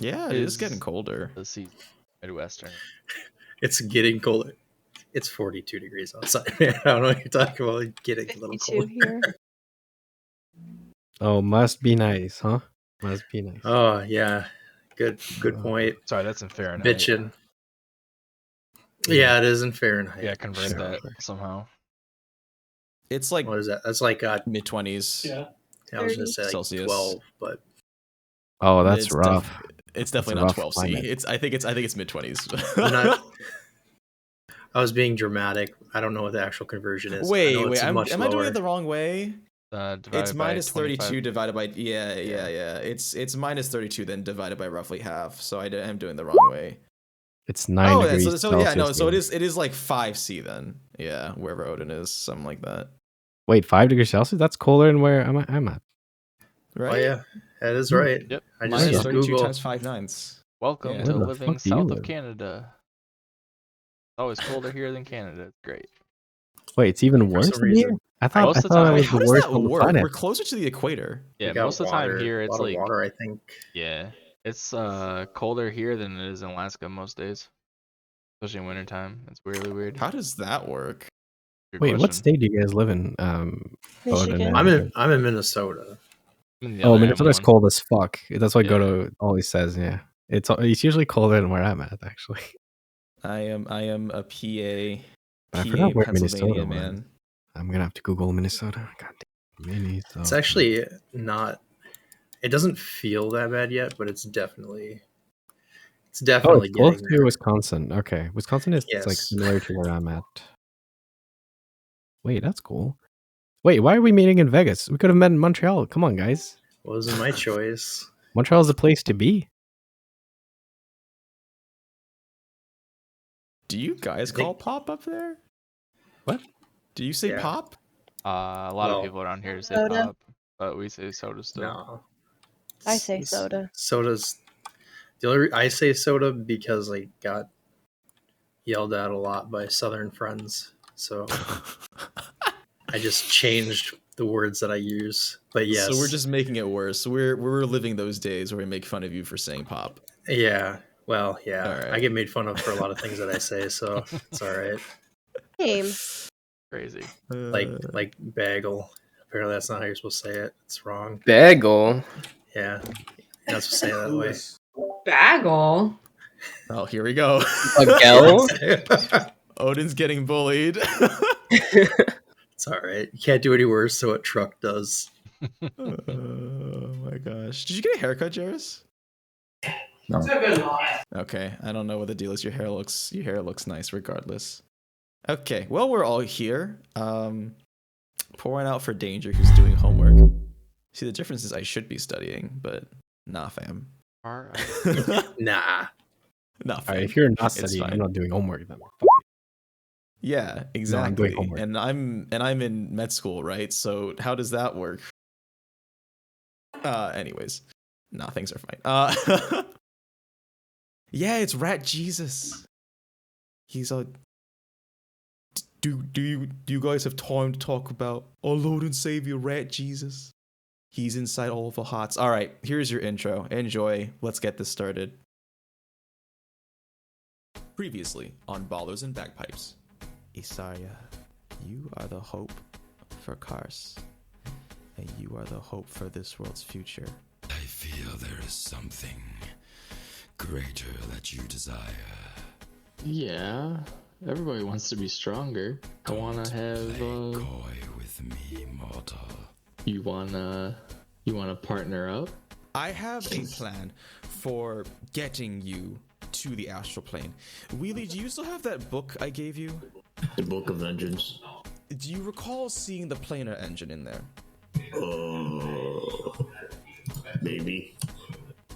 Yeah, it is getting colder. The season, Midwestern. It's getting colder. It's 42 degrees outside, man. I don't know what you're talking about. Like, getting a little colder. Here. Oh, must be nice, huh? Must be nice. Oh yeah, good point. Sorry, that's in Fahrenheit. Bitchin'. Yeah, it is in Fahrenheit. Yeah, convert Sure. that somehow. It's like What is that? That's like mid-20s. yeah. I was gonna say like Celsius. 12, but Oh, that's It's rough. It's definitely That's not a rough 12C. climate. I think it's mid-20s. I'm not. I was being dramatic. I don't know what the actual conversion is. I Wait, know it's am much I doing lower. it the wrong way? Divided It's by minus 32 25. divided by yeah. It's minus 32 then divided by roughly half. So I'm doing the wrong way. It's 9 degrees so yeah, no. Celsius, So man. it is like 5C then. Yeah, wherever Odin is, something like that. Wait, 5 degrees Celsius? That's colder than where I'm at. Right? Oh yeah, that is right. Yep. I just Minus used 32 Google. times 5 nines. Welcome Yeah. to Where the living fuck do you south of live? Canada. Always colder here than Canada. It's great. Wait, it's even worse some than reason. here? I thought Most I of the thought time- it Wait, was how the does worst that on the work? planet. We're closer to the equator. Yeah, We got most of the time water, here a it's lot like of water. I think. yeah, it's colder here than it is in Alaska most days, especially in wintertime. It's really weird. How does that work? Good Wait, what question. state do you guys live in? Michigan. and- I'm in Minnesota. I'm in the Oh, other Minnesota's M1. cold as fuck. That's what Yeah. Goto always says. Yeah, it's usually colder than where I'm at. Actually, I am a I forgot where Pennsylvania Minnesota was. man. I'm gonna have to Google Minnesota. God damn, Minnesota. It's actually not. It doesn't feel that bad yet, but it's definitely. It's Oh, definitely it's close getting to there. Wisconsin. Okay, Wisconsin is like Yes. similar to where I'm at. Wait, that's cool. Wait, why are we meeting in Vegas? We could have met in Montreal. Come on, guys. Wasn't my choice. Montreal's the place to be. Do you guys I think- call pop up there? What? Do you say Yeah. pop? A lot Well, of people around here say soda. pop, but we say soda still. No. I say soda. Soda's the only. I say soda because I got yelled at a lot by Southern friends, so I just changed the words that I use. But yes, So we're just making it worse. We're living those days where we make fun of you for saying pop. yeah. Well, yeah, All right. I get made fun of for a lot of things that I say, so it's all right. Same. Crazy. Like bagel. Apparently, that's not how you're supposed to say it. It's wrong. Bagel. Yeah, you're not supposed to say it that way. Bagel. Oh, here we go. Bagel. Odin's getting bullied. It's all right. You can't do any worse than what Truck does. Oh my gosh. Did you get a haircut, Jarius? No. Okay, I don't know what the deal is. Your hair looks nice regardless. Okay, well we're all here. Pouring out for Danger who's doing homework. See, the difference is I should be studying, but nah, fam. All right. Nah. Nah, All fam. right, if you're not It's studying, fine. I'm not doing homework then. Yeah, doing exactly. homework. And I'm in med school, right? So how does that work? Anyways. Nah, things are fine. Yeah, it's Rat Jesus. He's a Do you guys have time to talk about our Lord and Savior Rat Jesus? He's inside all of our hearts. All right, here's your intro. Enjoy. Let's get this started. Previously on Ballers and Bagpipes. Isarya, you are the hope for Kars, and you are the hope for this world's future. I feel there is something greater that you desire. Yeah, everybody wants to be stronger. I wanna have. Play coy with me, mortal. You wanna partner up? I have a plan for getting you to the astral plane. Wheelie, do you still have that book I gave you? The Book of Vengeance. Do you recall seeing the planar engine in there? Maybe.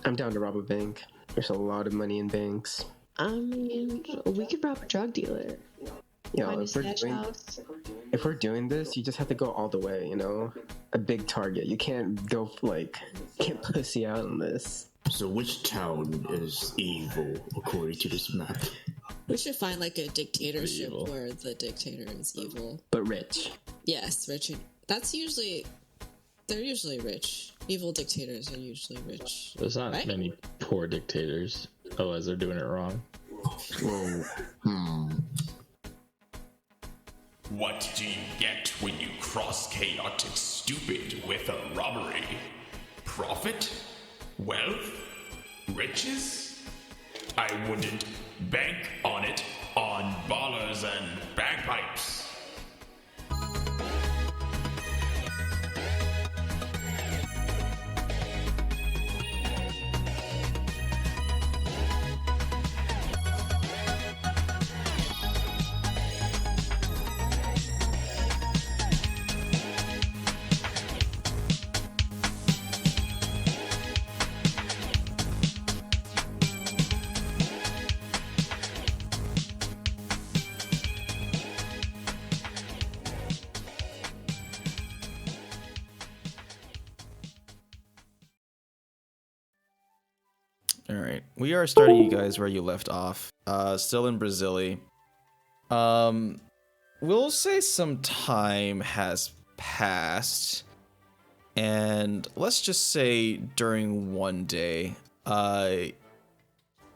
I'm down to rob a bank. There's a lot of money in banks. I mean, we could rob a drug dealer. You know, Find a if we're, snatch doing, house. if we're doing this, you just have to go all the way, you know? A big target. You can't go, can't pussy out on this. So which town is evil according to this map? We should find like a dictatorship Evil. where the dictator is evil. But rich. Yes, Richard. They're usually rich. Evil dictators are usually rich. There's not Right? many poor dictators. Otherwise, they're doing it wrong. Whoa. What do you get when you cross chaotic stupid with a robbery? Profit? Wealth? Riches? I wouldn't bank on it on ballers and bagpipes. All right, we are starting you guys where you left off. Still in Brazili. We'll say some time has passed, and let's just say during one day,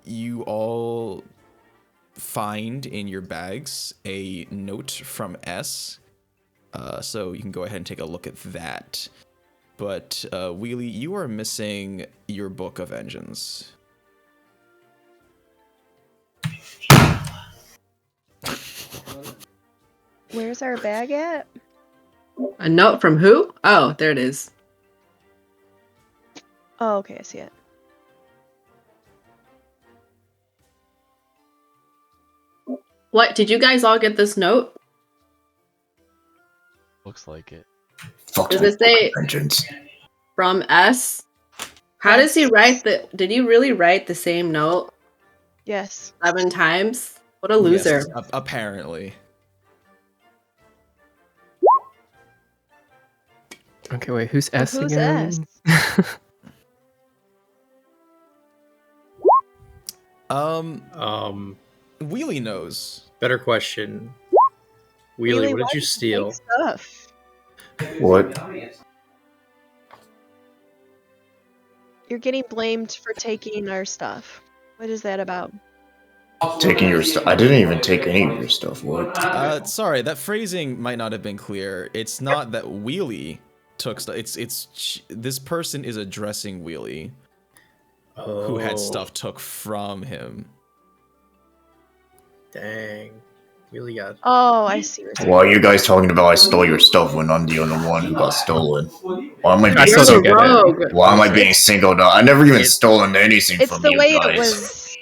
you all find in your bags a note from S. So you can go ahead and take a look at that. But Wheelie, you are missing your Book of Engines. Where's our bag at? A note from who? Oh, there it is. Oh, okay, I see it. What? Did you guys all get this note? Looks like it. Does it say Vengeance. from S? How does he write the? Did he really write the same note Yes. 7 times? What a loser. Yes, apparently. Okay, wait, who's S Who's again? S? Wheelie knows. Better question. Wheelie, what did why you take steal? Stuff? What? You're getting blamed for taking our stuff. What is that about? Taking your stuff? I didn't even take any of your stuff. What? Sorry, that phrasing might not have been clear. It's not that Wheelie took stuff. This person is addressing Wheelie, who had stuff took from him. Dang. Wheelie got. Oh, I see. What you're Why are you guys talking about I stole your stuff when I'm the only one who got stolen? Why am I I being still don't singled get it. Rogue. Why am I being singled out? I never even stolen anything It's from the you way guys. it was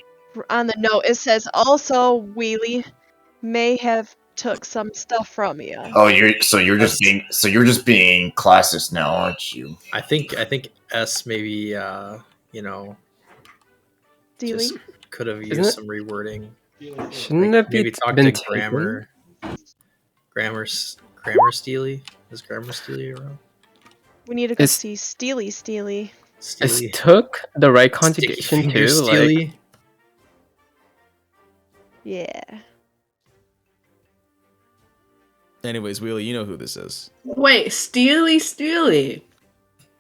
on the note. It says also Wheelie may have took some stuff from you. Oh, you're just being classist now, aren't you? I think S maybe Steely? just could have Isn't used it- some rewording. Shouldn't Like, it be maybe talk been to taken? Grammar Steely. Is Grammar Steely around? We need to go Is- see Steely. Is Steely. took the right Sticky conjugation finger too? Like, Steely. Yeah. Anyways, Wheelie, you know who this is. Wait, Steely.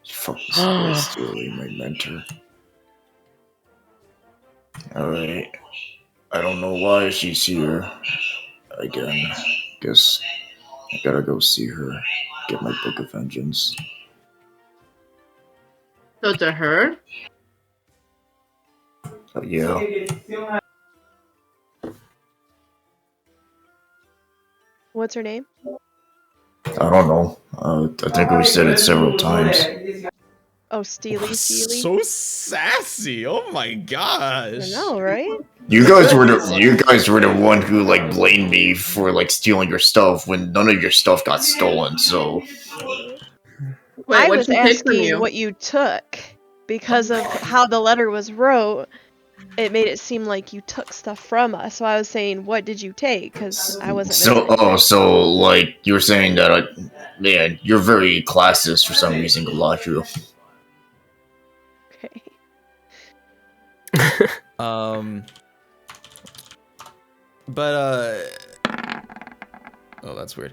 Fucking Steely, my mentor. Alright. I don't know why she's here. Again. Guess I gotta go see her. Get my Book of Vengeance. So to her? Yeah. What's her name? I don't know. I think we said it several times. Oh, Steely. So sassy! Oh my I gosh! know, right? You guys were the one who like blamed me for like stealing your stuff when none of your stuff got stolen. So Wait, I what'd was she take from asking you? what you took because of how the letter was wrote. It made it seem like you took stuff from us. So I was saying, what did you take? Because I wasn't. so like you were saying that man, you're very classist for some reason, Galadriel. Okay. But oh, that's weird.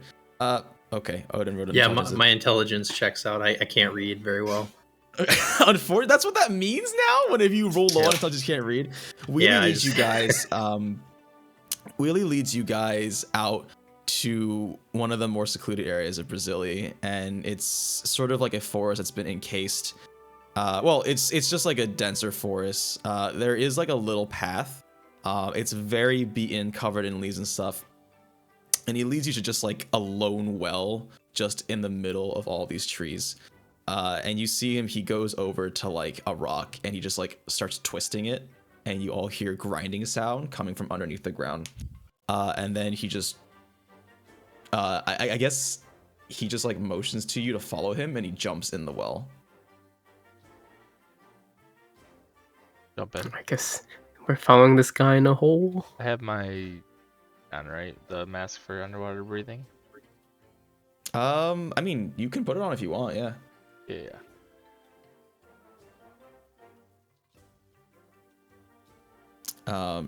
Okay, Odin wrote. Yeah, my intelligence checks out. I can't read very well. Unfortunately, that's what that means now. Whenever you roll low on it, I just can't read. Wheelie leads you guys. Wheelie leads you guys out to one of the more secluded areas of Brasilia, and it's sort of like a forest that's been encased. Well, it's just like a denser forest. There is like a little path. It's very beaten, covered in leaves and stuff. And he leads you to just like a lone well, just in the middle of all these trees. And you see him, he goes over to like a rock and he just like starts twisting it. And you all hear grinding sound coming from underneath the ground. And then he just, I guess he just like motions to you to follow him and he jumps in the well. Jump in. I guess we're following this guy in a hole. I have my on, right? The mask for underwater breathing. I mean, you can put it on if you want, yeah. Yeah.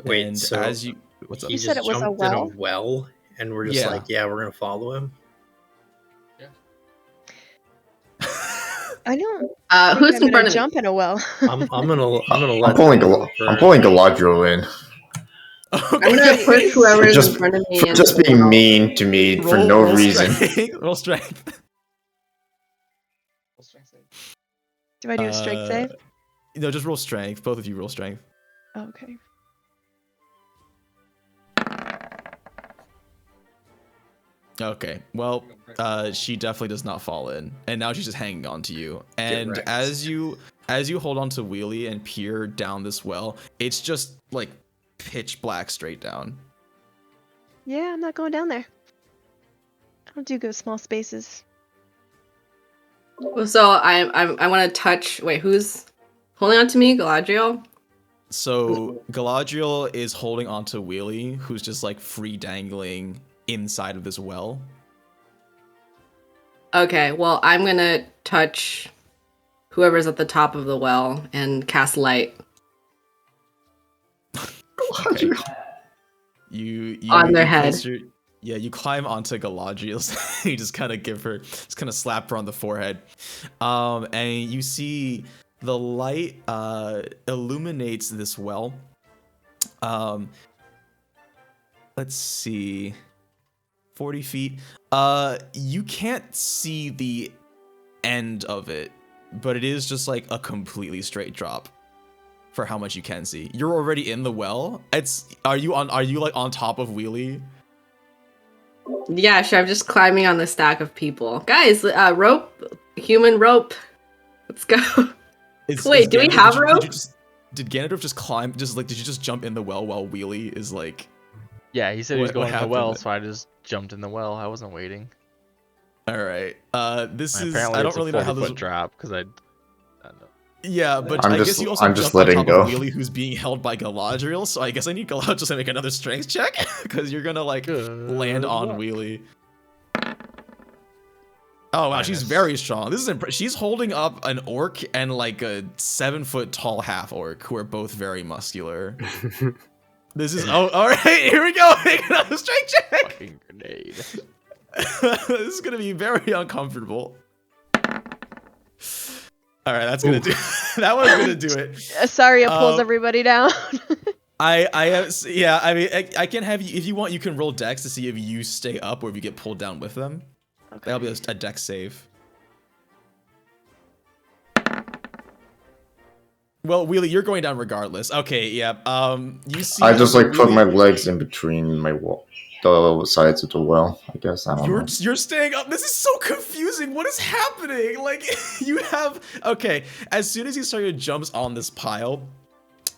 Wait, and so as you, what's up? You said it was a In a well? well, and we're just like, yeah, we're gonna follow him. I don't. Who's I'm in front gonna of me? jump in a well. I'm gonna let. I'm pulling Galadriel in. I'm gonna push whoever's Just, in front of me. for just being mean to me for no reason. Roll strength. Do I do a strength save? No, just roll strength. Both of you roll strength. Okay. Okay, well, she definitely does not fall in, and now she's just hanging on to you. And wrecked. as you hold on to Wheelie and peer down this well, it's just like pitch black straight down. Yeah, I'm not going down there. I don't do good with small spaces. So I want to touch. Wait, who's holding on to me? Galadriel. So Galadriel is holding on to Wheelie, who's just like free dangling inside of this well. Okay, well I'm gonna touch whoever's at the top of the well and cast light. Okay. You on their you head. place you climb onto Galadriel's. You just kind of just kind of slap her on the forehead, and you see the light illuminates this well. Let's see, 40 feet. You can't see the end of it, but it is just like a completely straight drop. For how much you can see, you're already in the well. Are you like on top of Wheelie? Yeah, sure. I'm just climbing on the stack of people. Guys, rope, human rope. Let's go. Wait, do we have rope? Did Ganondorf just climb? Did you just jump in the well while Wheelie is like? Yeah, he said he was going in the happened? well, so I just jumped in the well. I wasn't waiting. All right. This is. Apparently I don't it's really a know how 40-foot this. drop because I don't know. Yeah, but I'm I just- guess you also I'm just jumped on letting top go. of Wheelie, who's being held by Galadriel. So I guess I need Galadriel to make another strength check because you're gonna like land on Wheelie. Oh wow, she's very strong. This is she's holding up an orc and like a 7-foot tall half-orc who are both very muscular. This is all right. Here we go. Make another strength check. Fucking grenade. This is gonna be very uncomfortable. All right, that's gonna do. That one's gonna do it. Isarya pulls everybody down. I have, yeah. I mean, I can have you if you want. You can roll dex to see if you stay up or if you get pulled down with them. Okay. That'll be a dex save. Well, Wheelie, you're going down regardless. Okay, yeah. You see. I just like put Wheelie- my legs in between my the sides of the well. I guess I don't know. You're staying up. This is so confusing. What is happening? Like you have okay. As soon as Isarya jumps on this pile,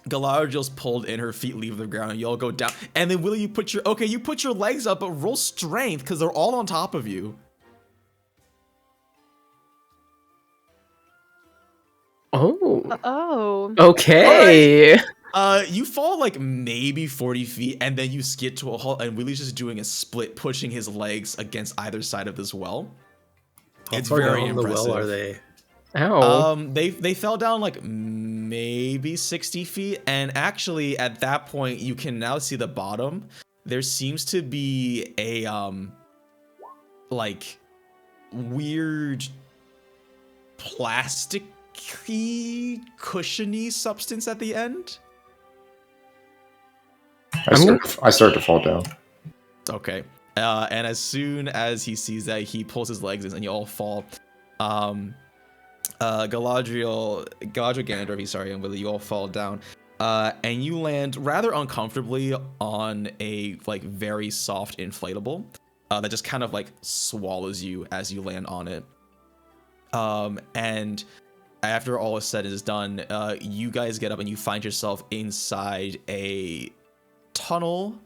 Galadriel's pulled in. Her feet leave the ground, and you all go down. And then Willie, you put your legs up, but roll strength because they're all on top of you. Oh. Oh. Okay. You fall like maybe 40 feet, and then you skid to a halt, and Willie's just doing a split, pushing his legs against either side of this well. It's very down the impressive. well are they? Ow. They fell down like maybe 60 feet, and actually at that point you can now see the bottom. There seems to be a like weird plastic cushiony substance at the end. I start to fall down. Okay. And as soon as he sees that, he pulls his legs in and you all fall. Galadriel, Ganondorf, sorry, and you all fall down. And you land rather uncomfortably on a like very soft inflatable that just kind of like swallows you as you land on it. And after all is said and is done, you guys get up and you find yourself inside a tunnel.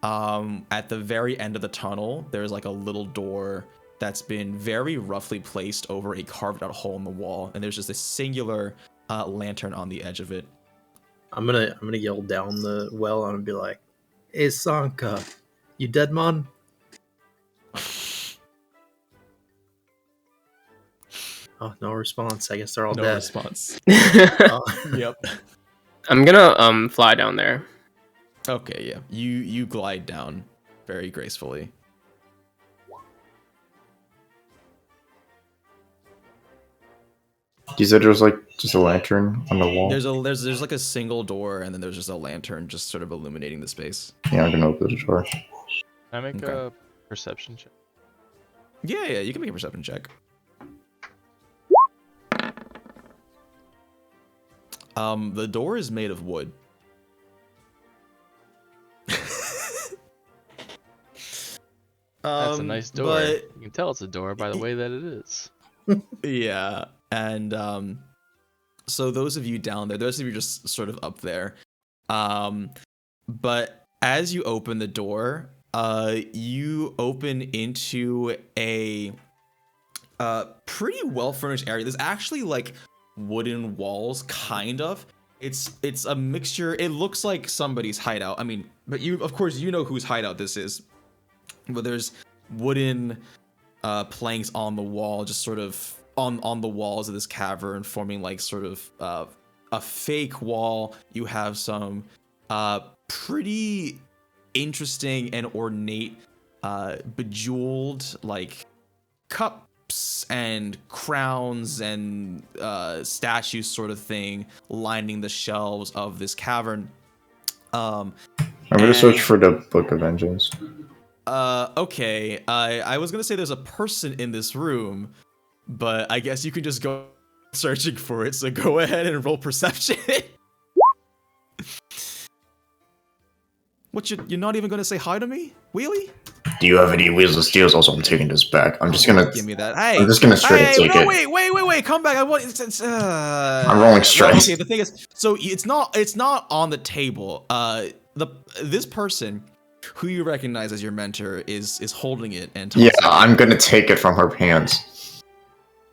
At the very end of the tunnel, there's like a little door that's been very roughly placed over a carved out hole in the wall, and there's just a singular lantern on the edge of it. I'm gonna yell down the well and be like, "Hey Sanka, you dead, man?" Oh, no response. I guess they're all dead. No response. Yep. I'm gonna fly down there. Okay, yeah. You glide down very gracefully. You said there's like just a lantern on the wall. There's like a single door, and then there's just a lantern just sort of illuminating the space. Yeah, I'm gonna open the door. Can I make a perception check? Yeah, you can make a perception check. The door is made of wood. That's a nice door. But you can tell it's a door by the way that it is. Yeah, and so those of you down there, those of you just sort of up there, but as you open the door, you open into a pretty well furnished area. There's actually like wooden walls, kind of. It's a mixture. It looks like somebody's hideout. I mean, but you, of course, you know whose hideout this is. But there's wooden planks on the wall, just sort of on the walls of this cavern, forming like sort of a fake wall. You have some pretty interesting and ornate bejeweled like cups and crowns and statues sort of thing lining the shelves of this cavern. I'm gonna search for the Book of Vengeance. Okay. I was gonna say there's a person in this room, but I guess you can just go searching for it, so go ahead and roll perception. What, you're not even gonna say hi to me? Wheelie? Do you have any Wheels of Steels? Also, I'm taking this back. I'm just gonna give me that. Hey, I'm just gonna straight take it. Wait, come back. I want. I'm rolling straight. Okay, the thing is, so it's not on the table. This person who you recognize as your mentor is holding it and yeah, I'm gonna take it from her hands.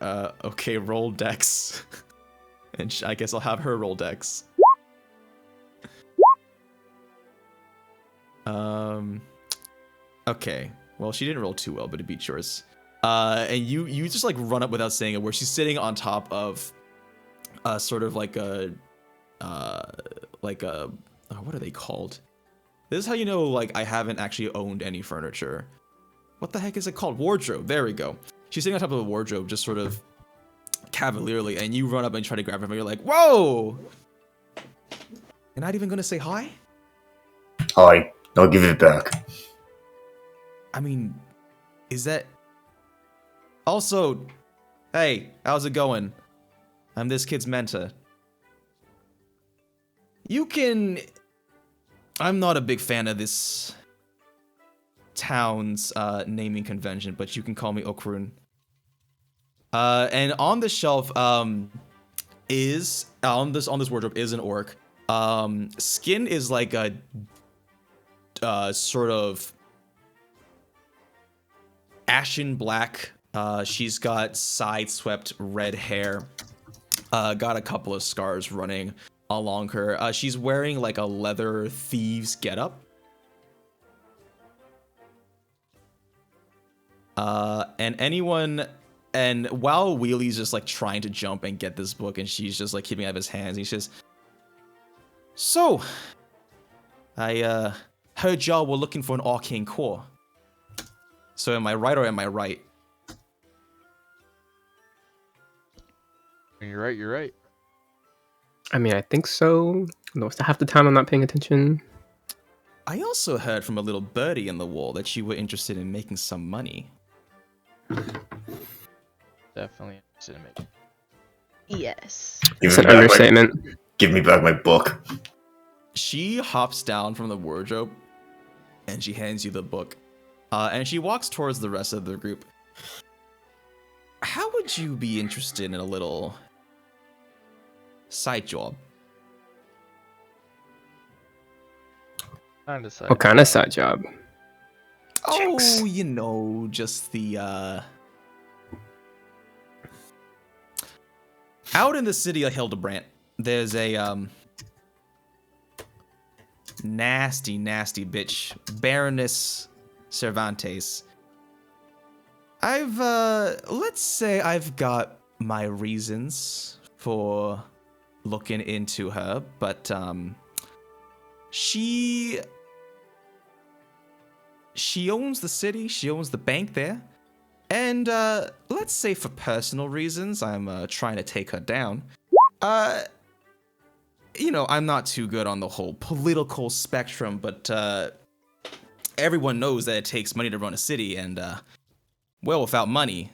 Okay, roll dex, and I guess I'll have her roll dex. Okay, well, she didn't roll too well, but it beat yours. And you just like run up without saying it, where she's sitting on top of sort of like a what are they called? This is how you know like I haven't actually owned any furniture. What the heck is it called? Wardrobe. There we go. She's sitting on top of a wardrobe, just sort of cavalierly, and you run up and try to grab her, and you're like, "Whoa! You're not even gonna say hi?" Hi. I'll give it back. I mean, is that... Also, hey, how's it going? I'm this kid's mentor. You can... I'm not a big fan of this town's naming convention, but you can call me Okrun. And on the shelf is... on this wardrobe is an orc. Skin is like a... sort of ashen black. She's got side-swept red hair. Got a couple of scars running along her. She's wearing like a leather thieves getup. And while Wheelie's just like trying to jump and get this book, and she's just like keeping it out of his hands, he says, "So, I heard y'all were looking for an arcane core. So am I right or am I right?" You're You're right. You're right. I mean, I think so. Most half the time I'm not paying attention. I also heard from a little birdie in the wall that you were interested in making some money. Definitely interested in making. Yes. It's an understatement. Give me back my book. She hops down from the wardrobe and she hands you the book. And she walks towards the rest of the group. How would you be interested in a little side job? What kind of side job? Oh, you know, just the out in the city of Hildebrand, there's a nasty bitch, Baroness Cervantes. Let's say I've got my reasons for looking into her, but she owns the city, she owns the bank there, and let's say for personal reasons, I'm trying to take her down. You know, I'm not too good on the whole political spectrum, but everyone knows that it takes money to run a city, and well, without money,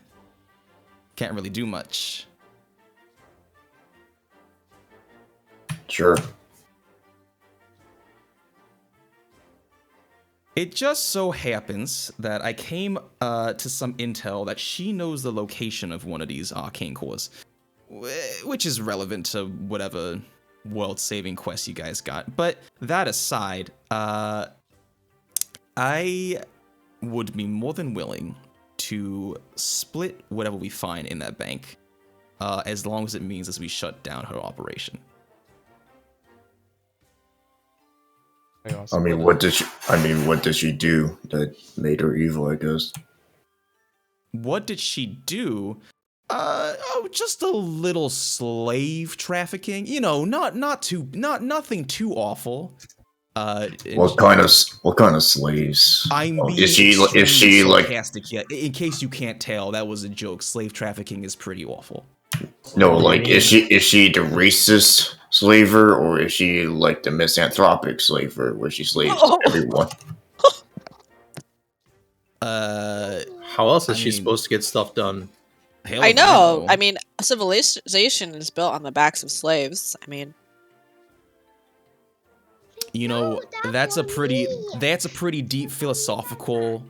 can't really do much. Sure. It just so happens that I came to some intel that she knows the location of one of these arcane cores, which is relevant to whatever world-saving quest you guys got. But that aside, I would be more than willing to split whatever we find in that bank, as long as it means as we shut down her operation. I mean, what did she do that made her evil, I guess? What did she do? Just a little slave trafficking. You know, nothing too awful. What kind of slaves? I'm being is she like? Sarcastic here. In case you can't tell, that was a joke. Slave trafficking is pretty awful. No, like is she the racist slaver, or is she like the misanthropic slaver where she slaves everyone? How else is she supposed to get stuff done? I know. I mean, civilization is built on the backs of slaves. I mean, you know, that's a pretty deep philosophical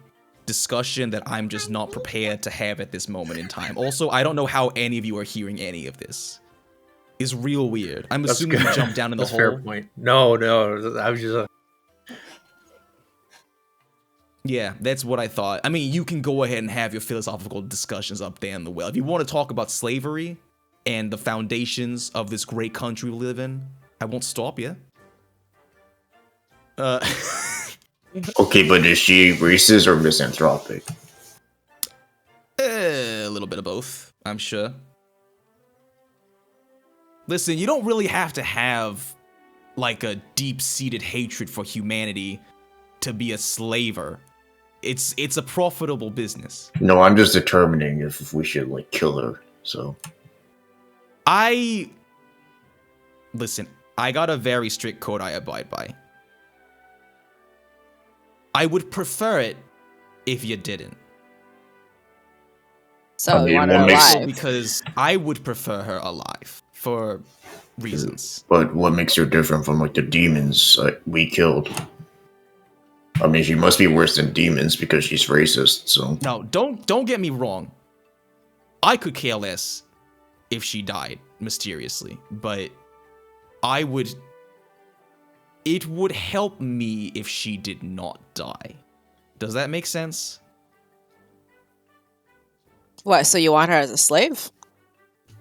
discussion that I'm just not prepared to have at this moment in time. Also, I don't know how any of you are hearing any of this. It's real weird. I'm assuming you jumped down in the hole. Fair point. No, I was just. Yeah, that's what I thought. I mean, you can go ahead and have your philosophical discussions up there in the well. If you want to talk about slavery and the foundations of this great country we live in, I won't stop you. Okay, but is she racist or misanthropic? A little bit of both, I'm sure. Listen, you don't really have to have like a deep-seated hatred for humanity to be a slaver. It's a profitable business. No, I'm just determining if we should like kill her. So listen, I got a very strict code I abide by. I would prefer it if you didn't. So you want her alive? Because I would prefer her alive for reasons. But what makes her different from like the demons we killed? I mean, she must be worse than demons because she's racist. So no, don't get me wrong. I could care less if she died mysteriously, but it would help me if she did not die. Does that make sense? What, so you want her as a slave?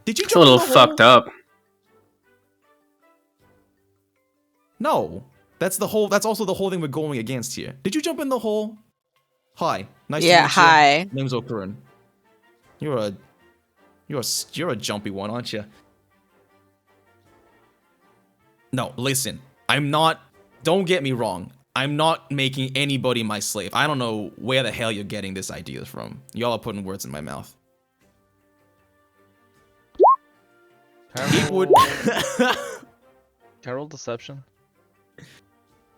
Did you It's a little fucked up. No. That's also the whole thing we're going against here. Did you jump in the hole? Hi. Nice to meet you. Yeah, hi. Name's Okurin. You're a jumpy one, aren't you? No, listen. Don't get me wrong. I'm not making anybody my slave. I don't know where the hell you're getting this idea from. Y'all are putting words in my mouth. It would. Can I roll deception?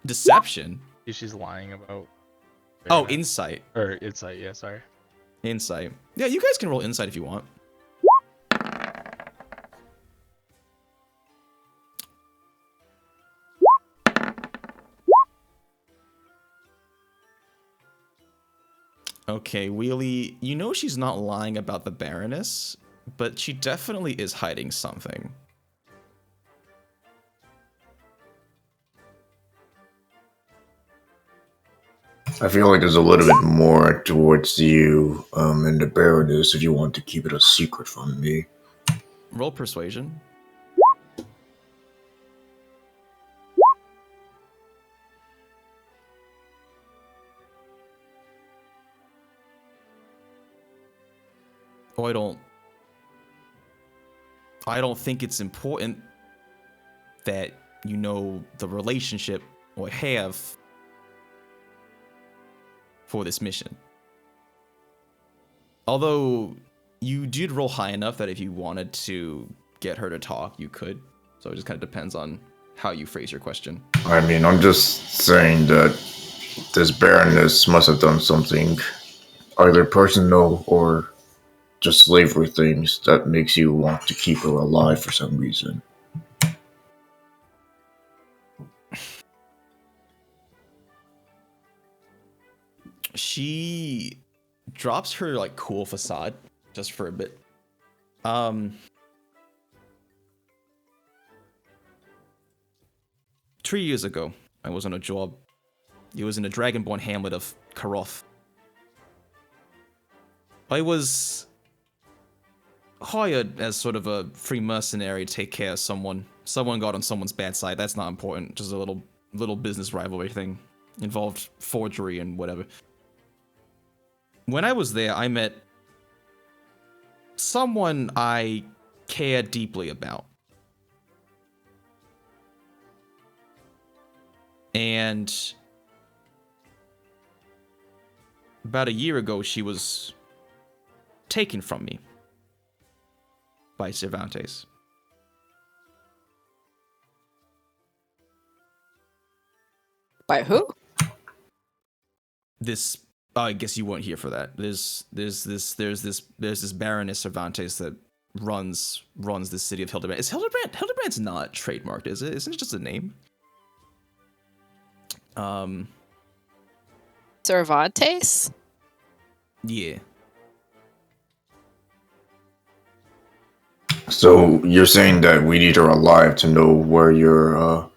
Deception? See, she's lying about. Oh, insight. Or insight, yeah, sorry. Insight. Yeah, you guys can roll insight if you want. Okay, Wheelie, you know she's not lying about the Baroness, but she definitely is hiding something. I feel like there's a little bit more towards you and the Baroness if you want to keep it a secret from me. Roll persuasion. Oh, I don't think it's important that you know the relationship or have for this mission. Although you did roll high enough that if you wanted to get her to talk, you could. So it just kind of depends on how you phrase your question. I mean, I'm just saying that this Baroness must have done something either personal or just slavery things that makes you want to keep her alive for some reason. She drops her like cool facade just for a bit. 3 years ago, I was on a job. It was in the Dragonborn hamlet of Karoth. I was hired as sort of a free mercenary to take care of someone. Someone got on someone's bad side. That's not important. Just a little business rivalry thing. Involved forgery and whatever. When I was there, I met someone I care deeply about. And about a year ago, she was taken from me by Cervantes. By who? This, I guess you weren't here for that. There's this Baroness Cervantes that runs the city of Hildebrand. Is Hildebrand's not trademarked, is it? Isn't it just a name? Cervantes? Yeah. So you're saying that we need her alive to know where your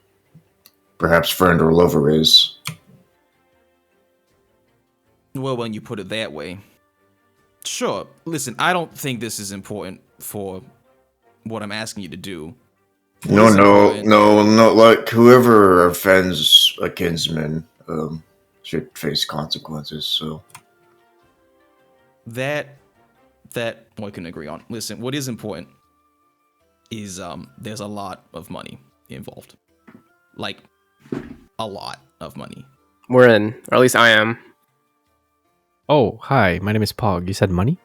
perhaps friend or lover is? Well, when you put it that way. Sure. Listen, I don't think this is important for what I'm asking you to do. No. Like, whoever offends a kinsman should face consequences, so... That we can agree on. Listen, what is important is there's a lot of money involved. Like, a lot of money. We're in, or at least I am. Oh, hi. My name is Pog. You said money?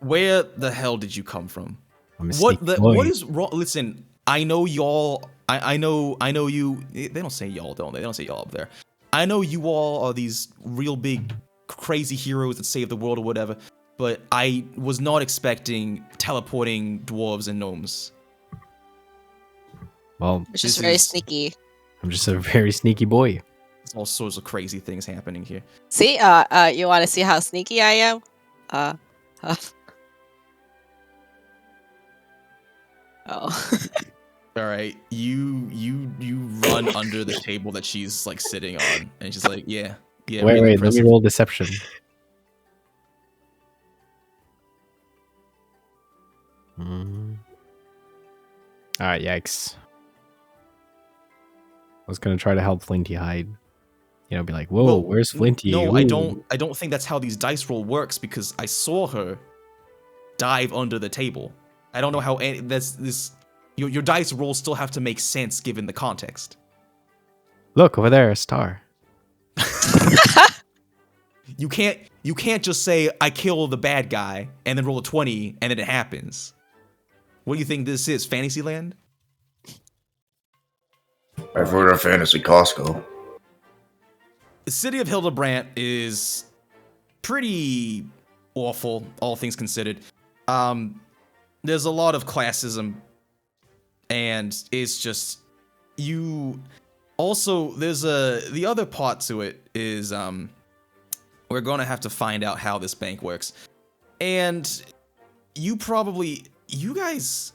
Where the hell did you come from? What is wrong? Listen, I know y'all. I know you. They don't say y'all, don't they? They don't say y'all up there. I know you all are these real big, crazy heroes that save the world or whatever. But I was not expecting teleporting dwarves and gnomes. Well, It's just very sneaky. I'm just a very sneaky boy. There's all sorts of crazy things happening here. See, you want to see how sneaky I am? Oh. All right, you run under the table that she's like sitting on, and she's like, yeah. Wait, really let me impressive. roll deception. Ah, yikes. I was gonna try to help Flinty hide. You know, be like, whoa, where's Flinty? No, Ooh. I don't think that's how these dice roll works because I saw her dive under the table. I don't know how your dice rolls still have to make sense given the context. Look over there, a star. You can't just say I kill the bad guy and then roll a 20 and then it happens. What do you think this is? Fantasyland? I've heard of Fantasy Costco. The city of Hildebrand is pretty awful, all things considered. There's a lot of classism, and it's just you. Also, there's the other part to it is we're gonna have to find out how this bank works, and you guys,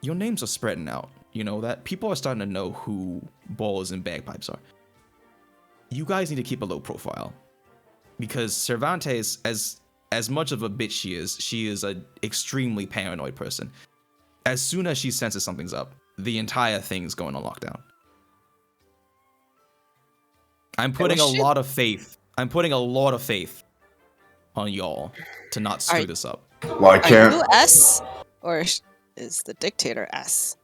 your names are spreading out. You know that people are starting to know who Ballers and Bagpipes are. You guys need to keep a low profile, because Cervantes, as much of a bitch she is an extremely paranoid person. As soon as she senses something's up, the entire thing's going on lockdown. I'm putting a lot of faith. I'm putting a lot of faith on y'all to not screw this up. Why can't Are you S or is the dictator S?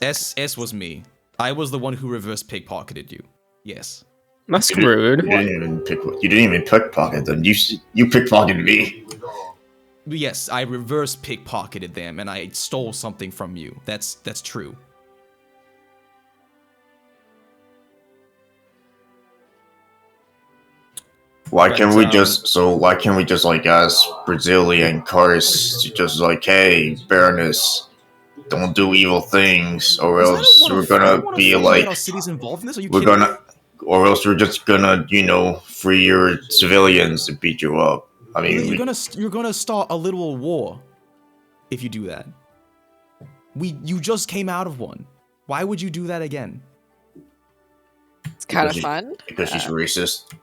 S was me. I was the one who reverse pickpocketed you. Yes. That's rude. You didn't even pickpocket them. You pickpocketed me. Yes, I reverse pickpocketed them and I stole something from you. That's true. Why can't we just like ask Brazilian Cars to just like, hey, Baroness, don't do evil things, or else we're gonna be like, cities involved in this? Are you we're kidding? or else we're just gonna, free your civilians to beat you up. I mean, you're gonna start a literal war if you do that. You just came out of one. Why would you do that again? It's kind of fun. Because she's racist.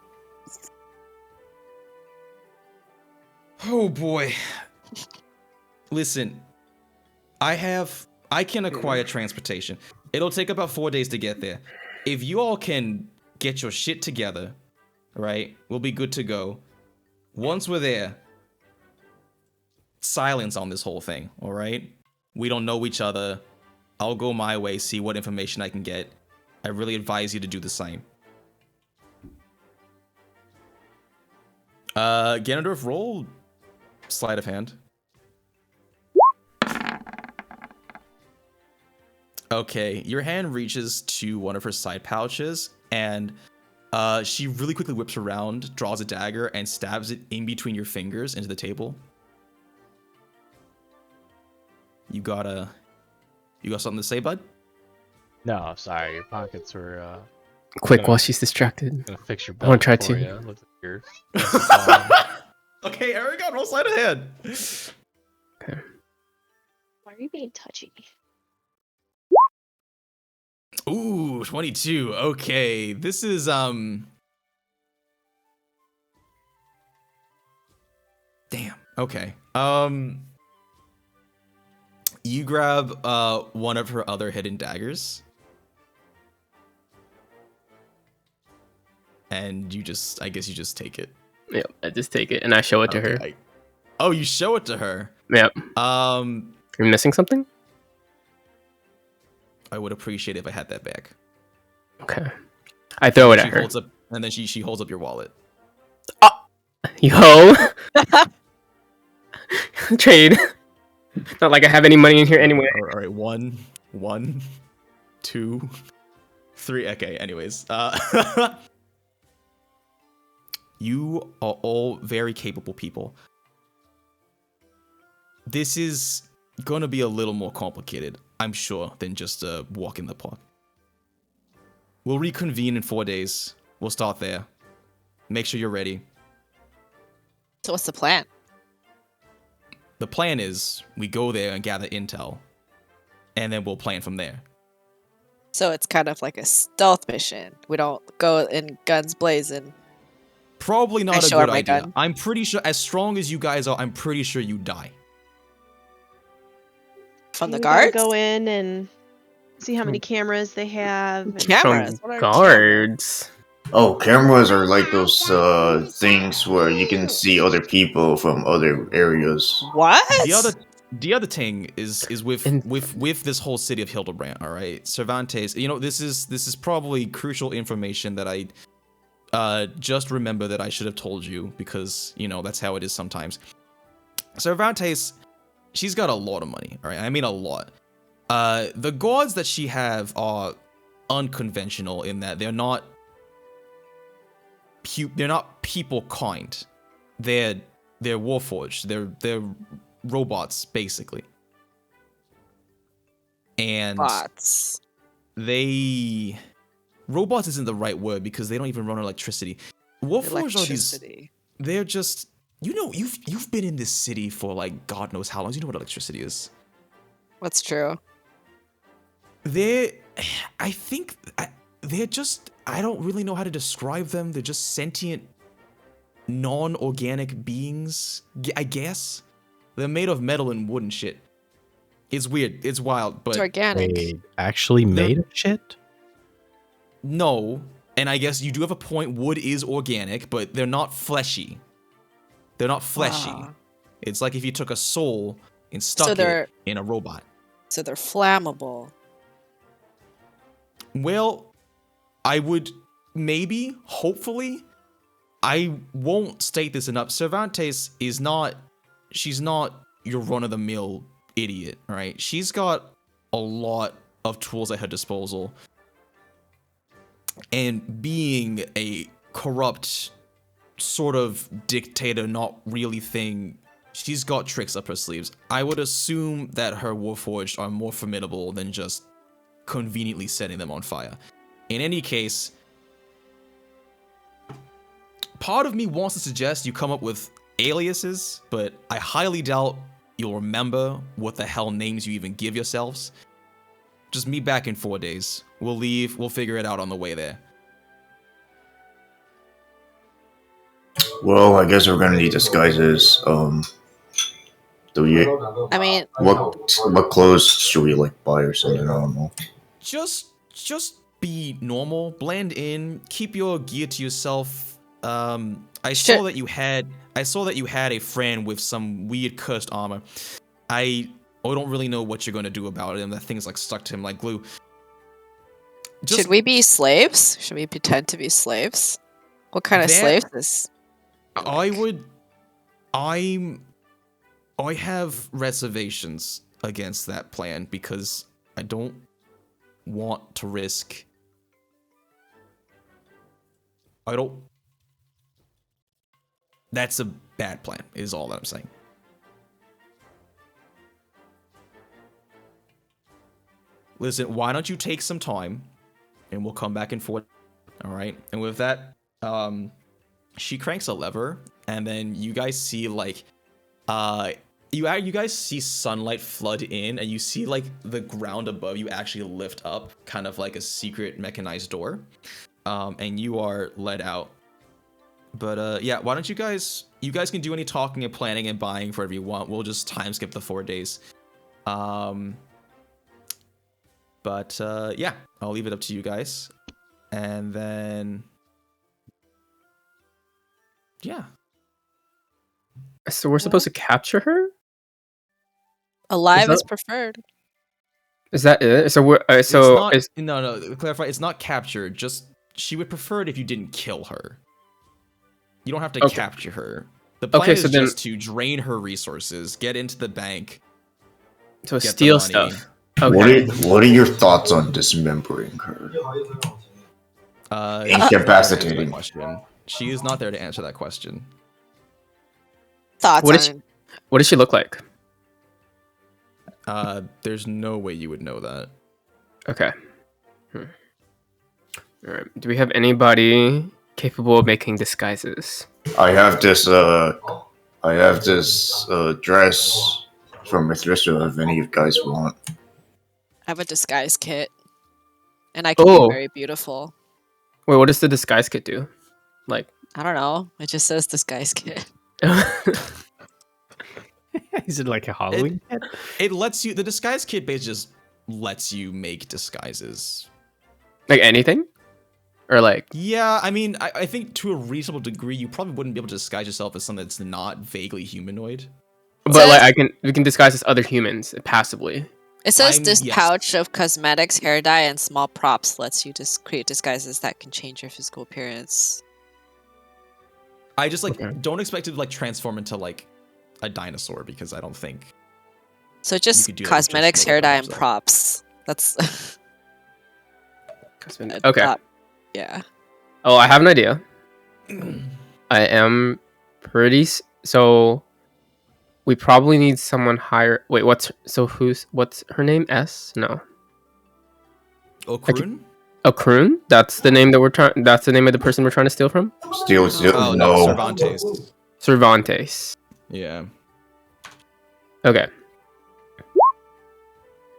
Oh boy. Listen, I can acquire transportation. It'll take about 4 days to get there. If you all can get your shit together, right, we'll be good to go. Once we're there, silence on this whole thing, all right? We don't know each other. I'll go my way, see what information I can get. I really advise you to do the same. Ganondorf, roll sleight of hand. Okay, your hand reaches to one of her side pouches, and she really quickly whips around, draws a dagger, and stabs it in between your fingers into the table. You got something to say, bud? No, sorry, your pockets were Quick, while she's distracted. Gonna fix your I want belt to try for to. ya. Look at yours. Okay, Eragon, roll sleight of hand. Okay. Why are you being touchy? Ooh, 22. Okay, this is damn. Okay. You grab one of her other hidden daggers. And I guess you just take it. Yep, I just take it and I show it to her. Oh, you show it to her. Yep. You're missing something? I would appreciate it if I had that back. Okay. I throw it at her. And then she holds up your wallet. Yo. Trade. Not like I have any money in here anyway. All right, 1, 2, 3. Okay, anyways. You are all very capable people. This is gonna be a little more complicated, I'm sure, than just a walk in the park. We'll reconvene in 4 days. We'll start there. Make sure you're ready. So what's the plan? The plan is we go there and gather intel, and then we'll plan from there. So it's kind of like a stealth mission. We don't go in guns blazing. Probably not a good idea. Gun. I'm pretty sure, as strong as you guys are, I'm pretty sure you die. From the guards? Go in and see how many cameras they have. Cameras? From guards? Oh, cameras are like those things where you can see other people from other areas. What? The other thing is with this whole city of Hildebrand, all right? Cervantes, this is probably crucial information that I just remember that I should have told you, because that's how it is sometimes. Cervantes she's got a lot of money. All right, I mean a lot. The gods that she have are unconventional in that they're not people kind. They're warforged. They're robots basically. And Bots. robots isn't the right word because they don't even run on electricity. Warforged are these. They're just, you've been in this city for like God knows how long. You know what electricity is. What's true? I don't really know how to describe them. They're just sentient, non-organic beings, I guess. They're made of metal and wood and shit. It's weird. It's wild, but It's organic. Wait, actually made of shit? No, and I guess you do have a point. Wood is organic, but they're not fleshy. They're not fleshy. It's like if you took a soul and stuck it in a robot. So they're flammable. Well, I would maybe, hopefully, I won't state this enough. Cervantes is not, she's not your run-of-the-mill idiot, right? She's got a lot of tools at her disposal. And being a corrupt sort of dictator, not really thing, she's got tricks up her sleeves. I would assume that her Warforged are more formidable than just conveniently setting them on fire. In any case, part of me wants to suggest you come up with aliases, but I highly doubt you'll remember what the hell names you even give yourselves. Just meet back in 4 days. We'll leave. We'll figure it out on the way there. Well, I guess we're gonna need disguises. Do we? I mean, what clothes should we like buy or something? I don't know. Just be normal. Blend in. Keep your gear to yourself. I saw that you had a friend with some weird cursed armor. I don't really know what you're gonna do about it, and that thing's like stuck to him like glue. Should we be slaves? Should we pretend to be slaves? What kind of slaves is? I have reservations against that plan because I don't want to risk. That's a bad plan, is all that I'm saying. Listen, why don't you take some time and we'll come back and forth. All right. And with that, she cranks a lever and then you guys see like, you guys see sunlight flood in and you see like the ground above you actually lift up, kind of like a secret mechanized door. And you are led out. But yeah, why don't you guys can do any talking and planning and buying for whatever you want. We'll just time skip the 4 days. But yeah, I'll leave it up to you guys. And then yeah. So we're supposed to capture her? Alive is preferred. Is that it? So we're no, clarify, it's not captured, just she would prefer it if you didn't kill her. You don't have to capture her. The plan is just to drain her resources, get into the bank. So steal stuff. Okay. What are your thoughts on dismembering her? Incapacitating. Question. She is not there to answer that question. Thoughts what does she look like? There's no way you would know that. Okay. All right. Do we have anybody capable of making disguises? I have this dress from Mithristo if any of you guys want. I have a disguise kit. And I can be very beautiful. Wait, what does the disguise kit do? Like, I don't know. It just says disguise kit. Is it like a Halloween kit? It lets you, the disguise kit basically just lets you make disguises. Like anything? Or like... Yeah, I mean, I think to a reasonable degree, you probably wouldn't be able to disguise yourself as something that's not vaguely humanoid. But like, we can disguise as other humans passively. It says pouch of cosmetics, hair dye, and small props lets you just create disguises that can change your physical appearance. I just don't expect it to like transform into like a dinosaur because I don't think So just could do that with cosmetics, just hair dye, props, and though. props. That's Cosmetic. Okay. yeah. Oh, I have an idea. I am so we probably need someone higher. Wait, what's her name? S? No. Okrun? Okrun? That's the name that's the name of the person we're trying to steal from? Steal, Oh, no. Cervantes. Cervantes. Yeah. Okay.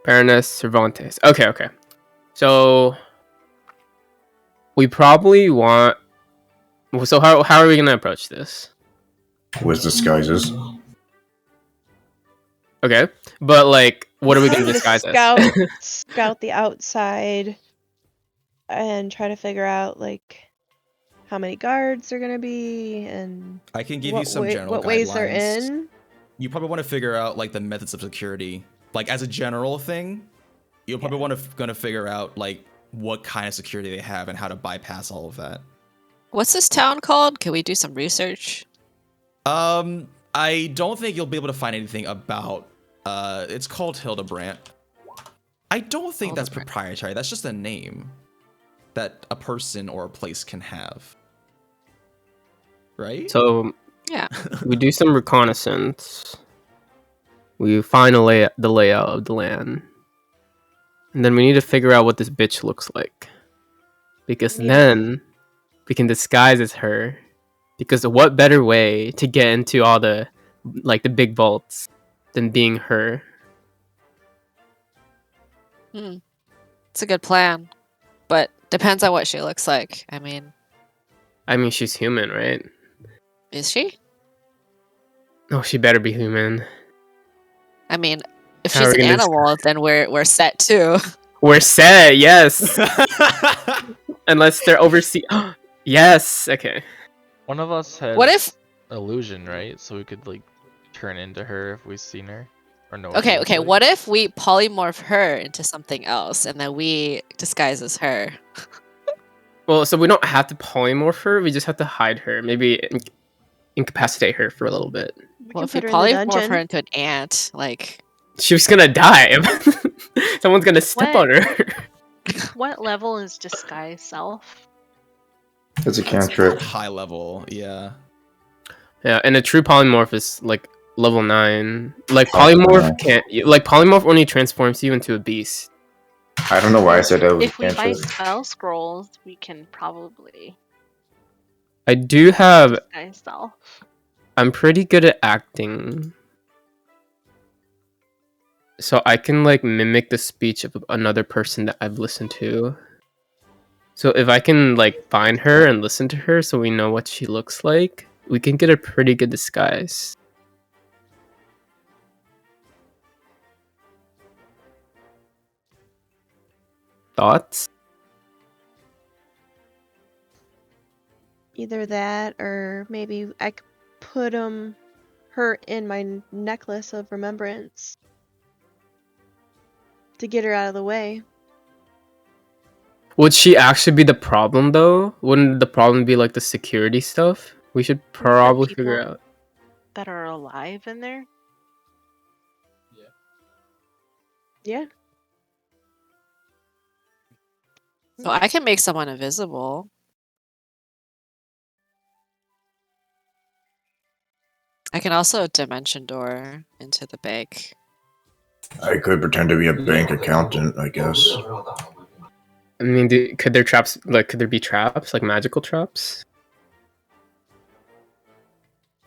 Baroness Cervantes. Okay. So we probably want. So how are we gonna approach this? With disguises. Okay, but like, what are we gonna disguise as? Scout the outside and try to figure out like how many guards are gonna be and I can give you some general what ways they're guidelines. in. You probably want to figure out like the methods of security. Like as a general thing, you'll probably want to gonna figure out like what kind of security they have and how to bypass all of that. What's this town called? Can we do some research? I don't think you'll be able to find anything about. It's called Hildebrandt. I don't think that's proprietary. That's just a name that a person or a place can have. Right? So yeah, we do some reconnaissance. We find the layout of the land, and then we need to figure out what this bitch looks like, because then we can disguise as her. Because what better way to get into all the big vaults than being her? It's a good plan, but depends on what she looks like. I mean, she's human, right? Is she? Oh, she better be human. I mean, if How she's are an we gonna animal, then we're set too. We're set, yes. Unless they're overseas. Yes. Okay. One of us has What if- illusion, right? So we could like turn into her if we've seen her or know. Okay, her okay. looks What if we polymorph her into something else, and then we disguise as her? Well, so we don't have to polymorph her. We just have to hide her. Maybe incapacitate her for a little bit. Well, if put we her in the polymorph dungeon. her into an ant, like She was gonna die. Someone's gonna step on her. What level is disguise self? It's a cantrip. High level, yeah. Yeah, and a true polymorph is like level 9. Like polymorph only transforms you into a beast. I don't know why I said that was If we buy cantrip. spell scrolls, we can probably I do have. disguise self. I'm pretty good at acting. So I can like mimic the speech of another person that I've listened to. So if I can like find her and listen to her so we know what she looks like, we can get a pretty good disguise. Thoughts? Either that or maybe I could put her in my necklace of remembrance to get her out of the way. Would she actually be the problem though? Wouldn't the problem be like the security stuff? We should probably figure people- out. That are alive in there? Yeah. so I can make someone invisible. I can also dimension door into the bank. I could pretend to be a bank accountant, I guess. I mean, could there be traps, like magical traps?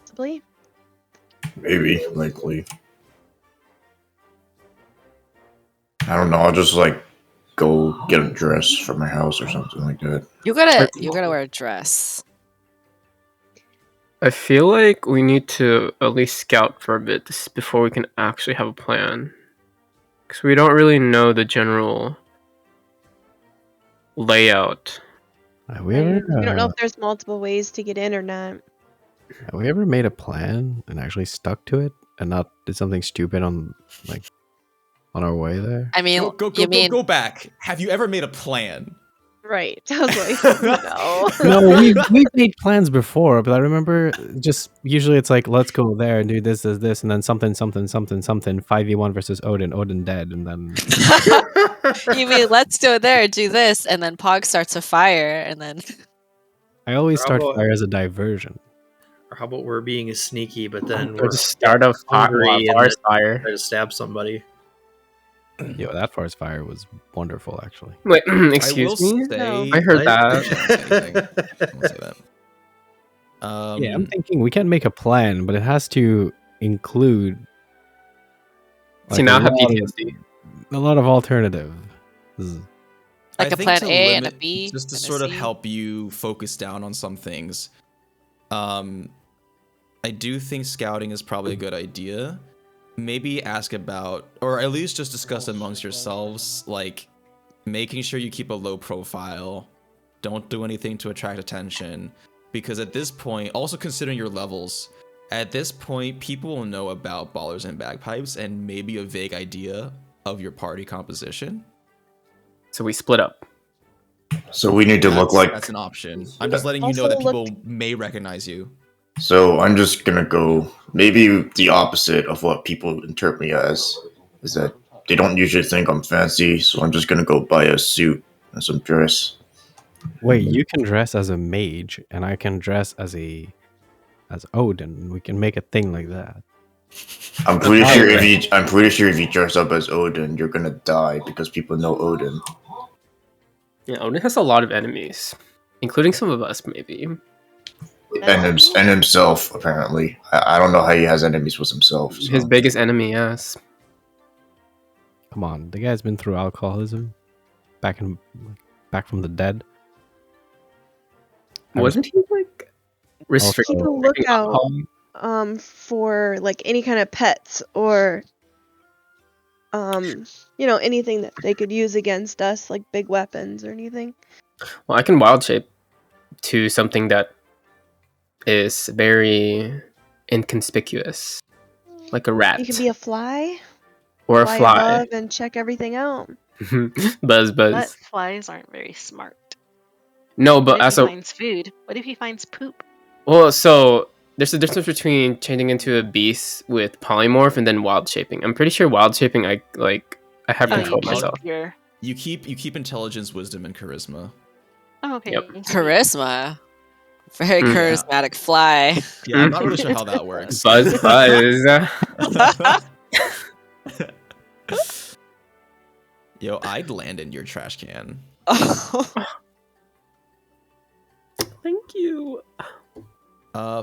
Possibly. Maybe, likely. I don't know. I'll just like go get a dress for my house or something like that. You gotta wear a dress. I feel like we need to at least scout for a bit before we can actually have a plan. Because we don't really know the general layout. Have we ever, We don't know if there's multiple ways to get in or not. have we ever made a plan and actually stuck to it and not did something stupid on our way there? I mean, Go back. Have you ever made a plan? Right. I was like, no. No, we've made plans before, but I remember just usually it's like let's go there and do this, and then something 5v1 versus Odin. Odin dead, and then You mean let's go there, do this, and then Pog starts a fire, and then I always Or how start about- fire as a diversion. Or how about we're being sneaky, but then Or we're just start a hungry and forest then fire. try to stab somebody. Yo, that forest fire was wonderful, actually. Wait, I excuse will me? say- I heard I that. won't say that. Yeah, I'm thinking we can make a plan, but it has to include See, now I have a lot PTSD. a lot of alternatives. like I a think plan to A and a limit- B. just to and a sort of C. help you focus down on some things. I do think scouting is probably a good idea. Maybe ask about, or at least just discuss amongst yourselves, like making sure you keep a low profile. Don't do anything to attract attention, because at this point, also considering your levels, at this point, people will know about Ballers and Bagpipes and maybe a vague idea of your party composition. So we split up. So we need to look like. That's an option. I'm just letting you know that people may recognize you. So I'm just gonna go maybe the opposite of what people interpret me as. Is that they don't usually think I'm fancy, so I'm just gonna go buy a suit and some dress. Wait, you can dress as a mage, and I can dress as Odin. We can make a thing like that. I'm pretty sure if you dress up as Odin, you're gonna die because people know Odin. Yeah, Odin has a lot of enemies, including some of us, maybe. And himself, apparently. I don't know how he has enemies with himself. So. His biggest enemy, yes. Come on, the guy's been through alcoholism, back from the dead. Wasn't he like restricted? Keep a lookout for like any kind of pets or anything that they could use against us, like big weapons or anything. Well, I can wild shape to something that is very inconspicuous, like a rat You can be a fly. or a fly. above and check everything out. Buzz. But flies aren't very smart. No, What but if as he a finds food? What if he finds poop? well, so there's a difference between changing into a beast with polymorph and then wild shaping. I'm pretty sure wild shaping, I have control myself. You keep intelligence, wisdom, and charisma. Oh, okay. Yep. Charisma. Very Mm. charismatic fly. Yeah, I'm not really sure how that works. Buzz. Yo, I'd land in your trash can. Thank you.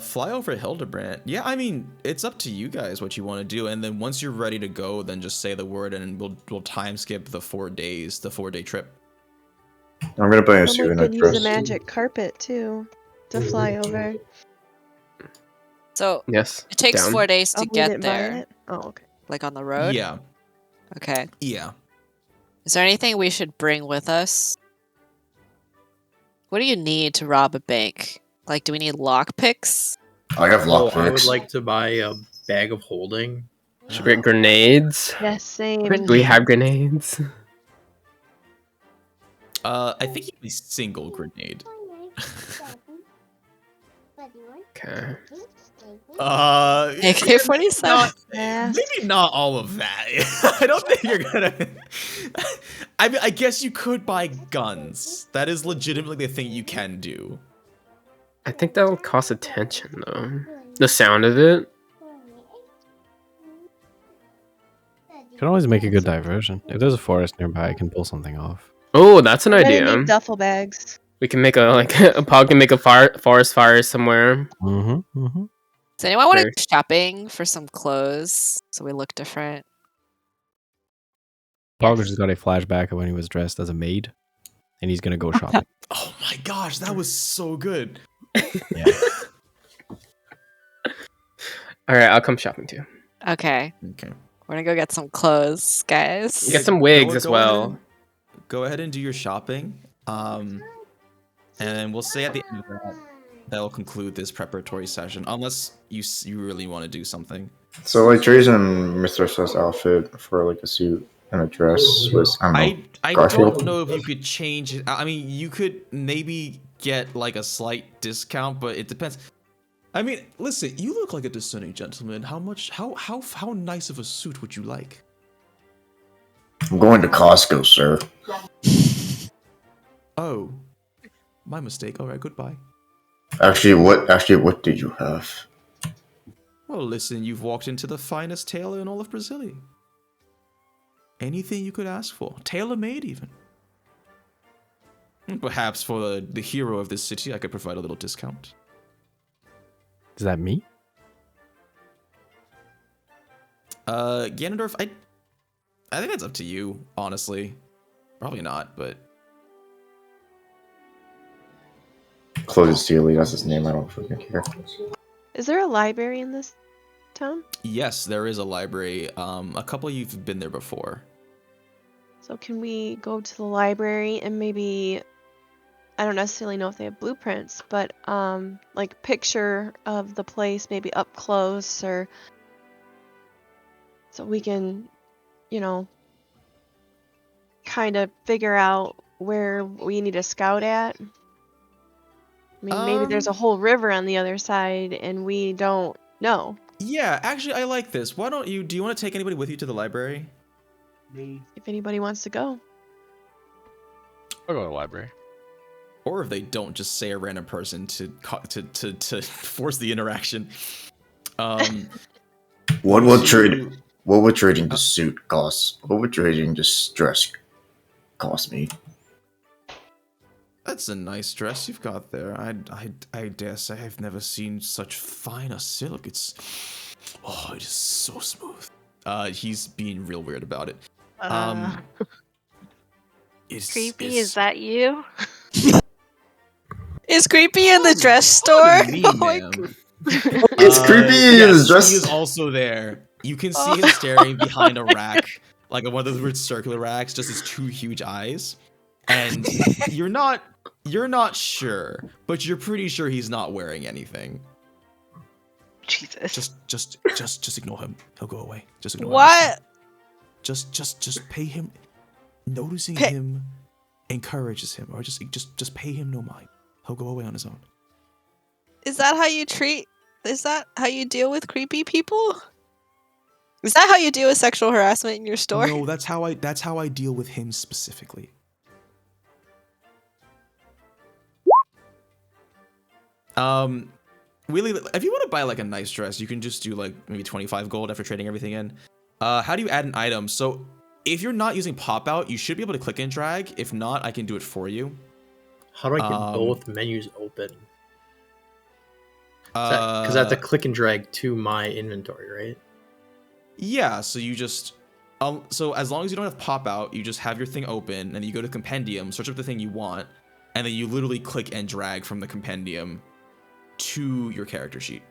Fly over Hildebrand. Yeah, I mean, it's up to you guys what you want to do, and then once you're ready to go, then just say the word, and we'll time skip the 4 days, the 4-day trip. I'm gonna buy a Someone suit and a could use dress. a magic carpet too to fly over. So yes, it takes down. 4 days to we get didn't buy there. it? Oh, okay. Like on the road? Yeah. Okay. Yeah. Is there anything we should bring with us? What do you need to rob a bank? Like, do we need lockpicks? I have I lockpicks. would like to buy a bag of holding. Should we get grenades? Yes, same. Do we have grenades? I think a single grenade. Okay. AK-47. Maybe not all of that. I don't think you're gonna. I mean, I guess you could buy guns. That is legitimately the thing you can do. I think that would cost attention though. The sound of it. You can always make a good diversion. If there's a forest nearby, I can pull something off. Oh, that's an We're gonna idea. need duffel bags. We can make a Pog can make a forest fire somewhere. Mm-hmm. Does anyone want to Very- go shopping for some clothes so we look different? Pog just got a flashback of when he was dressed as a maid, and he's gonna go shopping. Oh my gosh, that was so good. Yeah. All right, I'll come shopping too. Okay. Okay. We're gonna go get some clothes, guys. Get some wigs as well. Go ahead and do your shopping. And then we'll say at the end of that, that'll conclude this preparatory session, unless you really want to do something. So like Trey's in Mistress's outfit for like a suit in a dress with I Garfield? don't know if you could change it. I mean, you could maybe get like a slight discount, but it depends. I mean, listen, you look like a discerning gentleman. How nice of a suit would you like? I'm going to Costco, sir. Oh, my mistake. All right, goodbye. Actually, what did you have? Well, listen, you've walked into the finest tailor in all of Brazil. Anything you could ask for, tailor-made even. Perhaps for the hero of this city, I could provide a little discount. Is that me? Ganondorf, I think that's up to you, honestly. Probably not, but Close Steely, that's his name. I don't fucking care. Is there a library in this town? yes, there is a library. A couple of you've been there before. So can we go to the library and maybe, I don't necessarily know if they have blueprints, but like picture of the place maybe up close, or so we can, you know, kind of figure out where we need to scout at. I mean, maybe there's a whole river on the other side and we don't know. Yeah, actually, I like this. Why don't you, do you want to take anybody with you to the library? If anybody wants to go. I'll go to the library. Or if they don't, just say a random person to force the interaction. What would trading the suit cost? What would trading this dress cost me? That's a nice dress you've got there. I dare say I've never seen such fine a silk. It is so smooth. He's being real weird about it. Creepy, is that you? Is Creepy in the dress store? Oh my God. It's Creepy in his dress. He is also there. You can see him staring behind a rack, like one of those weird circular racks, just his two huge eyes. And you're not sure, but you're pretty sure he's not wearing anything. Jesus. Just ignore him. He'll go away. Just ignore him. What? Just pay him. Noticing him encourages him, or just pay him no mind. He'll go away on his own. Is that how you treat? Is that how you deal with creepy people? Is that how you deal with sexual harassment in your store? No, that's how I deal with him specifically. Really, if you want to buy like a nice dress, you can just do like maybe 25 gold after trading everything in. How do you add an item? So if you're not using pop out, you should be able to click and drag. If not, I can do it for you. How do I get both menus open? Because I have to click and drag to my inventory, right? Yeah, so you just so as long as you don't have pop out, you just have your thing open and you go to compendium, search up the thing you want, and then you literally click and drag from the compendium to your character sheet.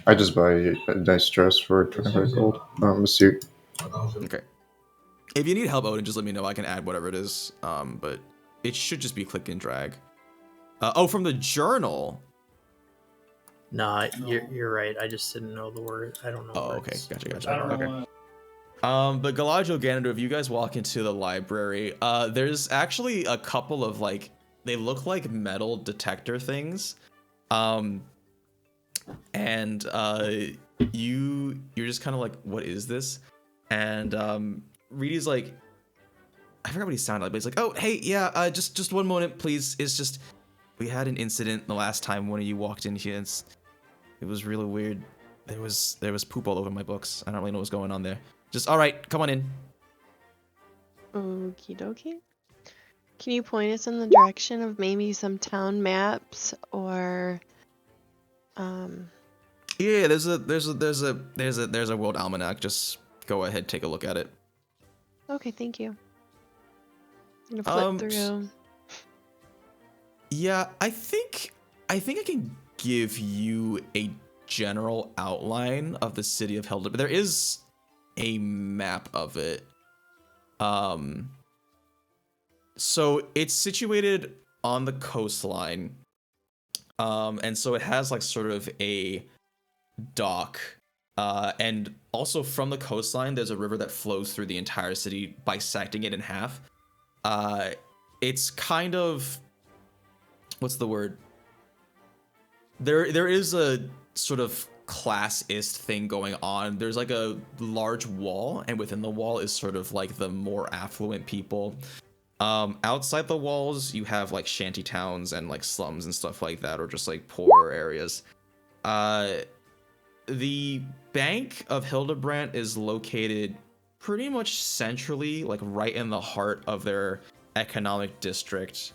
I just buy a nice dress for 25 gold. A suit. Okay. If you need help, Odin, just let me know. I can add whatever it is. But it should just be click and drag. From the journal. Nah, you're right. I just didn't know the word. I don't know. Oh, okay. Gotcha. Okay. But Galadriel, Ganondorf, if you guys walk into the library, there's actually a couple of like, they look like metal detector things. And you're just kind of like, what is this? And Reedy's like, I forgot what he sounded like, but he's like, oh, hey, yeah, just one moment, please. It's just, we had an incident the last time one of you walked in here. It was really weird. There was poop all over my books. I don't really know what's going on there. Just, all right, come on in. Okie dokie. Can you point us in the direction of maybe some town maps or Yeah, there's a world almanac. Just go ahead, take a look at it. Okay, thank you. I'm gonna flip through. Yeah, I think I can give you a general outline of the city of Helder, but there is a map of it. So it's situated on the coastline. And so it has like sort of a dock And also from the coastline, there's a river that flows through the entire city, bisecting it in half. It's kind of, what's the word? There is a sort of classist thing going on. There's like a large wall, and within the wall is sort of like the more affluent people. Outside the walls, you have like shanty towns and like slums and stuff like that, or just like poorer areas. The Bank of Hildebrandt is located pretty much centrally, like right in the heart of their economic district.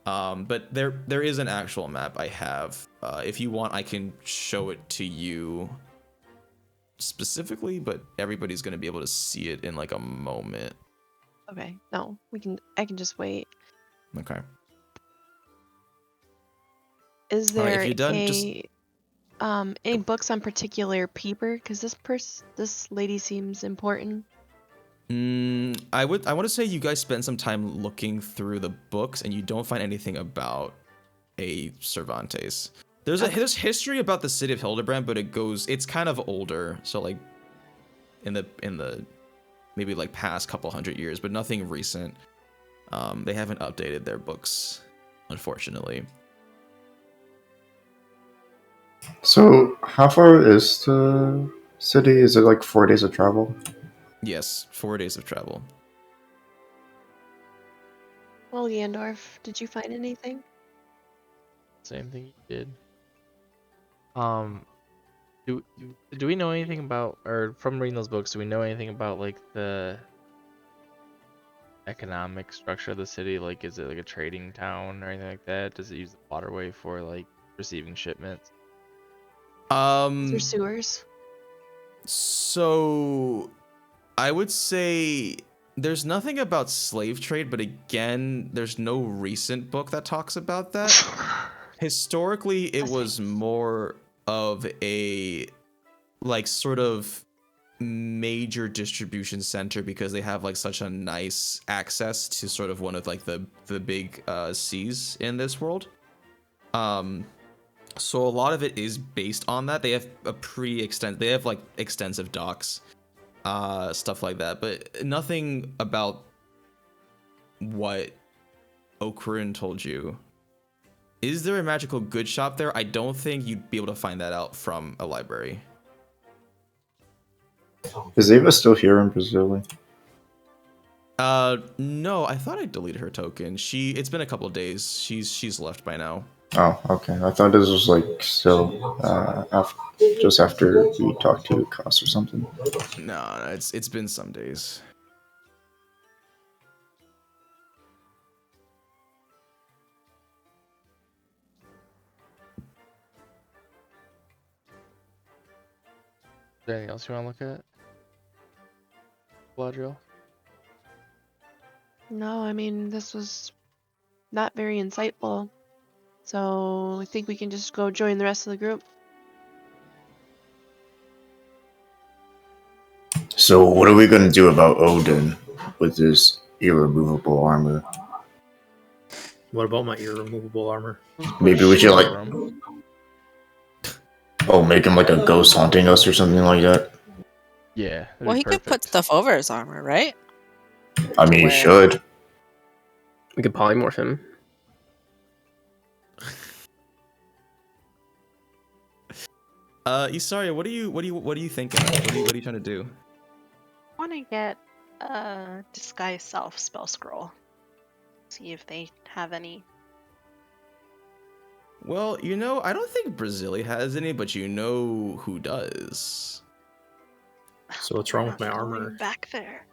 But there is an actual map I have. If you want, I can show it to you specifically, but everybody's gonna be able to see it in like a moment. Okay, no, I can just wait. Okay. Is All right, there if you're done, any books on particular peeper? Because this lady seems important. I want to say you guys spent some time looking through the books and you don't find anything about a Cervantes. There's history about the city of Hildebrandt, but it's kind of older, so like in the maybe like past couple hundred years, but nothing recent. They haven't updated their books, unfortunately. So, how far is the city? Is it like 4 days of travel? Yes, 4 days of travel. Well, Ganondorf, did you find anything? Same thing you did. Do we know anything about, or from reading those books, do we know anything about like the economic structure of the city? Like, is it like a trading town or anything like that? Does it use the waterway for like receiving shipments? Is there sewers? So I would say there's nothing about slave trade, but again, there's no recent book that talks about that. Historically, it was more of a like sort of major distribution center because they have like such a nice access to sort of one of like the big seas in this world. So a lot of it is based on that. They have they have like extensive docks, stuff like that, but nothing about what Okrin told you. Is there a magical goods shop there? I don't think you'd be able to find that out from a library. Is Ava still here in Brazil? No, I thought I deleted her token. It's been a couple of days. She's left by now. Oh, okay. I thought this was like still just after we talked to Koss or something. No, it's been some days. Is there anything else you want to look at, Galadriel? No, I mean, this was not very insightful. So I think we can just go join the rest of the group. So, what are we gonna do about Odin with his irremovable armor? What about my irremovable armor? Maybe we should like, make him like a ghost haunting us or something like that. Yeah. Well, he could put stuff over his armor, right? I mean, he should. We could polymorph him. Isarya, what are you thinking? What are you trying to do? I want to get a disguise self spell scroll. See if they have any. Well, I don't think Brazili has any, but you know who does. So what's wrong with my armor? Back there.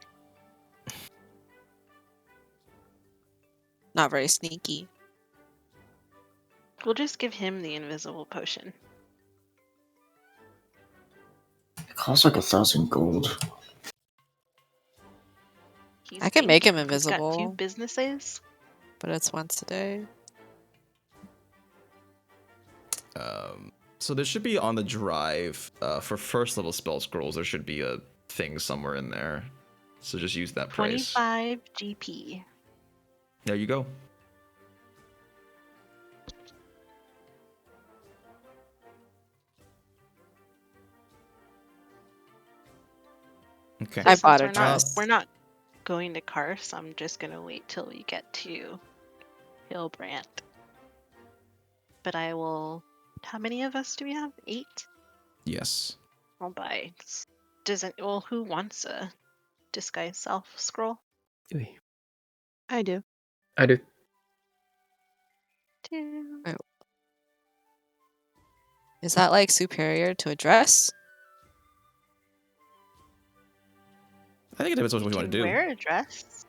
Not very sneaky. We'll just give him the invisible potion. It costs like 1,000 gold. I can make him He's got invisible. 2 businesses. But it's once a day. So there should be on the drive for first level spell scrolls. There should be a thing somewhere in there. So just use that price. 25 GP. There you go. Okay. I Since bought a we're not, dress. we're not going to Karst, I'm just gonna wait till we get to Hillbrand. But I will. How many of us do we have? 8? Yes. I'll buy. Well, who wants a disguise self scroll? I do. I do. Two. Oh. Is that like superior to a dress? I think it depends on what you want to do. Wear a dress.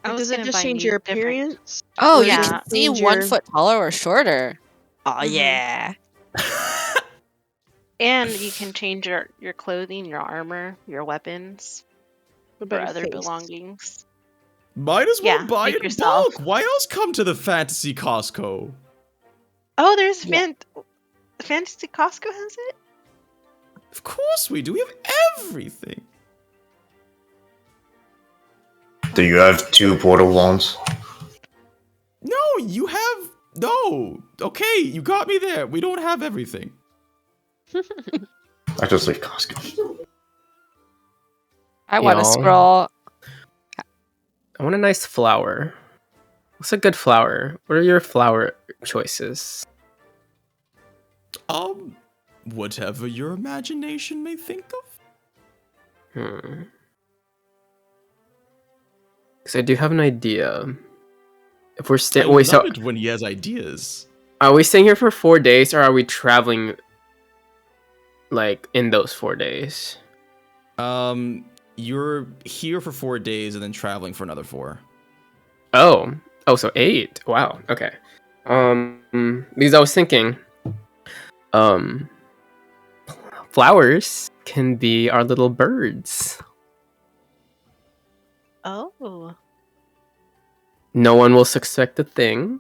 I was Does it gonna just buy change new your different- appearance? Oh, Or you does can it see change 1 your- foot taller or shorter. Oh Mhm. yeah. And you can change your clothing, your armor, your weapons, What or about your other face? belongings. Might as well Yeah, buy make it in yourself. bulk. Why else come to the Fantasy Costco? Oh, there's Yeah. Fantasy Costco has it? Of course we do. We have everything. Do you have 2 portal wands? No, you have no. Okay, you got me there. We don't have everything. I just leave Costco. I want a Y'all. scroll. I want a nice flower. What's a good flower? What are your flower choices? Whatever your imagination may think of. Because I do have an idea. If we're I staying, love it when he has ideas. are we staying here for 4 days, or are we traveling? Like in those 4 days? You're here for 4 days and then traveling for another 4. Oh, so 8. Wow. Okay. Because I was thinking, flowers can be our little birds. Oh. No one will suspect a thing,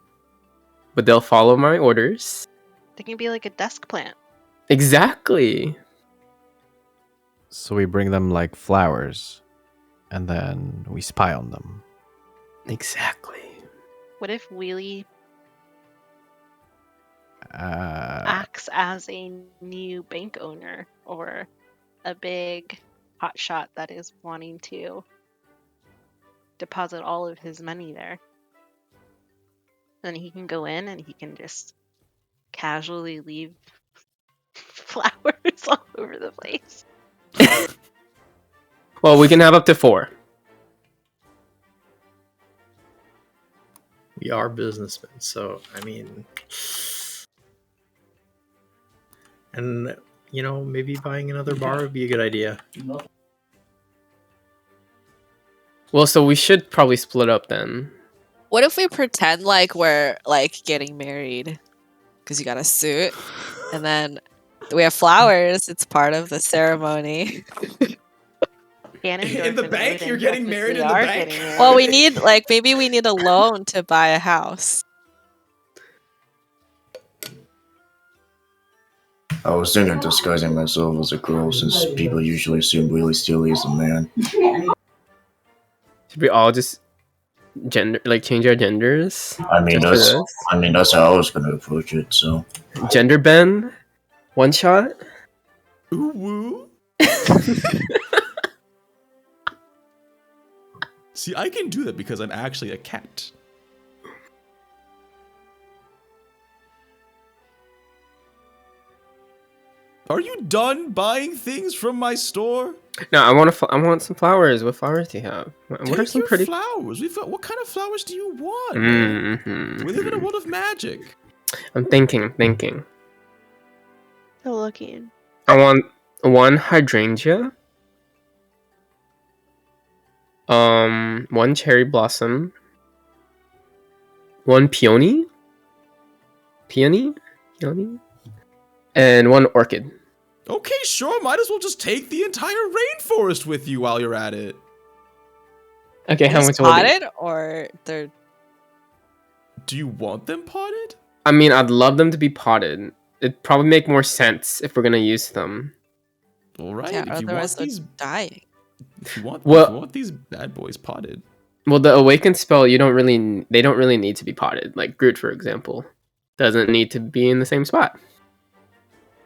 but they'll follow my orders. They can be like a desk plant. Exactly. So we bring them like flowers, and then we spy on them. Exactly. What if Wheelie Uh, acts as a new bank owner or a big hotshot that is wanting to deposit all of his money there? Then he can go in and he can just casually leave flowers all over the place. Well, we can have up to 4. We are businessmen, so I mean, and maybe buying another bar would be a good idea. Well, so we should probably split up then. What if we pretend like we're like getting married? Because you got a suit, and then we have flowers. It's part of the ceremony. Ganondorf In the and bank? Odin You're getting married in the are bank? getting married. Well, we need maybe we need a loan to buy a house. I was thinking of disguising myself as a girl since people usually assume Willie Steely is a man. Should we all just change our genders? I mean, Just for that's how I was gonna approach it. So this? Gender bend, one shot. Ooh woo. See, I can do that because I'm actually a cat. Are you done buying things from my store? No, I want some flowers. What flowers do you have? What are Take some your pretty flowers. What kind of flowers do you want? Man? We live in a world of magic. I'm thinking. Still looking. I want 1 hydrangea. 1 cherry blossom. 1 peony. Peony? And 1 orchid. Okay, sure. Might as well just take the entire rainforest with you while you're at it. Okay, how much will it Potted or they're? Do you want them potted? be? I mean, I'd love them to be potted. It'd probably make more sense if we're gonna use them. All right. Yeah, if you otherwise want they're these, dying. if you want these bad boys potted. Well, the awaken spell, they don't really need to be potted. Like Groot, for example, doesn't need to be in the same spot.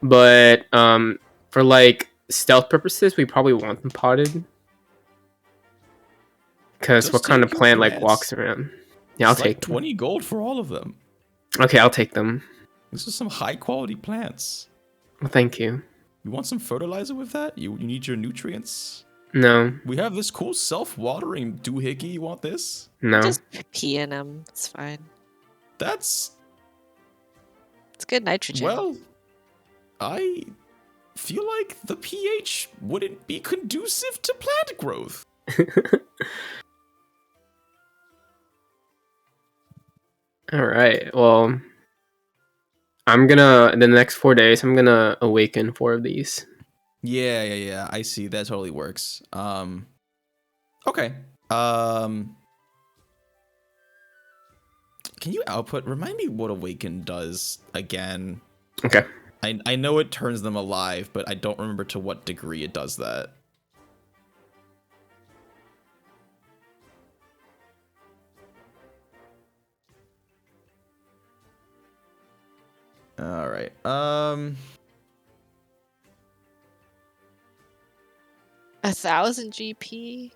But for like stealth purposes, we probably want them potted. Because Just what kind of take your plant like plants. walks around? Yeah, I'll It's take like them. 20 gold for all of them. Okay, I'll take them. This is some high quality plants. Well, thank you. You want some fertilizer with that? You need your nutrients? No. We have this cool self-watering doohickey. You want this? No. Just pee in them. It's fine. That's... It's good nitrogen. Well, I feel like the pH wouldn't be conducive to plant growth. All right. Well, I'm gonna in the next 4 days. I'm gonna awaken 4 of these. Yeah. I see. That totally works. Okay. Can you output? Remind me what awaken does again. Okay. I know it turns them alive, but I don't remember to what degree it does that. All right. 1,000 GP.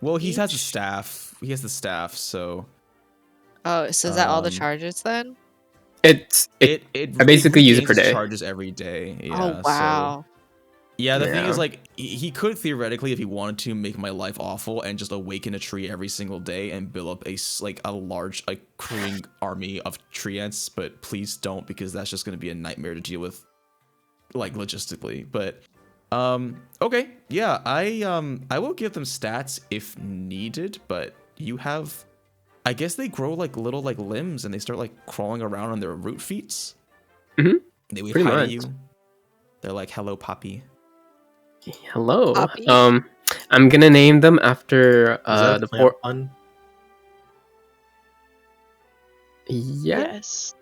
Well, he has a staff. He has the staff, so. Oh, so is that all the charges then? I basically use it per day. Charges every day. Yeah, Oh wow. So, yeah, the thing Yeah. is, like, he could theoretically, if he wanted to, make my life awful and just awaken a tree every single day and build up a large, crewing army of tree ants. But please don't, because that's just going to be a nightmare to deal with, like, logistically. But okay, yeah, I will give them stats if needed. But you have, I guess they grow like little like limbs and they start like crawling around on their root feet. Mm-hmm. They wave Pretty hi to much. you. They're like, "Hello, Poppy." Hello. Poppy? I'm gonna name them after Is that the plant four. pun? Yeah. Yes.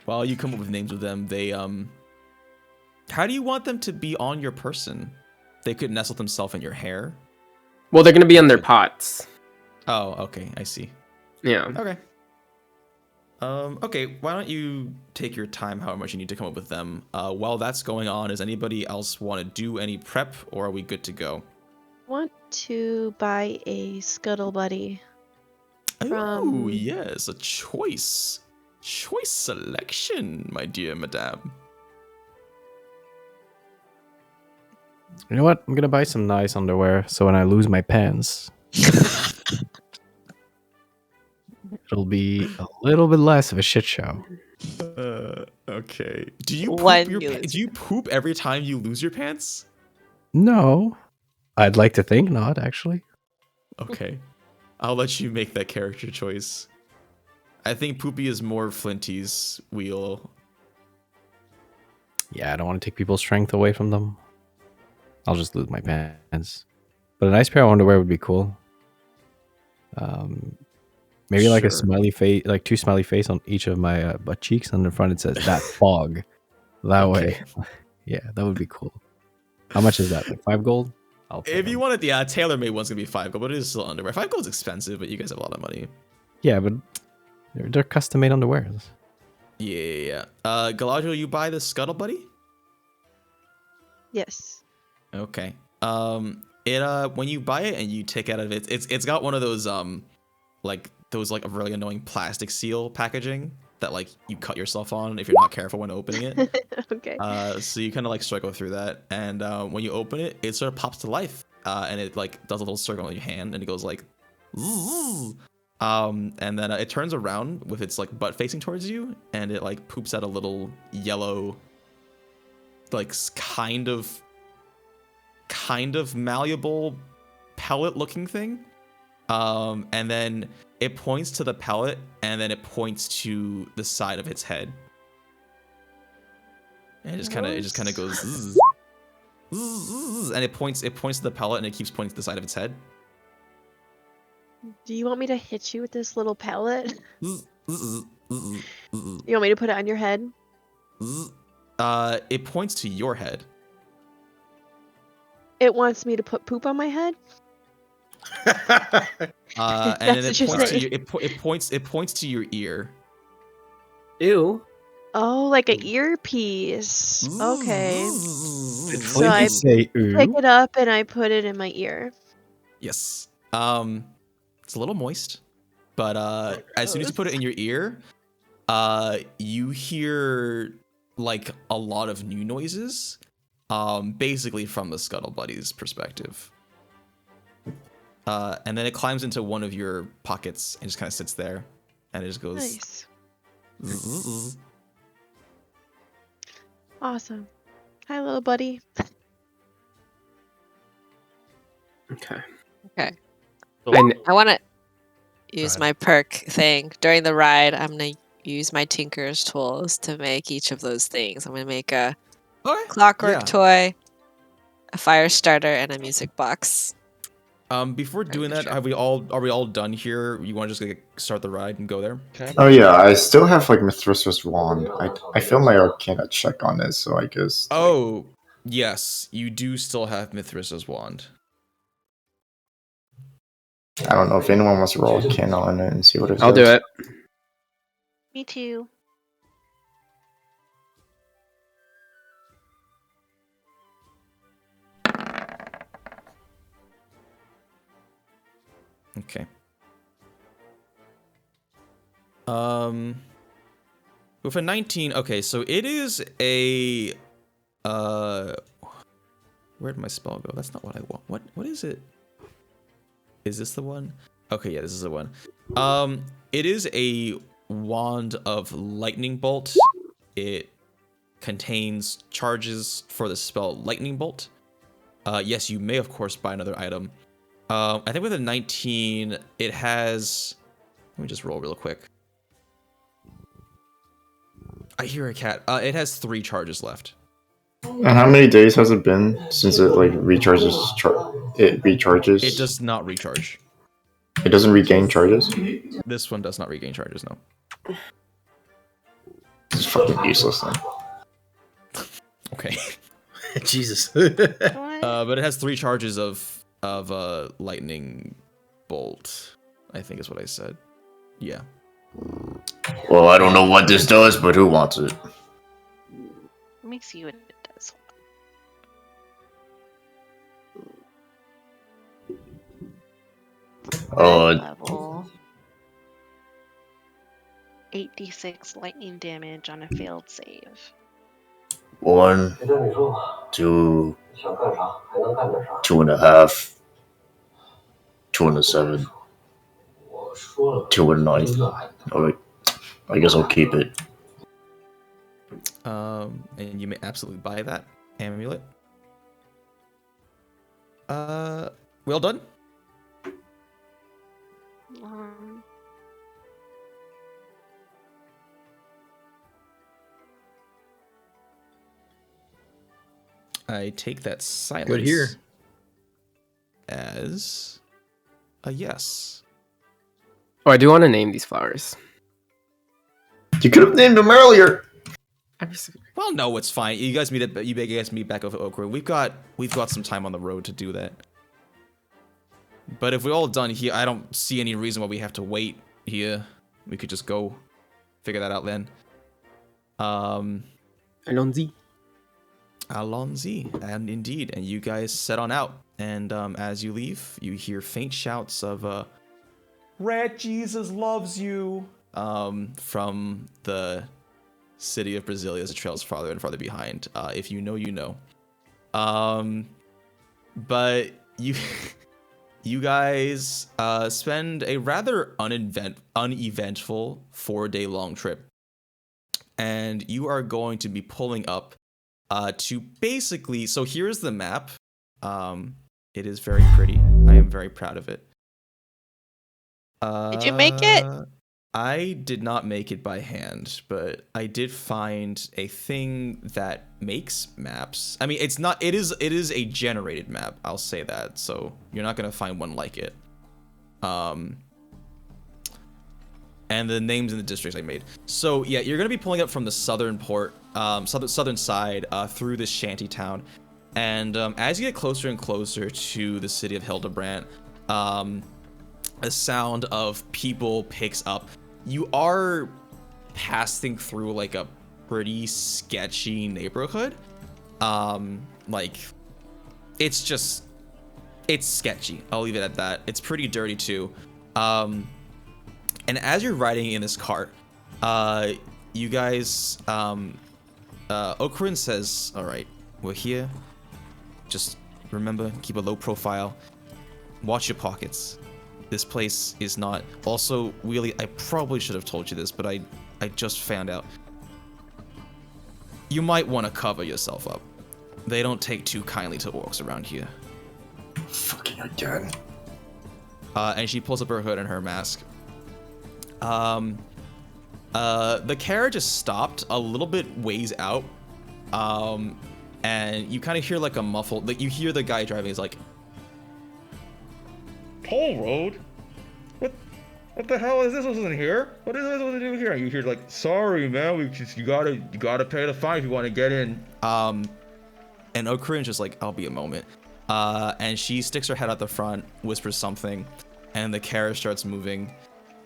While you come up with names with them, they how do you want them to be on your person? They could nestle themselves in your hair. Well, they're gonna be on their pots. Oh, okay, I see. Yeah. Okay. Okay, why don't you take your time however much you need to come up with them. While that's going on, does anybody else want to do any prep, or are we good to go? Want to buy a Scuttle Buddy. Oh, yes, a choice. Choice selection, my dear madame. You know what? I'm gonna buy some nice underwear, so when I lose my pants, it'll be a little bit less of a shit show. Okay. Do you When poop you lose do you poop every time you lose your pants? No, I'd like to think not, actually. Okay. I'll let you make that character choice. I think Poopy is more Flinty's wheel. Yeah, I don't want to take people's strength away from them. I'll just lose my pants. But a nice pair of underwear would be cool. Maybe like a Sure. smiley face, like 2 smiley face on each of my butt cheeks. On the front it says that fog. That way. Yeah, that would be cool. How much is that? Like 5 gold? I'll pay If you them. wanted, yeah, tailor-made one's gonna be 5 gold, but it is still underwear. 5 gold's expensive, but you guys have a lot of money. Yeah, but they're custom made underwear. Yeah. Galadriel, you buy the Scuttle Buddy? Yes. Okay. It when you buy it and you take out of it, it's got one of those like really annoying plastic seal packaging that like you cut yourself on if you're not careful when opening it. Okay. So you kind of like struggle through that, and when you open it, it sort of pops to life, and it like does a little circle in your hand, and it goes like, zzz. And then it turns around with its like butt facing towards you, and it like poops out a little yellow, like kind of malleable pellet looking thing. And then it points to the pellet, and then it points to the side of its head. And it just kind of goes zzz, zzz, zzz, and it points to the pellet, and it keeps pointing to the side of its head. Do you want me to hit you with this little pellet? Zzz, zzz, zzz, zzz, You want me to put it on your head? zzz. It points to your head. It wants me to put poop on my head? And then That's it what points to you're your, it points to your ear. Ew. Oh, like an earpiece. Okay. Did So I Flinty say pick ooh? it up and I put it in my ear. Yes. It's a little moist, but as soon as you put it in your ear, you hear like a lot of new noises, basically from the Scuttle Buddy's perspective. And then it climbs into one of your pockets and just kind of sits there, and it just goes. Nice. Zzz. Awesome. Hi, little buddy. Okay. Okay. And I want to use ahead. my perk thing during the ride. I'm gonna use my Tinker's tools to make each of those things. I'm gonna make a clockwork yeah. toy, a fire starter, and a music box. Before doing that, are we all done here? You want to just like, start the ride and go there? Oh yeah, I still have like Mithrida's wand. I failed my Arcana check on it, so I guess. Oh, yes, you do still have Mithrida's wand. I don't know if anyone wants to roll Arcana on it and see what it I'll do says. it. Me too. Okay. With a 19, okay, so it is a where'd my spell go? That's not what I want. What is it? Is this the one? Okay, yeah, this is the one. It is a wand of lightning bolt. It contains charges for the spell lightning bolt. Yes, you may of course buy another item. I think with a 19, it has. Let me just roll real quick. I hear a cat. It has 3 charges left. And how many days has it been since it like recharges? It recharges. It does not recharge. It doesn't regain charges. This one does not regain charges. No. It's fucking useless then. Okay. Jesus. But it has 3 charges of lightning bolt. I think is what I said. Yeah. Well, I don't know what this does, but who wants it? Let me see what it does. Level 8d6 lightning damage on a failed save. 1, 2, 2.5, 2.7, 2.9. Alright, I guess I'll keep it. And you may absolutely buy that amulet. We all done? I take that silence Good here. as a yes. Oh, I do want to name these flowers. You could have named them earlier. Well, no, it's fine. You guys meet back over Oak Grove. We've got some time on the road to do that. But if we're all done here, I don't see any reason why we have to wait here. We could just go figure that out then. Alonzi. Alonzi, and indeed, and you guys set on out. And as you leave, you hear faint shouts of "Red Jesus loves you" from the city of Brasilia as it trails farther and farther behind. If you know, you know. But you you guys spend a rather uneventful 4-day-long trip, and you are going to be pulling up to basically. So here's the map. It is very pretty. I am very proud of it. Did you make it? I did not make it by hand, but I did find a thing that makes maps. I mean, it's not. It is a generated map. I'll say that. So you're not gonna find one like it. And the names in the districts I made. So yeah, you're gonna be pulling up from the southern port, southern side, through this shanty town, and as you get closer and closer to the city of Hildebrandt, a sound of people picks up. You are passing through like a pretty sketchy neighborhood. Like, it's sketchy. I'll leave it at that. It's pretty dirty too. And as you're riding in this cart, you guys, Ocarin says, all right, we're here. Just remember, keep a low profile. Watch your pockets. This place is not... Also, Wheelie, I probably should have told you this, but I just found out. You might want to cover yourself up. They don't take too kindly to orcs around here. Fucking again. And she pulls up her hood and her mask. The carriage is stopped a little bit ways out. And you kind of hear like a muffled... Like, you hear the guy driving is like... Toll road? What the hell is this? Wasn't here? What is this supposed to do here? You hear like, sorry man, you gotta pay the fine if you want to get in. And Ocarin's just like, I'll be a moment. And she sticks her head out the front, whispers something, and the carriage starts moving.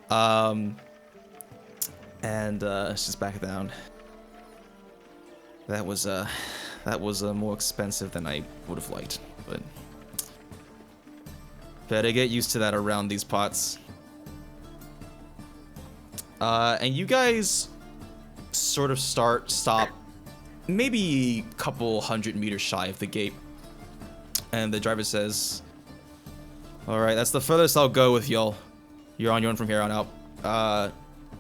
And she's back down. That was more expensive than I would have liked, but better get used to that around these pots. And you guys sort of stop maybe a couple 100 meters shy of the gate. And the driver says, all right, that's the furthest I'll go with y'all. You're on your own from here on out.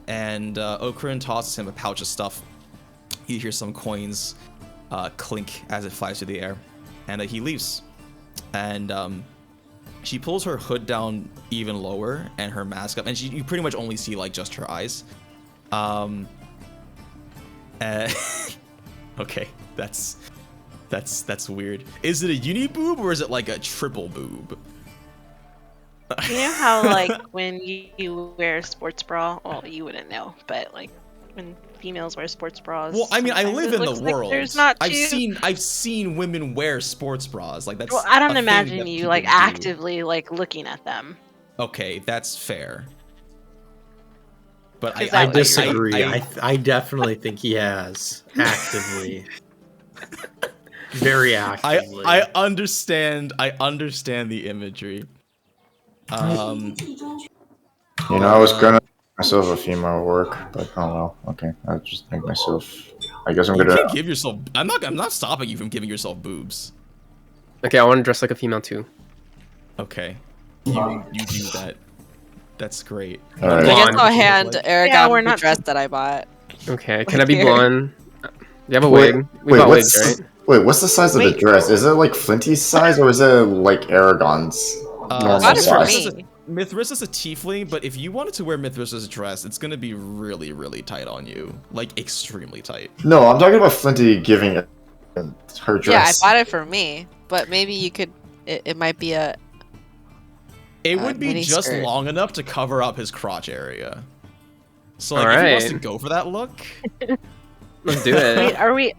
And Ocarin tosses him a pouch of stuff. You hear some coins clink as it flies through the air. And he leaves. And she pulls her hood down even lower and her mask up, and you pretty much only see like just her eyes. Okay, that's weird. Is it a uni boob or is it like a triple boob? You know how like when you wear a sports bra, well, you wouldn't know, but like when females wear sports bras. Well, I mean, I live in the like world. There's not I've seen women wear sports bras. Like that's. Well, I don't a thing imagine that you people like do. actively like looking at them. Okay, that's fair. But Is I that disagree. I definitely think he has actively, very actively. I understand the imagery. You know, I was gonna make myself a female work, but oh well. Okay, I'll just make myself. I guess I'm You gonna. can't give yourself. I'm not stopping you from giving yourself boobs. Okay, I want to dress like a female too. Okay, you do that. That's great. All right. I guess I'll hand Eragon Yeah, we're the not- dress that I bought. Okay, can I be Here. blonde? You have a wig. We Wait, got wigs, what's right? what's the size of the dress? Is it like Flinty's size or is it like Eragon's normal Got it for size? me. Mithrida's a tiefling, but if you wanted to wear Mithrida's dress, it's gonna be really, really tight on you. Like, extremely tight. No, I'm talking about Flinty giving her dress. Yeah, I bought it for me, but maybe you could. It might be a. It would be mini just skirt. long enough to cover up his crotch area. So, like, if he wants to go for that look, Let's do Wait, it. are we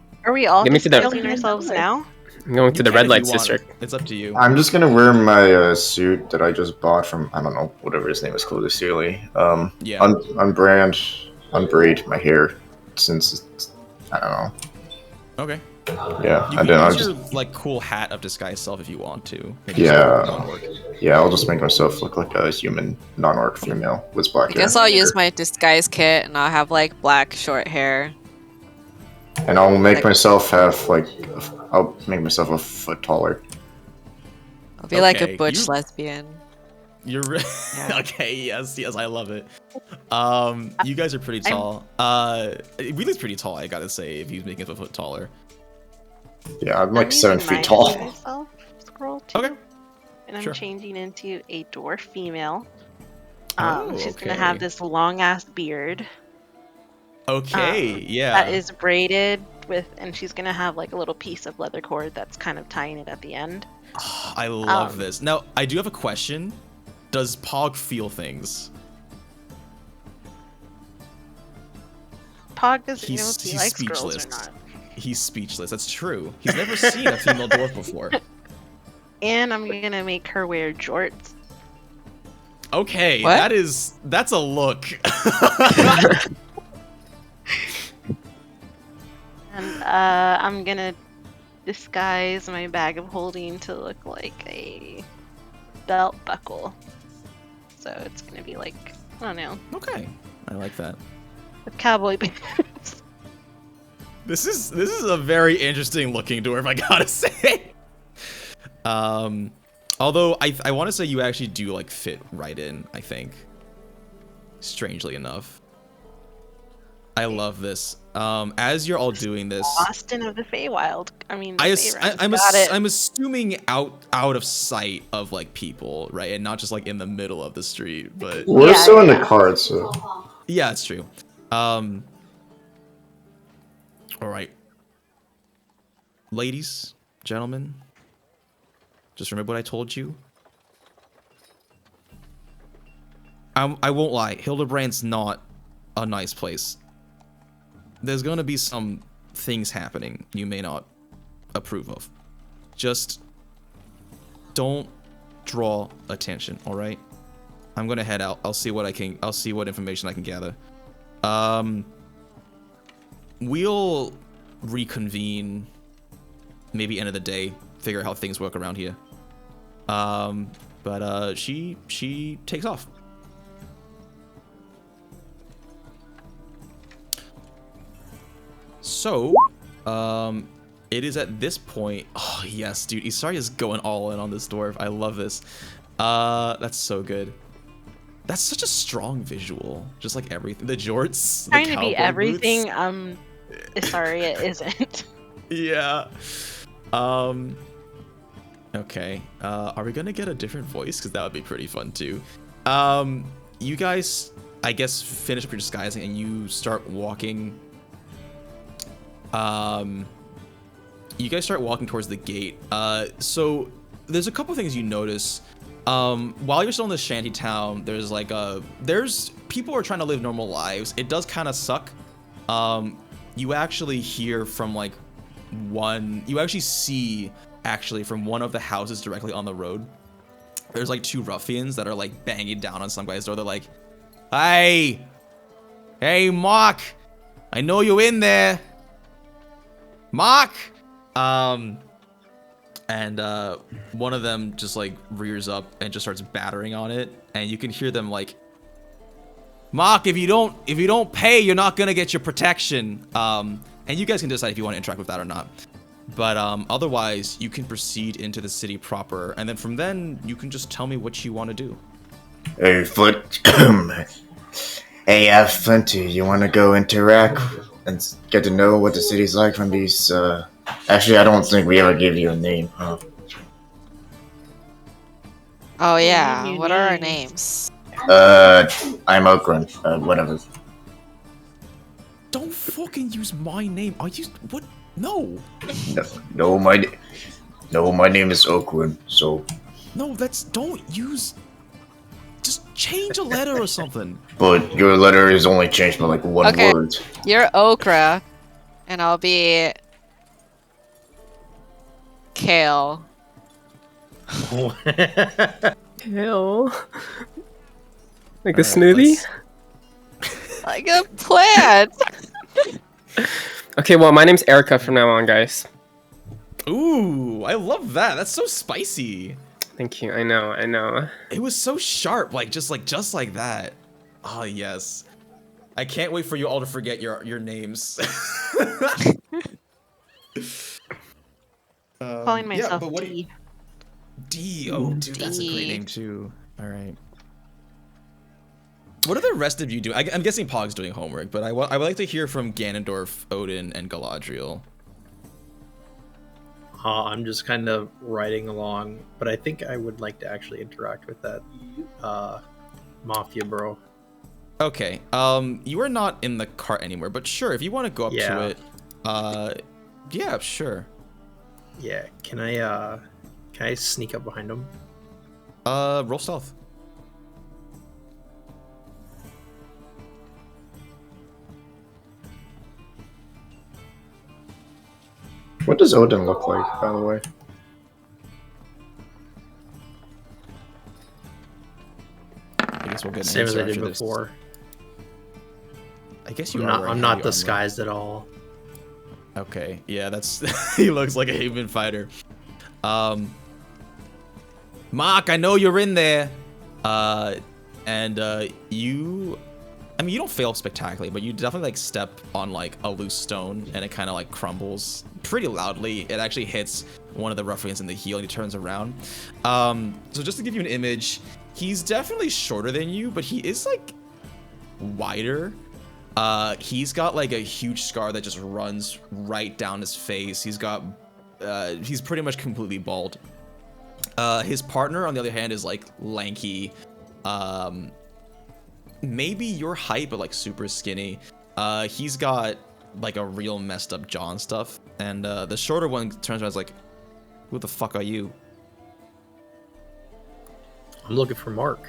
all Get me to the- feeling ourselves now? I'm going to you the can red if light you want. district. It's up to you. I'm just gonna wear my suit that I just bought from I don't know whatever his name is called, Steely. Yeah. Unbraid my hair since it's, I don't know. Okay. Yeah, You and can then I'll use just your, like, cool hat of disguise self if you want to. Maybe yeah not work. yeah I'll just make myself look like a human non-orc female with black I hair. guess I'll use my disguise kit, and I'll have like black short hair. And I'll make myself have like I'll make myself a foot taller. I'll be like a Okay, butch you- lesbian. You're Yeah. okay. Yes, I love it. You guys are pretty tall. Wheelie's pretty tall. I gotta say, if he's making a foot taller. Yeah, I'm like 7 using my feet tall. myself scroll too, Okay. and I'm Sure. changing into a dwarf female. Oh, She's gonna okay. have this long ass beard Okay, yeah. that is braided with, and she's gonna have like a little piece of leather cord that's kind of tying it at the end. I love this. Now, I do have a question. Does Pog feel things? Pog doesn't know if he He's likes girls speechless. or not. He's speechless. That's true. He's never seen a female dwarf before. And I'm gonna make her wear jorts. Okay, What? that's a look. And I'm gonna disguise my bag of holding to look like a belt buckle. So it's gonna be like, I don't know. Okay, I like that. With cowboy boots. This is a very interesting looking dwarf, I gotta say. Although I want to say you actually do like fit right in, I think. Strangely enough. I love this. As you're all doing this, Austin of the Feywild. I mean, I'm assuming out of sight of like people, right, and not just like in the middle of the street. But we're still in the cart, so yeah, it's true. All right, ladies, gentlemen, just remember what I told you. I won't lie. Hildebrand's not a nice place. There's gonna be some things happening you may not approve of. Just don't draw attention, all right? I'm gonna head out. I'll see what information I can gather. We'll reconvene maybe end of the day, figure out how things work around here. But she takes off. So, it is at this point. Oh yes, dude, Isarya is going all in on this dwarf. I love this. That's so good. That's such a strong visual. Just like everything, the jorts, trying to be everything. Isarya isn't. Yeah. Okay. Are we gonna get a different voice? Because that would be pretty fun too. You guys, I guess, finish up your disguising and you start walking. You guys start walking towards the gate. So there's a couple things you notice. While you're still in the shanty town, there's like people are trying to live normal lives. It does kind of suck. You actually hear from like you actually see from one of the houses directly on the road. There's like two ruffians that are like banging down on some guy's door. They're like, hey, Mark, I know you in there. Mark! And one of them just like rears up and just starts battering on it, and you can hear them like, Mark, if you don't pay, you're not gonna get your protection. And you guys can decide if you want to interact with that or not. But otherwise, you can proceed into the city proper, and then from then you can just tell me what you want to do. Hey, Hey, Flinty, you want to go interact and get to know what the city's like from these, Actually, I don't think we ever gave you a name, huh? Oh, yeah. What are our names? I'm Okran. Whatever. Don't fucking use my name. What? No. No, my name is Okran, so... No, don't use... Just change a letter or something. But your letter is only changed by like one word. You're Okra, and I'll be Kale. Kale? Like a smoothie? Like a plant. Okay, well, my name's Erica from now on, guys. Ooh, I love that. That's so spicy. Thank you. I know. It was so sharp, just like that. Oh yes. I can't wait for you all to forget your names. Calling myself D. D. Oh, dude, that's a great name too. All right. What are the rest of you doing? I'm guessing Pog's doing homework, but I would like to hear from Ganondorf, Odin, and Galadriel. I'm just kind of riding along, but I think I would like to actually interact with that mafia bro. Okay. You are not in the cart anymore, but sure, if you want to go up to it, yeah, sure. Yeah. Can I sneak up behind him? Roll stealth. What does Odin look like, by the way? I guess we'll get same as I did before. I guess you I'm not disguised at all. Okay, yeah, that's he looks like a human fighter. Mark, I know you're in there. You, I mean, you don't fail spectacularly, but you definitely like step on like a loose stone and it kind of like crumbles pretty loudly. It actually hits one of the ruffians in the heel and he turns around. So just to give you an image, he's definitely shorter than you, but he is like wider. He's got like a huge scar that just runs right down his face. He's pretty much completely bald. His partner, on the other hand, is like lanky, maybe your height, but like super skinny. He's got like a real messed up jaw and stuff. And the shorter one turns around and is like, who the fuck are you? I'm looking for Mark.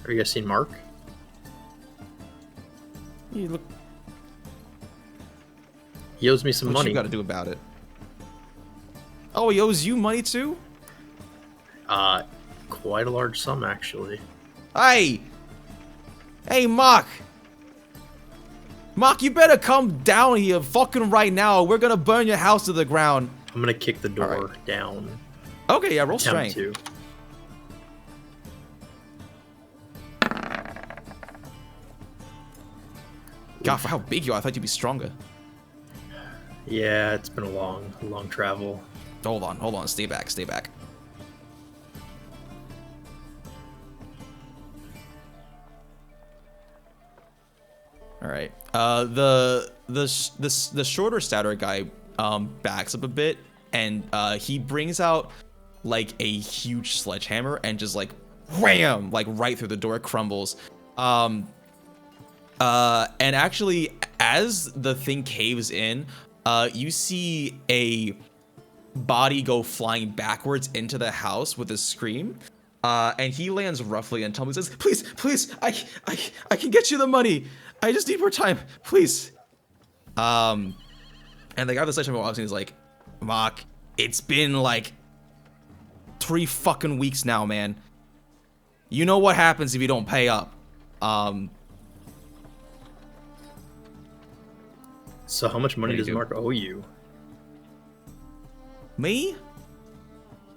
Have you guys seen Mark? You look. He owes me some What money. you got to do about it? Oh, he owes you money too? Quite a large sum actually. Hey, Mark. Mark, you better come down here fucking right now. We're gonna burn your house to the ground. I'm gonna kick the door down. Okay, yeah, roll Attempt strength. to. God, for how big you are, I thought you'd be stronger. Yeah, it's been a long travel. Hold on. Stay back. All right. The shorter, stouter guy backs up a bit, and he brings out like a huge sledgehammer and just like wham, like right through the door. It crumbles. And actually, as the thing caves in, you see a body go flying backwards into the house with a scream. And he lands roughly and Tumblr says, please, I can get you the money. I just need more time, please. And the guy with the sledgehammer walks in, he's like, Mark, it's been like 3 fucking weeks now, man. You know what happens if you don't pay up. So how much money does Mark owe you? Me?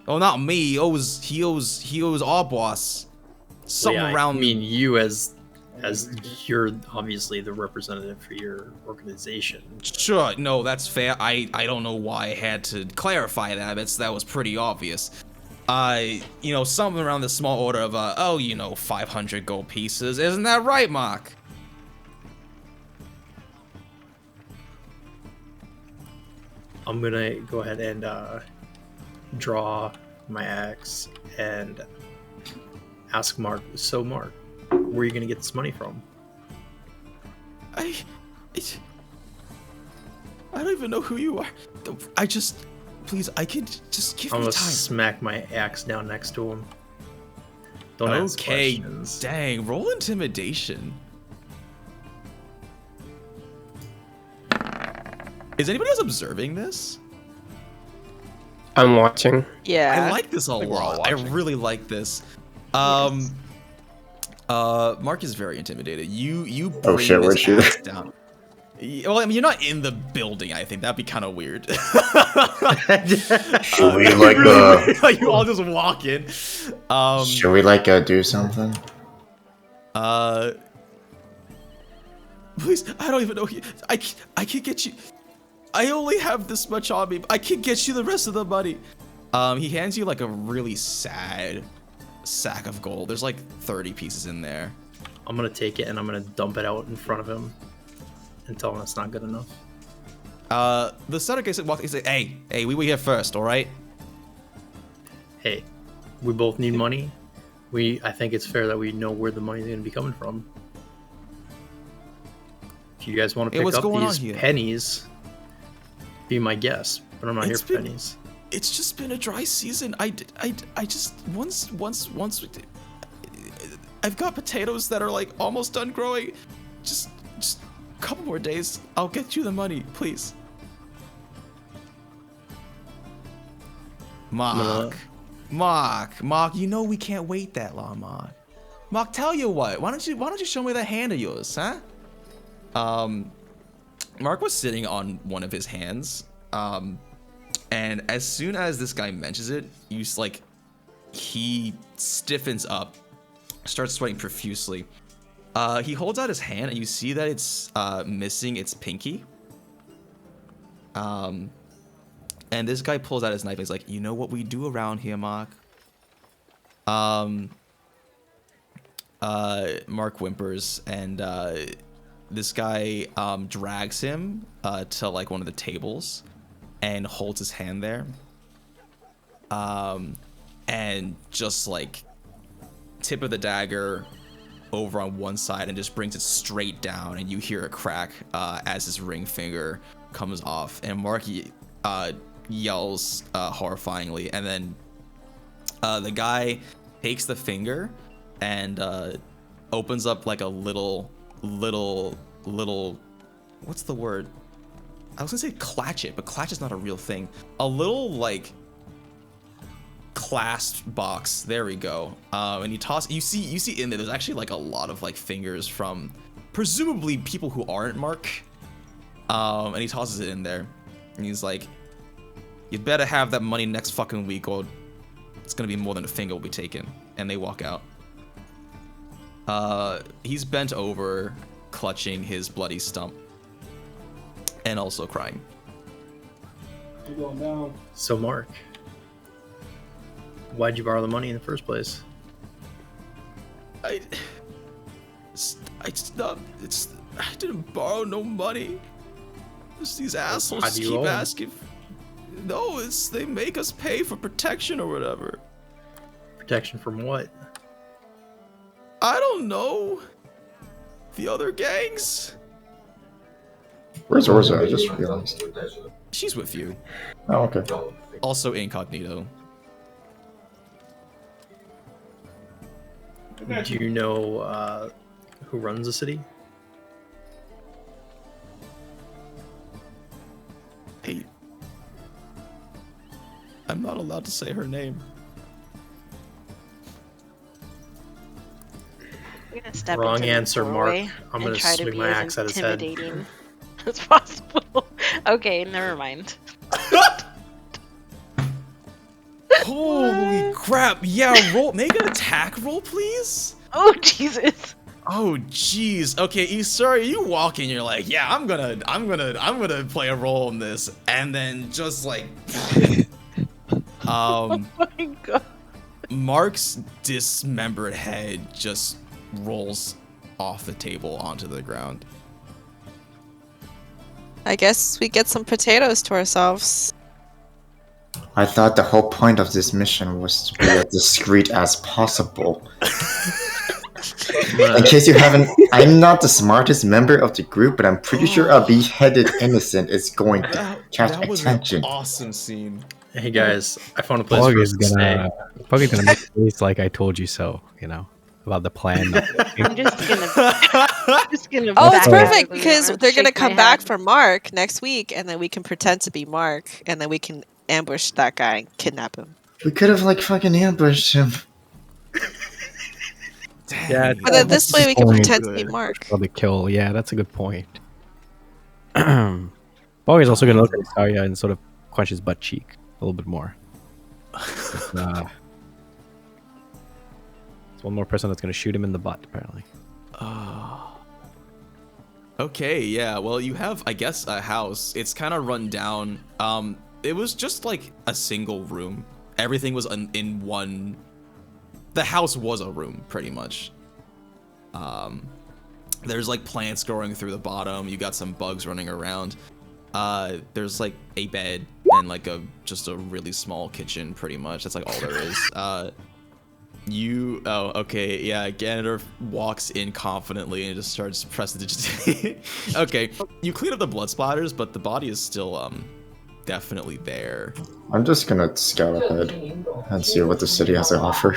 Oh, not me. He owes our boss. Something around. I mean, you as you're obviously the representative for your organization. Sure, no, that's fair. I don't know why I had to clarify that. That was pretty obvious. Something around the small order of 500 gold pieces. Isn't that right, Mark? I'm gonna go ahead and draw my axe and ask Mark. So, Mark, where are you gonna get this money from? I don't even know who you are. Please, I can just give me time. I'm gonna smack my axe down next to him. Don't ask questions. Dang, roll intimidation. Is anybody else observing this? I'm watching. Yeah. I like this a lot. I really like this. Mark is very intimidated. You bring oh shit, where's she? Down. Well, I mean, you're not in the building. I think that'd be kind of weird. Should we like you all just walk in. Should we do something? Please, I don't even know. I can get you. I only have this much on me. I can get you the rest of the money. He hands you like a really sad sack of gold. There's like 30 pieces in there. I'm gonna take it and I'm gonna dump it out in front of him and tell him it's not good enough. The starter guy said, he said, hey, we were here first, all right? Hey, we both need money. I think it's fair that we know where the money's gonna be coming from. If you guys want to pick up these pennies, be my guest. But I'm not here for pennies. It's just been a dry season. I just once I've got potatoes that are like almost done growing. Just a couple more days. I'll get you the money, please. Mark, you know we can't wait that long, Mark. Mark, tell you what. Why don't you show me that hand of yours, huh? Mark was sitting on one of his hands, and as soon as this guy mentions it, he stiffens up, starts sweating profusely. He holds out his hand, and you see that it's missing its pinky. And this guy pulls out his knife, and he's like, "You know what we do around here, Mark?" Mark whimpers, and this guy drags him to like one of the tables and holds his hand there, and just like tip of the dagger over on one side and just brings it straight down, and you hear a crack as his ring finger comes off, and Mark yells horrifyingly, and then the guy takes the finger and opens up like a little what's the word? I was gonna say clatchet, but clatchet's not a real thing. A little like clasp box. There we go. And you see in there's actually like a lot of like fingers from presumably people who aren't Mark. And he tosses it in there, and he's like, "You'd better have that money next fucking week, or it's gonna be more than a finger will be taken." And they walk out. He's bent over, clutching his bloody stump, and also crying. You're going down. So, Mark, why'd you borrow the money in the first place? I didn't borrow no money. It's these assholes keep asking. No, they make us pay for protection or whatever. Protection from what? I don't know. The other gangs? Where's Orza? I just realized. She's with you. Oh, okay. Also incognito. Do you know who runs the city? Hey, I'm not allowed to say her name. I'm gonna step Wrong into answer, the Mark. doorway I'm and gonna try to swing be my as axe at his head. intimidating as possible. Okay, never mind. Holy crap! Yeah, make an attack roll, please. Oh Jesus! Oh jeez. Okay, Isarya, you walk in, you're like, yeah, I'm gonna play a role in this, and then just like, Oh my god. Mark's dismembered head just rolls off the table onto the ground. I guess we get some potatoes to ourselves. I thought the whole point of this mission was to be as discreet as possible. In case you haven't, I'm not the smartest member of the group, but I'm pretty sure a beheaded innocent is going to catch That was attention. an awesome scene. Hey guys, I found a place for us to stay. Puggy's gonna make a face like I told you so, about the plan. I'm just gonna Oh, it's back perfect out because and they're gonna shake my come back head. for Mark next week, and then we can pretend to be Mark, and then we can ambush that guy and kidnap him. We could have fucking ambushed him. Yeah, But then this way we can pretend to be Mark. For the kill, yeah, that's a good point. Puggy's also gonna look at Isarya and sort of quench his butt cheek a little bit more. It's one more person that's gonna shoot him in the butt, apparently. Okay, yeah. Well, you have, I guess, a house. It's kind of run down. It was just like a single room. Everything was in one. The house was a room, pretty much. There's like plants growing through the bottom. You got some bugs running around. There's like a bed and like just a really small kitchen, pretty much. That's like all there is. Oh, okay, yeah, Ganondorf walks in confidently and just starts prestidigitating. Okay, you clean up the blood splatters, but the body is still, definitely there. I'm just gonna scout ahead and see what the city has to offer.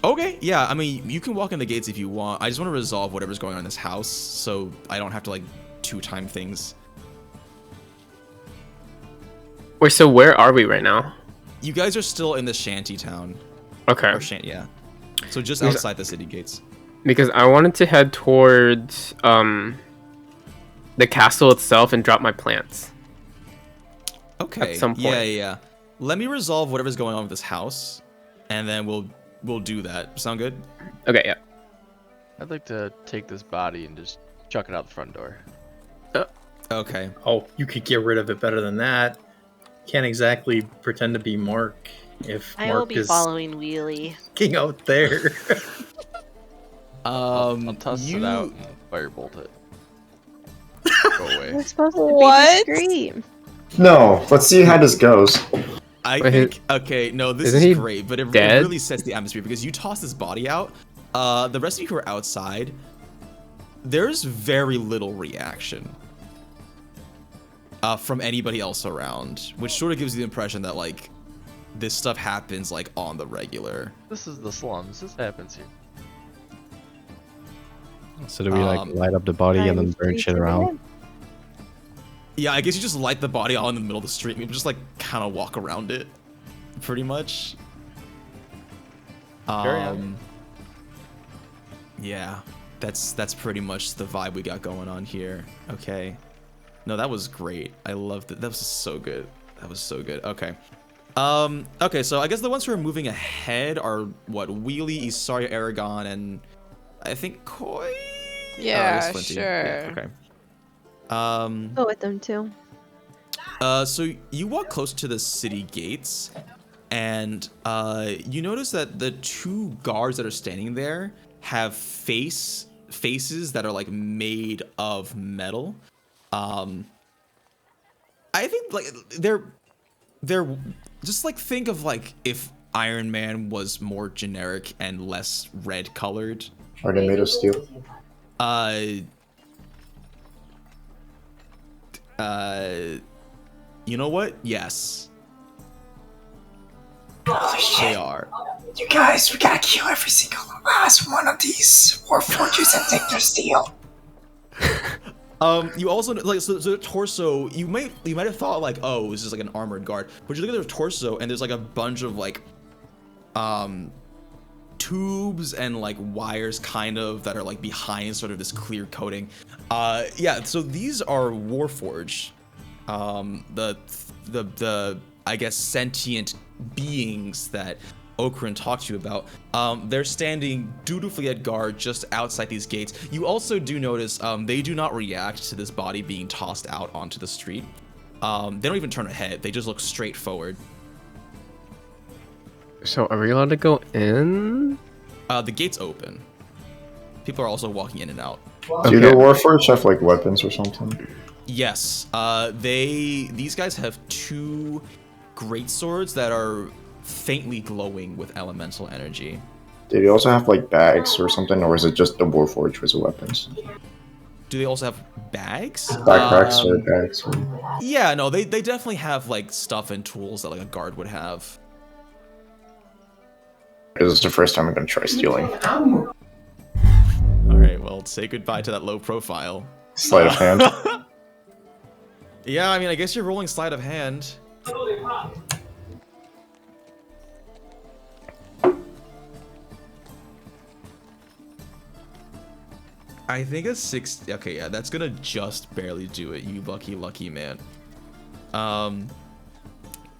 Okay, yeah, I mean, you can walk in the gates if you want. I just want to resolve whatever's going on in this house, so I don't have to, like, two-time things. Wait, so where are we right now? You guys are still in the shanty town. Okay. Or yeah. So just outside the city gates. Because I wanted to head towards the castle itself and drop my plants. Okay. At some point. Yeah. Let me resolve whatever's going on with this house, and then we'll do that. Sound good? Okay, yeah. I'd like to take this body and just chuck it out the front door. Okay. Oh, you could get rid of it better than that. Can't exactly pretend to be Mark if I will Mark be is following Wheelie. king out there. I'll toss it out and firebolt it. Go away. We're supposed to What? be discreet. No, let's see how this goes. I Wait, think okay, no, this isn't is he great, but it dead? really sets the atmosphere because you toss this body out. The rest of you who are outside, there's very little reaction from anybody else around, which sort of gives you the impression that like this stuff happens like on the regular. This is the slums. This happens here. So do we like light up the body and then burn shit around? Yeah, I guess you just light the body all in the middle of the street. Maybe just like kind of walk around it, pretty much. Yeah, that's pretty much the vibe we got going on here. Okay, no, that was great. I loved it. That was so good. That was so good. Okay. Okay, so I guess the ones who are moving ahead are what? Wheelie, Isarya, Eragon, and I think Koi. Yeah, Flinty. sure. Yeah, okay. Go with them too. So you walk close to the city gates, and you notice that the two guards that are standing there have faces that are like made of metal. I think like they're just like think of like if Iron Man was more generic and less red colored. Are they made of steel? You know what? Yes. Holy shit. They are. You guys, we gotta kill every single last one of these warforges and take their steel. You also like so the torso. You might have thought like, oh, this is like an armored guard, but you look at their torso and there's like a bunch of like, tubes and like wires kind of that are like behind sort of this clear coating. Yeah. So these are warforged. The I guess sentient beings that Okran talked to you about. They're standing dutifully at guard just outside these gates. You also do notice they do not react to this body being tossed out onto the street. They don't even turn a head. They just look straight forward. So are we allowed to go in? The gate's open. People are also walking in and out. Do the warforged have like weapons or something? Yes. These guys have two great swords that are faintly glowing with elemental energy. Do they also have like bags or something, or is it just the warforged with the weapons? Do they also have bags? Backpacks or bags? Yeah, no, they definitely have like stuff and tools that like a guard would have. This is the first time I'm gonna try stealing. All right, well, say goodbye to that low profile. Sleight of hand. Yeah, I mean, I guess you're rolling sleight of hand. I think a 6. Okay, yeah, that's gonna just barely do it. You lucky man.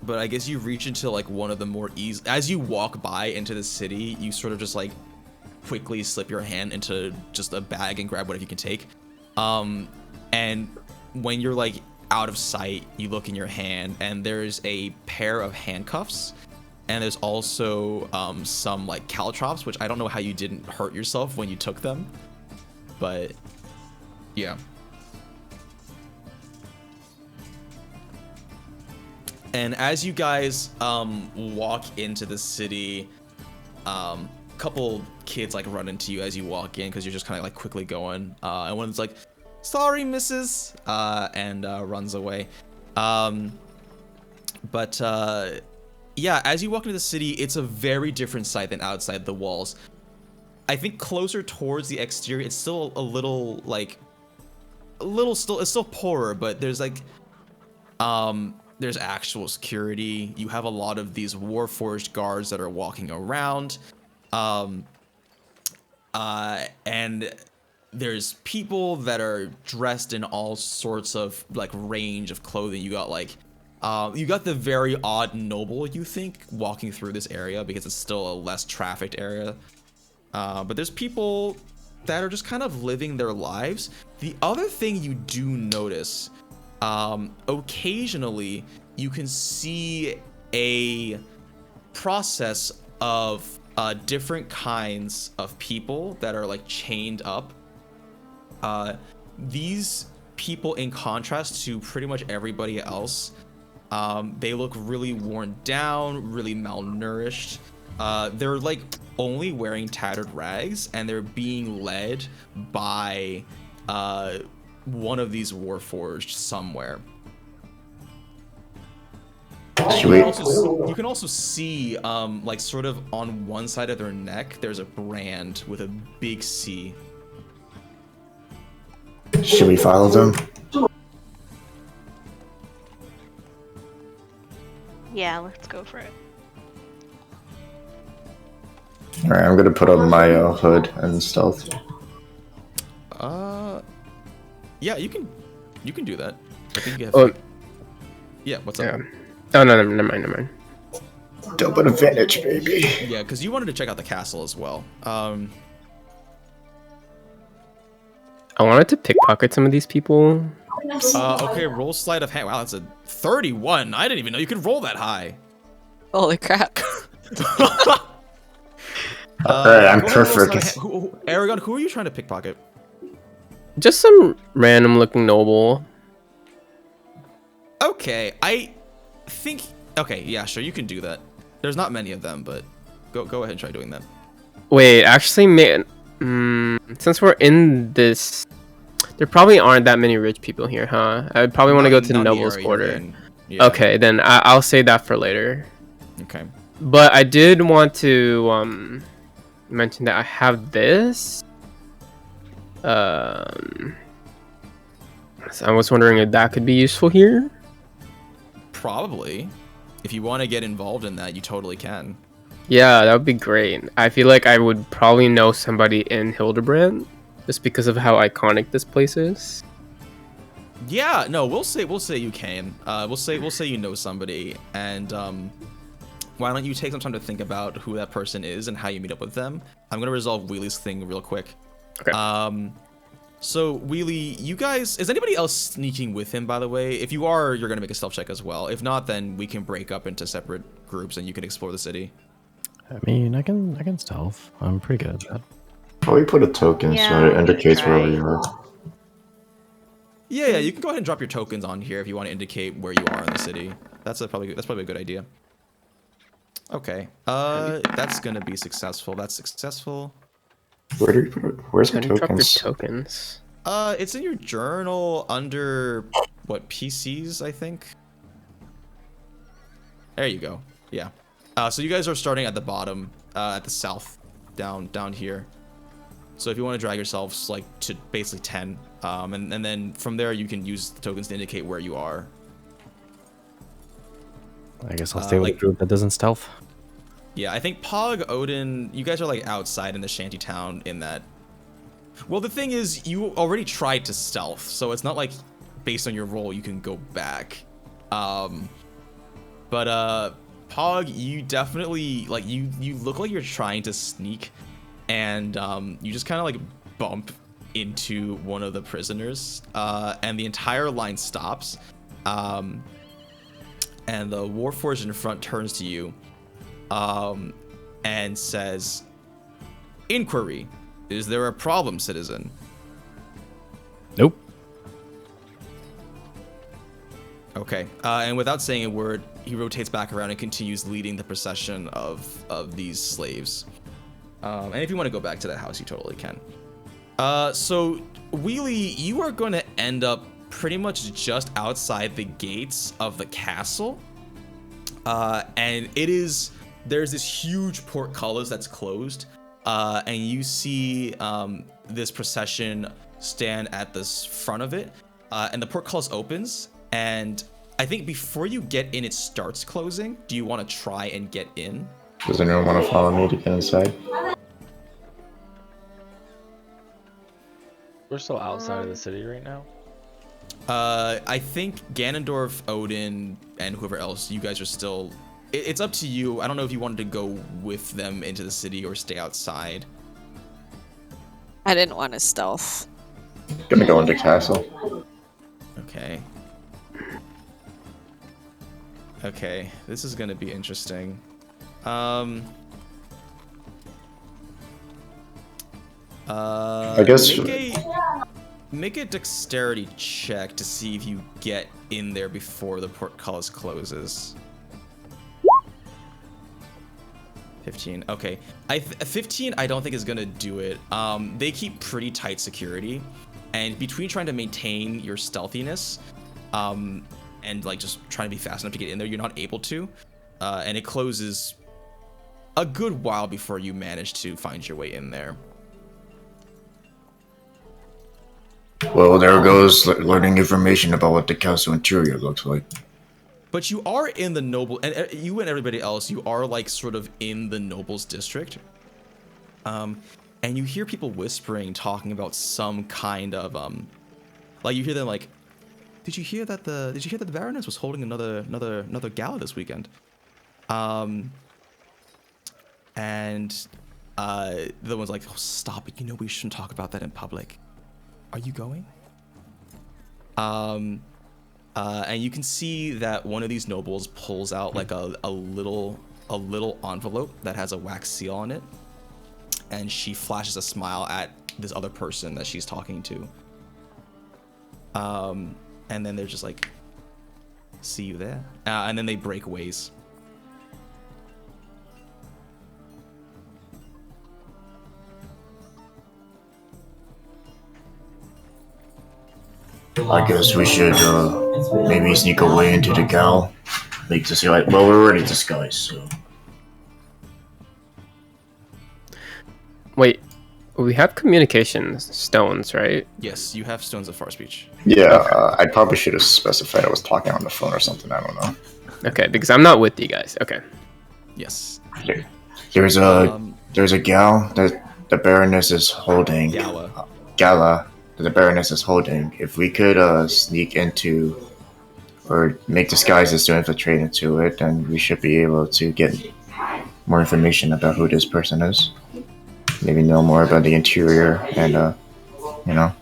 But I guess you reach into like one of the more easy. As you walk by into the city, you sort of just like quickly slip your hand into just a bag and grab whatever you can take. And when you're like out of sight, you look in your hand and there's a pair of handcuffs, and there's also some like caltrops, which I don't know how you didn't hurt yourself when you took them, but yeah. And as you guys walk into the city, couple kids like run into you as you walk in because you're just kind of like quickly going, and one's like, "Sorry, missus," and runs away. But yeah, as you walk into the city, it's a very different sight than outside the walls. I think closer towards the exterior, it's still a little it's still poorer, but there's like there's actual security. You have a lot of these warforged guards that are walking around, and there's people that are dressed in all sorts of like range of clothing. You got like you got the very odd noble, you think, walking through this area because it's still a less trafficked area. But there's people that are just kind of living their lives. The other thing you do notice, occasionally you can see a process of different kinds of people that are like chained up. These people, in contrast to pretty much everybody else, they look really worn down, really malnourished. They're like only wearing tattered rags, and they're being led by one of these warforged somewhere. You can also see, like sort of on one side of their neck, there's a brand with a big C. Should we follow them? Yeah, let's go for it. Alright, I'm gonna put on my hood and stealth. Yeah, you can do that. I think you have. Yeah, what's up? Oh no, never mind. Double advantage, baby. Yeah, because you wanted to check out the castle as well. I wanted to pickpocket some of these people. Okay, roll sleight of hand. Wow, that's a 31. I didn't even know you could roll that high. Holy crap. Alright, I'm perfect. Eragon, who are you trying to pickpocket? Just some random looking noble. Okay, I think. Okay, yeah, sure, you can do that. There's not many of them, but go ahead and try doing that. Wait, actually, man, since we're in this, there probably aren't that many rich people here, huh? I would probably want to go to the nobles quarter. Yeah. Okay, then I'll save that for later. Okay. But I did want to mention that I have this. So I was wondering if that could be useful here. Probably. If you want to get involved in that, you totally can. Yeah, that would be great. I feel like I would probably know somebody in Hildebrand just because of how iconic this place is. Yeah, no, we'll say you can. We'll say you know somebody, and why don't you take some time to think about who that person is and how you meet up with them? I'm gonna resolve Wheely's thing real quick. Okay. So Wheely, you guys, is anybody else sneaking with him, by the way? If you are, you're gonna make a stealth check as well. If not, then we can break up into separate groups and you can explore the city. I mean, I can stealth. I'm pretty good at that. Probably put a token so it indicates wherever you are. Yeah, you can go ahead and drop your tokens on here if you want to indicate where you are in the city. That's probably a good idea. Okay, that's gonna be successful. That's successful. Where do you put it? Where's my tokens? Tokens? It's in your journal under what, PCs, I think. There you go. Yeah. So you guys are starting at the bottom, at the south, down here. So if you want to drag yourselves like to basically 10, and then from there you can use the tokens to indicate where you are. I guess I'll stay with a group that doesn't stealth. Yeah, I think Pog, Odin, you guys are like outside in the shanty town in that. Well, the thing is, you already tried to stealth, so it's not like based on your roll you can go back. But Pog, you definitely like you look like you're trying to sneak, and you just kind of like bump into one of the prisoners, and the entire line stops. And the Warforged in front turns to you. And says, "Inquiry. Is there a problem, citizen?" Nope. Okay. And without saying a word, he rotates back around and continues leading the procession of these slaves. And if you want to go back to that house, you totally can. So, Wheely, you are going to end up pretty much just outside the gates of the castle. And there's this huge portcullis that's closed, and you see this procession stand at the front of it, and the portcullis opens, and I think before you get in, it starts closing. Do you want to try and get in? Does anyone want to follow me to get inside? are still outside of the city right now? I think Ganondorf, Odin, and whoever else, you guys are still... It's up to you. I don't know if you wanted to go with them into the city or stay outside. I didn't want to stealth. Gonna go into castle. Okay. Okay, this is gonna be interesting. I guess make a dexterity check to see if you get in there before the portcullis closes. 15. Okay. 15 I don't think is gonna do it. They keep pretty tight security, and between trying to maintain your stealthiness, and like just trying to be fast enough to get in there, you're not able to, and it closes a good while before you manage to find your way in there. Well, there goes learning information about what the castle interior looks like. But you are in the noble, and you and everybody else, you are like sort of in the nobles district. And you hear people whispering, talking about some kind of like you hear them like, did you hear that the Baroness was holding another gala this weekend? And the one's like, oh, stop it, you know we shouldn't talk about that in public. Are you going? And you can see that one of these nobles pulls out like a little envelope that has a wax seal on it, and she flashes a smile at this other person that she's talking to. And then they're just like, see you there. And then they break ways. I guess we should maybe sneak away into the gal. Make to see like, well, we're already disguised, so. Wait, we have communication stones, right? Yes, you have stones of far speech. Yeah, I probably should have specified I was talking on the phone or something. I don't know. Okay, because I'm not with you guys. Okay. Yes. There's a gal that the Baroness is holding. Gala. The Baroness is holding. If we could sneak into or make disguises to infiltrate into it, then we should be able to get more information about who this person is. Maybe know more about the interior and you know.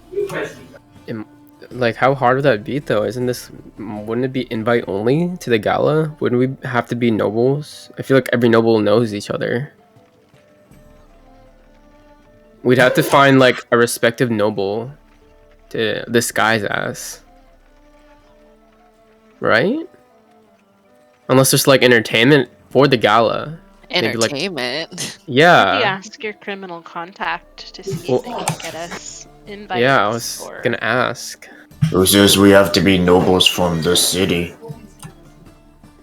Like, how hard would that be though? Wouldn't it be invite only to the gala? Wouldn't we have to be nobles? I feel like every noble knows each other. We'd have to find like a respective noble to disguise as, right? Unless there's like entertainment for the gala. Entertainment. Like, yeah. Maybe ask your criminal contact to see if they can get us invites. Yeah, I was gonna ask. Who says we have to be nobles from the city?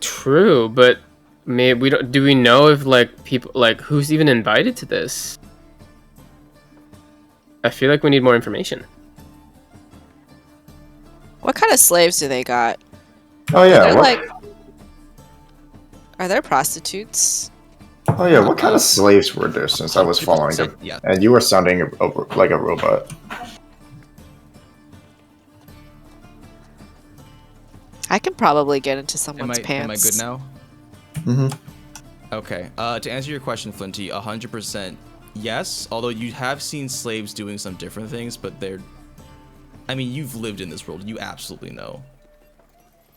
True, but maybe we don't. Do we know if like people like who's even invited to this? I feel like we need more information. What kind of slaves do they got? Oh yeah, Are there prostitutes? Oh yeah, what kind of slaves were there since I was following them? Yeah. And you were sounding like a robot. I can probably get into someone's pants. Am I good now? Mm-hmm. Okay. To answer your question, Flinty, 100% yes. Although you have seen slaves doing some different things, but they're... I mean, you've lived in this world. You absolutely know.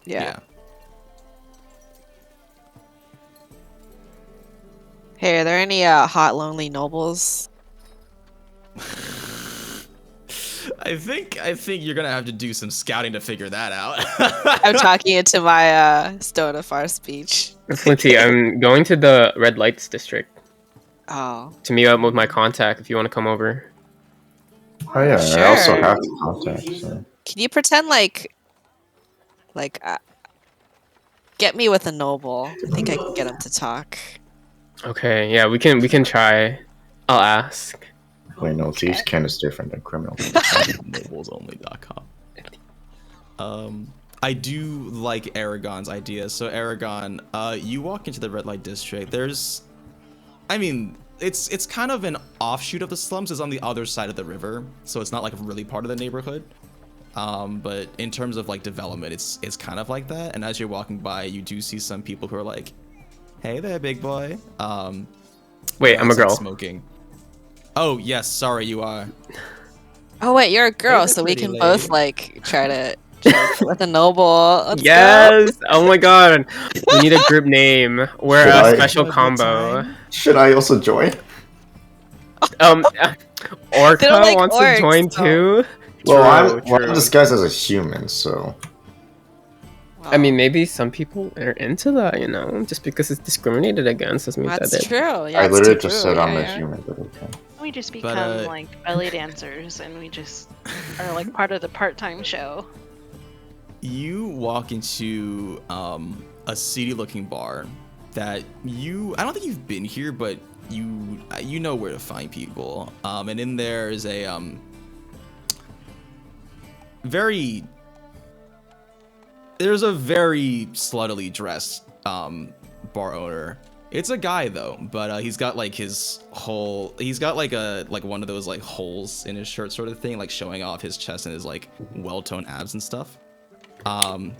Yeah. Hey, are there any hot, lonely nobles? I think you're gonna have to do some scouting to figure that out. I'm talking into my Stone of Far speech. Flinty, I'm going to the red lights district. Oh. To meet up with my contact if you want to come over. Oh yeah, Sure. I also have the contact. So. Can you pretend like get me with a noble? I think I can get him to talk. Okay, yeah, we can try. I'll ask. Wait, no, thieves' ken is different than criminal. Noblesonly.com. I do like Eragon's idea. So Eragon, you walk into the red light district. There's, I mean, it's kind of an offshoot of the slums. It's on the other side of the river, so it's not like really part of the neighborhood. But in terms of like development, it's kind of like that. And as you're walking by, you do see some people who are like, "Hey there, big boy." Wait, I'm a girl. Smoking. Oh yes, sorry, you are. Oh wait, you're a girl, Hey, so we pretty can lady. both like try to with a noble. Let's Yes! Oh my god. We need a group name. We're Should a I- special combo. Should I also join? Orca They don't like wants orcs, to join so- too. Well, True, I'm disguised as a human, so I mean, maybe some people are into that, you know, just because it's discriminated against doesn't mean That's that true. Yeah, I it's literally too just true. said I'm Yeah, a yeah. human, but okay. We just But, become like belly dancers, and we just are like part of the part-time show. You walk into a seedy-looking bar that I don't think you've been here, but you know where to find people. And in there is a there's a very sluttily dressed bar owner. It's a guy though, but he's got like he's got like one of those like holes in his shirt sort of thing, like showing off his chest and his like well-toned abs and stuff. Wearing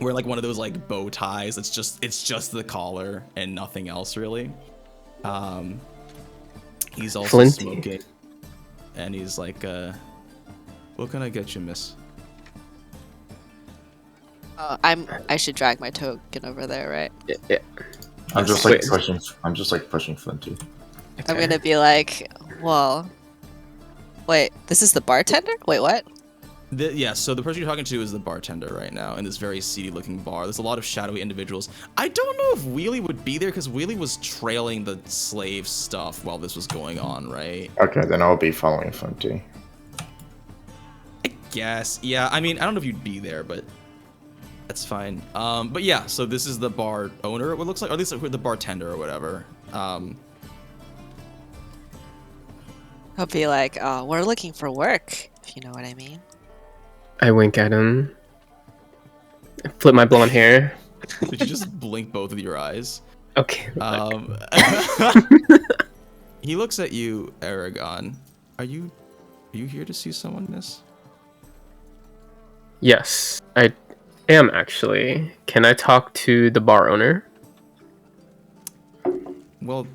like one of those like bow ties. It's just the collar and nothing else really. He's also Flinty. smoking, and he's like, "What can I get you, miss?" I should drag my token over there, right? Yeah. I'm just like pushing Flinty. I'm gonna be like, well, wait, this is the bartender? Wait, what? Yeah, so the person you're talking to is the bartender right now in this very seedy-looking bar. There's a lot of shadowy individuals. I don't know if Wheelie would be there because Wheelie was trailing the slave stuff while this was going on, right? Okay, then I'll be following Flinty. Yes. Yeah, I mean, I don't know if you'd be there, but that's fine. But yeah, so this is the bar owner, it looks like, or at least the bartender or whatever. I'll be like, we're looking for work, if you know what I mean. I wink at him. Flip my blonde hair. Did you just blink both of your eyes? Okay. He looks at you, Eragon. Are you here to see someone, miss? Yes, I am actually. Can I talk to the bar owner? Well,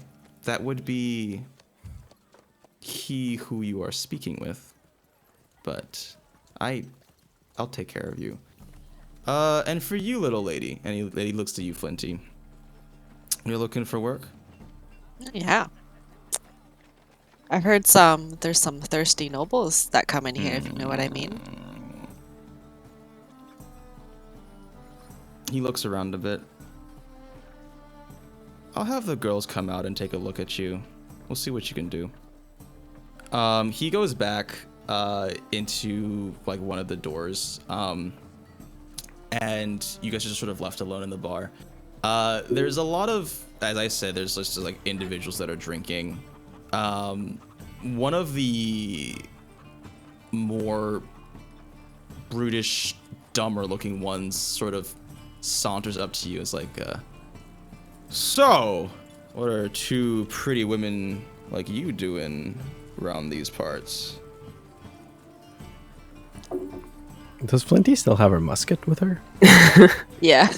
that would be he who you are speaking with. But I'll take care of you. And for you, little lady, and he looks to you, Flinty. You're looking for work? Yeah. I heard there's some thirsty nobles that come in here, if you know what I mean. He looks around a bit. I'll have the girls come out and take a look at you. We'll see what you can do. He goes back into like one of the doors, and you guys are just sort of left alone in the bar. There's a lot of, as I said, there's just like individuals that are drinking. One of the more brutish, dumber looking ones sort of saunters up to you. It's like, so, what are two pretty women like you doing around these parts? Does Flinty still have her musket with her? Yeah.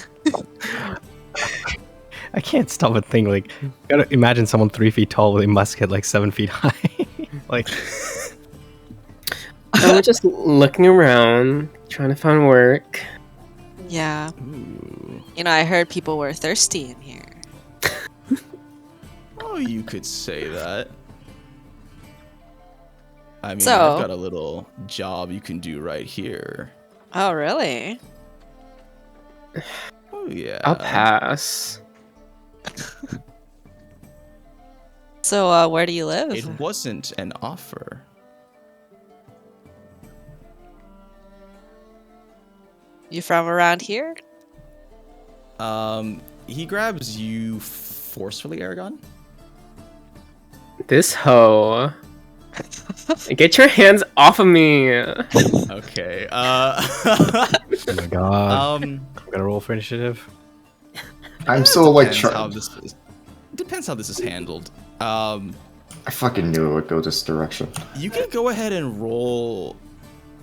I can't stop but think, like, you gotta imagine someone 3 feet tall with a musket like 7 feet high. Like, we're just looking around, trying to find work. Yeah. You know, I heard people were thirsty in here. Oh, you could say that. I mean, So- I've got a little job you can do right here. Oh, really? Oh, yeah. I'll pass. So, where do you live? It wasn't an offer. You from around here? He grabs you forcefully, Eragon. This hoe. Get your hands off of me. Okay. oh my god. I'm gonna roll for initiative. I'm still like how this is. depends how this is handled. I fucking knew it would go this direction. You can go ahead and roll.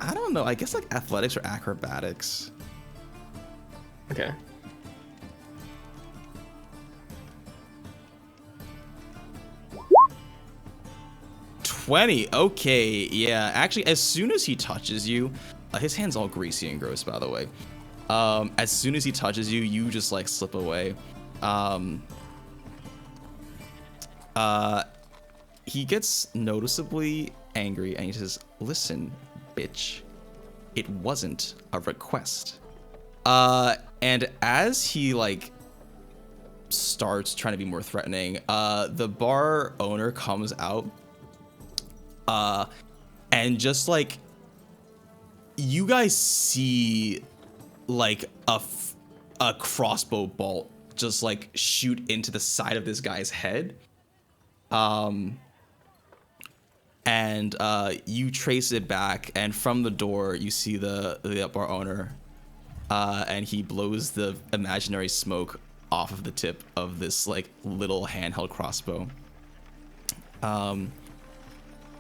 I don't know. I guess like athletics or acrobatics. Okay. $20. Okay, yeah. Actually, as soon as he touches you, his hand's all greasy and gross, by the way. As soon as he touches you, you just like slip away. He gets noticeably angry and he says, "Listen, bitch, it wasn't a request." And as he like starts trying to be more threatening, the bar owner comes out. And just like you guys see like a crossbow bolt just like shoot into the side of this guy's head. And you trace it back, and from the door you see the bar owner, and he blows the imaginary smoke off of the tip of this like little handheld crossbow.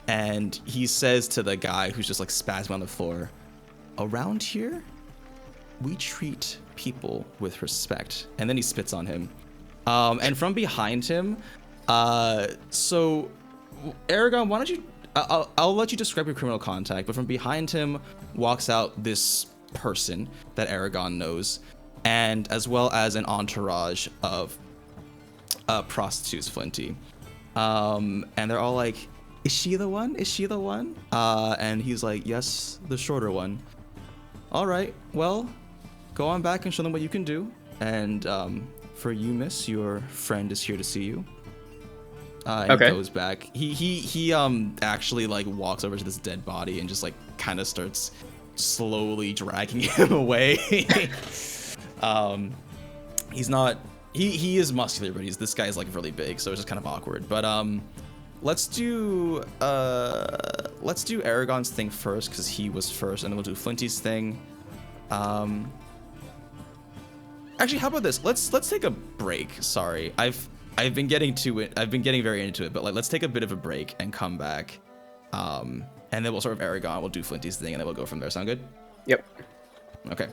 And he says to the guy who's just like spasming on the floor, "Around here, we treat people with respect." And then he spits on him. And from behind him, so Eragon, why don't you? I'll let you describe your criminal contact, but from behind him walks out this person that Eragon knows, and as well as an entourage of prostitutes, Flinty. And they're all like, "Is she the one? Is she the one?" And he's like, "Yes, the shorter one." "All right, well, go on back and show them what you can do. And for you, miss, your friend is here to see you." And Okay. he goes back. He actually like walks over to this dead body and just like kind of starts slowly dragging him away. He's not. He is muscular, but this guy's like really big, so it's just kind of awkward. But let's do Eragon's thing first because he was first, and then we'll do Flinty's thing. Actually, how about this? Let's take a break. Sorry, I've been getting to it. I've been getting very into it, but like let's take a bit of a break and come back. And then we'll start with Eragon. We'll do Flinty's thing, and then we'll go from there. Sound good? Yep. Okay.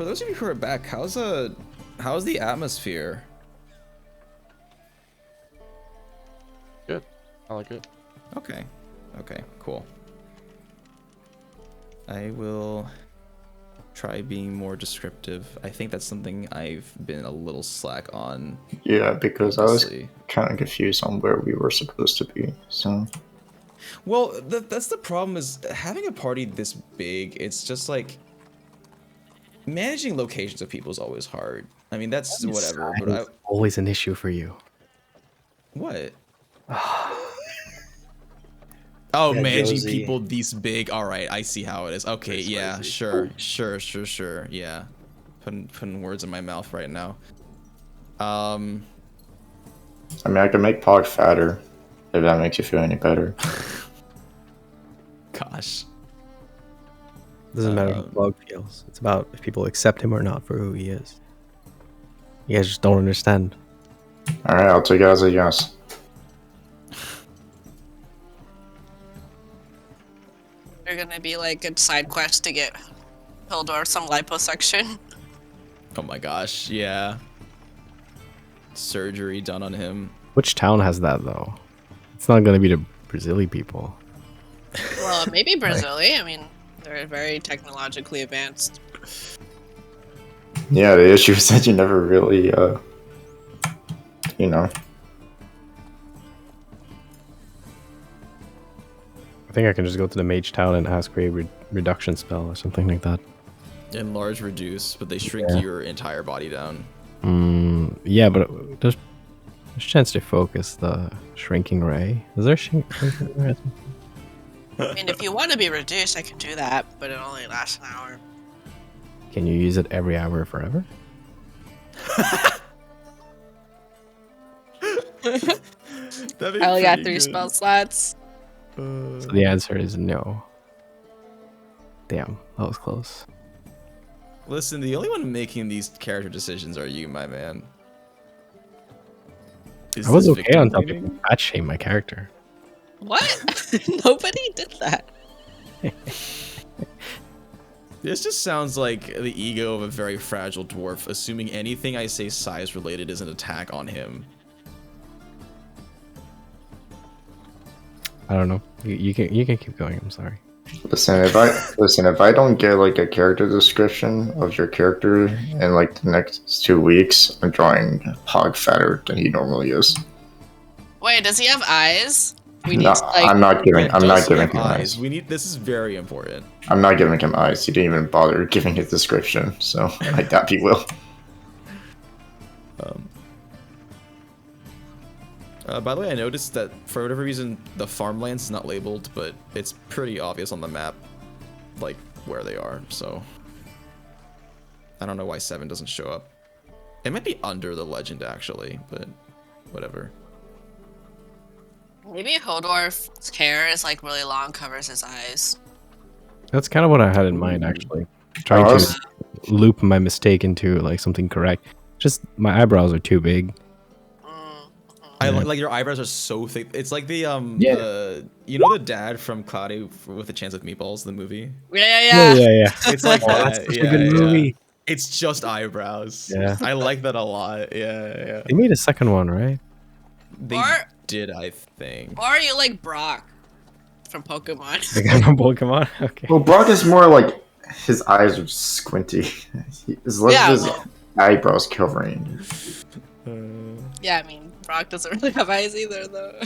For those of you who are back, how's the atmosphere? Good. I like it. Okay. Okay, cool. I will try being more descriptive. I think that's something I've been a little slack on. Yeah, because honestly. I was kind of confused on where we were supposed to be. So. Well, that's the problem is having a party this big. It's just like managing locations of people is always hard. I mean, that's whatever. But It's always an issue for you. What? Oh, Yeah, managing Josie. people this big. All right, I see how it is. Okay, yeah, sure. Yeah, putting words in my mouth right now. I mean, I can make Pog fatter, if that makes you feel any better. Gosh. Doesn't matter how Bog feels. It's about if people accept him or not for who he is. You guys just don't understand. Alright, I'll take it as a yes. They're gonna be like a side quest to get Hildor some liposuction. Oh my gosh, yeah. Surgery done on him. Which town has that though? It's not gonna be the Brazili people. Well, maybe Brazili. I mean, they're very technologically advanced. Yeah, the issue is that you never really, you know. I think I can just go to the mage town and ask for a reduction spell or something like that. Enlarge, reduce, but they shrink Yeah. your entire body down. Yeah, but there's a chance to focus the shrinking ray. Is there shrinking ray? I mean, if you want to be reduced, I can do that, but it only lasts an hour. Can you use it every hour forever? I only got 3 spell slots. So the answer is no. Damn, that was close. Listen, the only one making these character decisions are you, my man. Is I was this okay on victim top blaming? of fat shame my character. What? Nobody did that. This just sounds like the ego of a very fragile dwarf, assuming anything I say size related is an attack on him. I don't know. You can keep going. I'm sorry. Listen, if I don't get like a character description of your character in like the next 2 weeks, I'm drawing Pog fatter than he normally is. Wait, does he have eyes? We need No, to, like... I'm not giving Does him have eyes. We need. This is very important. I'm not giving him eyes. He didn't even bother giving his description, so I doubt he will. By the way, I noticed that for whatever reason the farmland's not labeled, but it's pretty obvious on the map, like where they are. So I don't know why 7 doesn't show up. It might be under the legend actually, but whatever. Maybe Hodorf's hair is like really long, covers his eyes. That's kind of what I had in mind, actually. Trying to loop my mistake into like something correct. Just my eyebrows are too big. I like your eyebrows are so thick. It's like the Yeah. you know the dad from Cloudy with a Chance of Meatballs, the movie. Yeah. It's like Oh, that. that's such a Yeah, good yeah. movie. It's just eyebrows. Yeah. I like that a lot. Yeah. They made a second one, right? They did, I think. Or are you like Brock from Pokemon? The guy from Pokemon. Okay. Well, Brock is more like his eyes are squinty. His eyebrows covering. Yeah, I mean, Brock doesn't really have eyes either, though.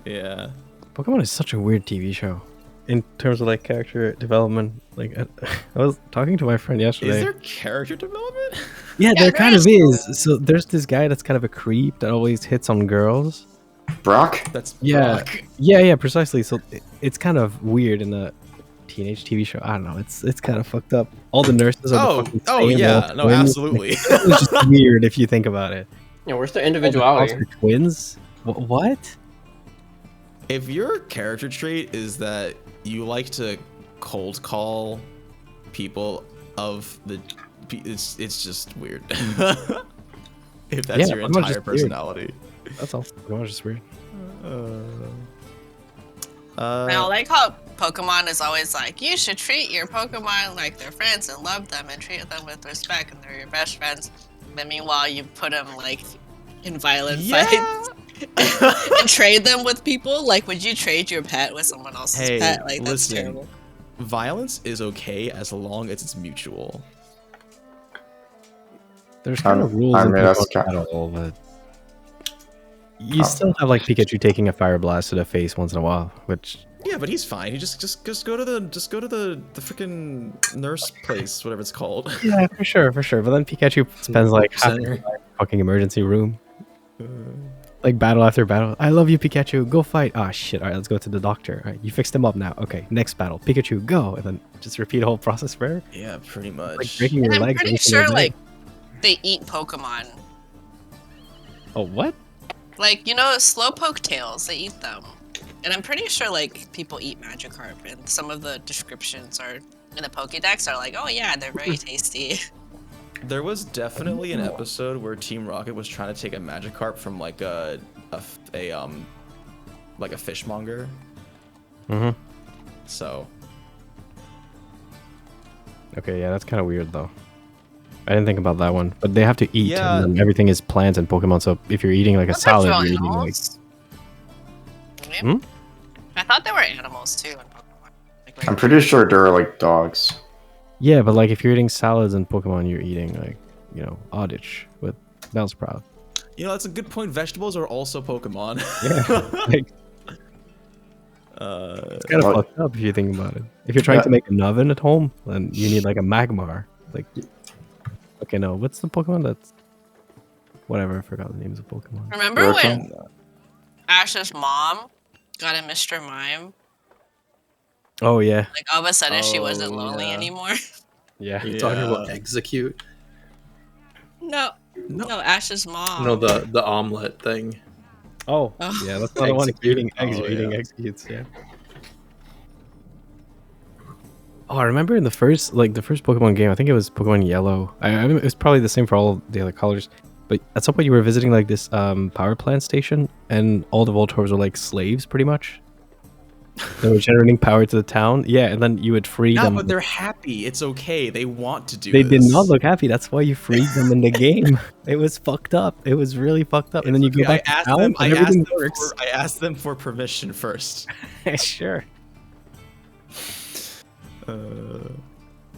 Yeah. Pokemon is such a weird TV show. In terms of like character development, like I was talking to my friend yesterday. Is there character development? Yeah, there kind of is. So there's this guy that's kind of a creep that always hits on girls. Brock? That's Yeah. Brock. Yeah, precisely. So it's kind of weird in a teenage TV show. I don't know. It's kind of fucked up. All the nurses are the fucking same, yeah. they're all No, twins. absolutely. It's just weird if you think about it. Yeah, where's their All the individuality? dogs are twins? What? If your character trait is that you like to cold call people of the, it's just weird. If that's your Pokemon's entire just weird. personality. That's all. Pokemon's just weird. I like how Pokemon is always like, you should treat your Pokemon like their friends and love them and treat them with respect and they're your best friends. But meanwhile, you put them like in violent fights and trade them with people. Like, would you trade your pet with someone else's pet? Like, that's terrible. Violence is okay as long as it's mutual. There's kind of rules in battle, but you still have like Pikachu taking a fire blast to the face once in a while, which. Yeah, but he's fine. He just go to the freaking nurse place, whatever it's called. Yeah, for sure. But then Pikachu spends like half the fucking emergency room, like battle after battle. I love you, Pikachu. Go fight. Ah, shit. All right, let's go to the doctor. All right, you fixed him up now. Okay, next battle, Pikachu, go, and then just repeat the whole process forever. Yeah, pretty much. Like breaking your I'm legs. pretty sure like they eat Pokemon. Oh, what? Like, you know, Slowpoke tails, they eat them. And I'm pretty sure, like, people eat Magikarp, and some of the descriptions are in the Pokédex are like, oh yeah, they're very tasty. There was definitely an episode where Team Rocket was trying to take a Magikarp from like a fishmonger. Mm-hmm. So. Okay, yeah, that's kind of weird though. I didn't think about that one, but they have to eat. Yeah. And everything is plants and Pokemon. So if you're eating like a salad, you're eating like. Hmm? I thought they were animals too in Pokemon. Like, I'm pretty sure they're like dogs. Yeah, but like if you're eating salads and Pokemon, you're eating like, you know, Oddish with Bellsprout. You know, that's a good point. Vegetables are also Pokemon. Yeah. Like, it's kind of fucked up if you think about it. If you're trying to make an oven at home, then you need like a Magmar. Like, okay, no, what's the Pokemon that's... Whatever, I forgot the names of Pokemon. Remember when Ash's mom got a Mr. Mime? Oh, yeah. Like, all of a sudden, she wasn't lonely anymore. Yeah. You're talking about Execute? No, Ash's mom. No, the omelet thing. Oh, yeah, that's not the one eating eggs. You're eating executes, yeah. Oh, I remember in the first Pokemon game, I think it was Pokemon Yellow. It was probably the same for all the other colors. But at some point, you were visiting like this power plant station, and all the Voltorbs were like slaves, pretty much. They were generating power to the town. Yeah, and then you would free them. No, but they're happy. It's okay. They want to do They this. did not look happy. That's why you freed them in the game. It was fucked up. It was really fucked up. And then you go back to town and everything works. I asked them for permission first. Sure.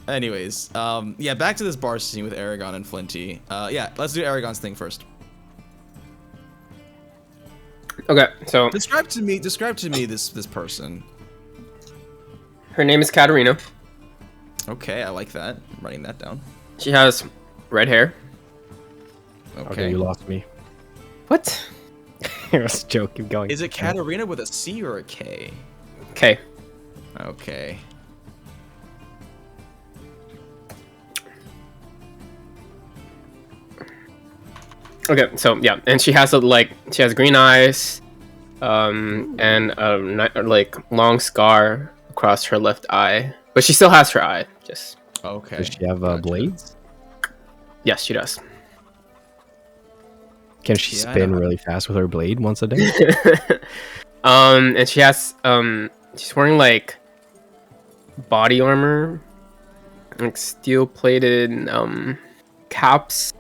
Anyways, yeah, back to this bar scene with Eragon and Flinty. Yeah, let's do Eragon's thing first. Okay, so describe to me this person. Her name is Katarina. Okay, I like that. I'm writing that down. She has red hair. Okay, you lost me. What? It was a joke. Keep going. Is it Katarina with a C or a K? K. Okay. Okay, so yeah, and she has she has green eyes, and a like long scar across her left eye, but she still has her eye. Just okay. Does she have blades? Yes, she does. Can she spin really fast with her blade once a day? And she has she's wearing like body armor, like steel plated caps.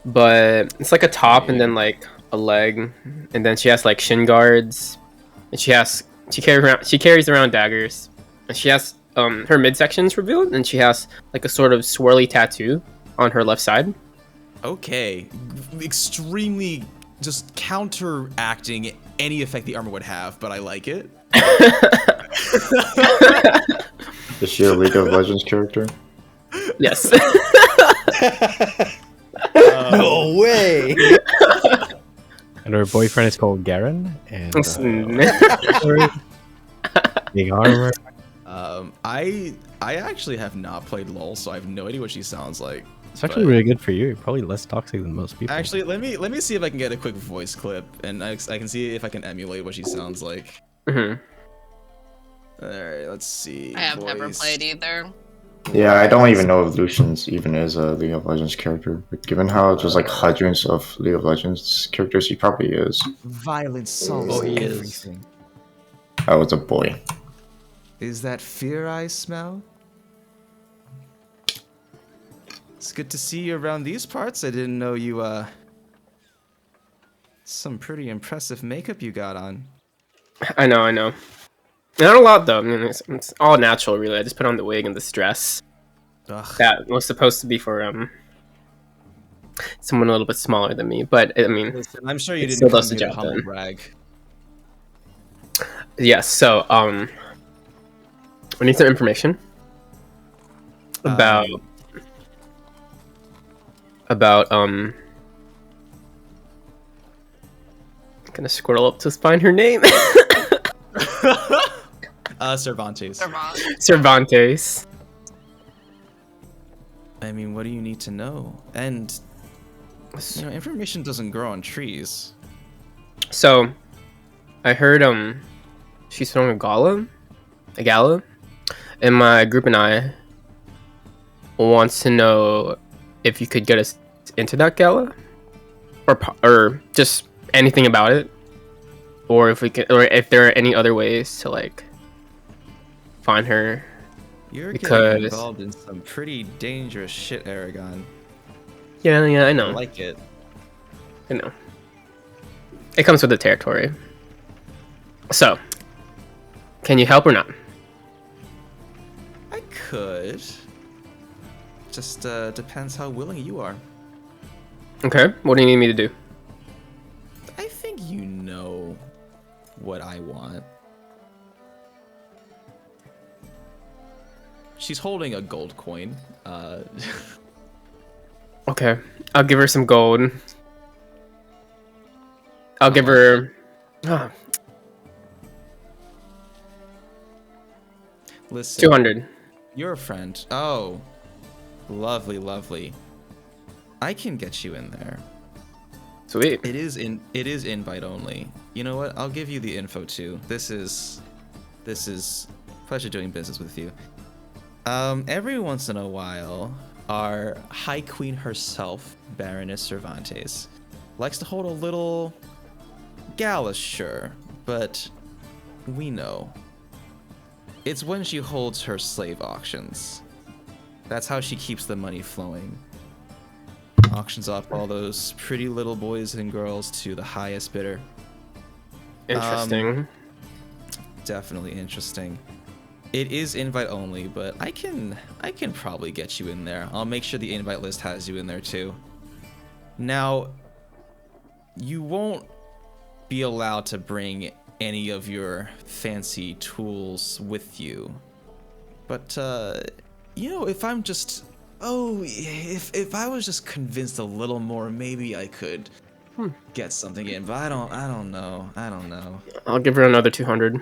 But it's like a top and then like a leg, and then she has like shin guards, and she carries around daggers, and she has her midsection's revealed, and she has like a sort of swirly tattoo on her left side. Okay, extremely just counteracting any effect the armor would have, but I like it. Is she a League of Legends character? Yes. No way! And her boyfriend is called Garen. And big armor. I actually have not played LoL, so I have no idea what she sounds like. It's actually really good for you. You're probably less toxic than most people. Actually, let me see if I can get a quick voice clip, and I can see if I can emulate what she sounds like. Mm-hmm. All right, let's see. I have never played either. Yeah, I don't even know if Lucian's even is a League of Legends character. But given how there's like hundreds of League of Legends characters, he probably is. Violence solves everything. Oh, it's a boy. Is that fear I smell? It's good to see you around these parts. I didn't know you, some pretty impressive makeup you got on. I know. Not a lot though. I mean, it's all natural, really. I just put on the wig and this dress. Ugh. That was supposed to be for someone a little bit smaller than me, but I mean, Listen, I'm sure you it didn't still come does the here to job humble then. brag. Yes. So we need some information about I'm gonna scroll up to find her name. Cervantes. Cervantes. I mean, what do you need to know? And information doesn't grow on trees. So, I heard she's throwing a gala, and my group and I wants to know if you could get us into that gala, or just anything about it, or if we can, or if there are any other ways to like find her. You're getting involved in some pretty dangerous shit, Eragon. Yeah, I know. I like it. I know. It comes with the territory. So, can you help or not? I could. Just depends how willing you are. Okay, what do you need me to do? I think you know what I want. She's holding a gold coin. Okay, I'll give her some gold. I'll give her... Listen, 200. You're a friend. Oh, lovely, lovely. I can get you in there. Sweet. It is invite only. You know what? I'll give you the info too. This is pleasure doing business with you. Every once in a while, our High Queen herself, Baroness Cervantes, likes to hold a little gala, sure, but we know. It's when she holds her slave auctions. That's how she keeps the money flowing. Auctions off all those pretty little boys and girls to the highest bidder. Interesting. Definitely interesting. It is invite only, but I can probably get you in there. I'll make sure the invite list has you in there too. Now, you won't be allowed to bring any of your fancy tools with you. But if I'm just if I was just convinced a little more, maybe I could get something in, but I don't know. I'll give her another 200.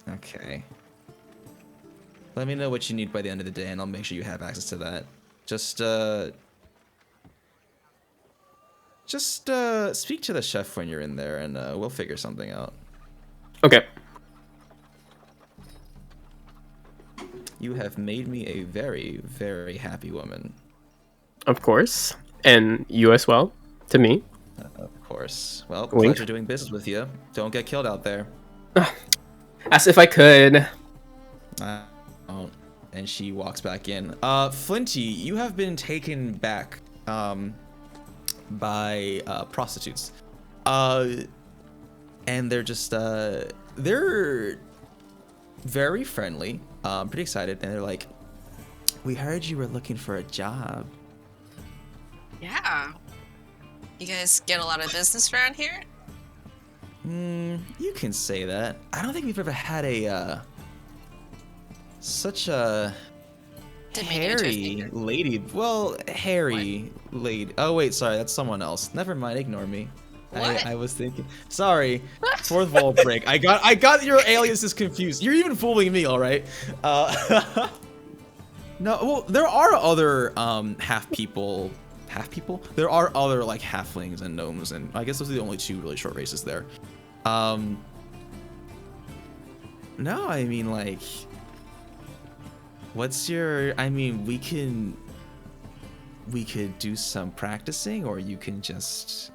Okay. Let me know what you need by the end of the day, and I'll make sure you have access to that. Just speak to the chef when you're in there, and we'll figure something out. Okay. You have made me a very, very happy woman. Of course. And you as well, to me. Of course. Well, Wink. pleasure doing business with you. Don't get killed out there. As if I could. Oh, and she walks back in. Flinty, you have been taken back by prostitutes. And they're just they're very friendly, pretty excited, and they're like, "We heard you were looking for a job." Yeah. You guys get a lot of business around here? You can say that. I don't think we've ever had a such a hairy lady. Well, hairy lady. Oh wait, sorry, that's someone else. Never mind, ignore me. I was thinking. Sorry, fourth wall break. I got your aliases confused. You're even fooling me, all right? No, well, there are other half people. There are other like halflings and gnomes, and I guess those are the only two really short races there. No, I mean like, what's your? I mean, we could do some practicing, or you can just.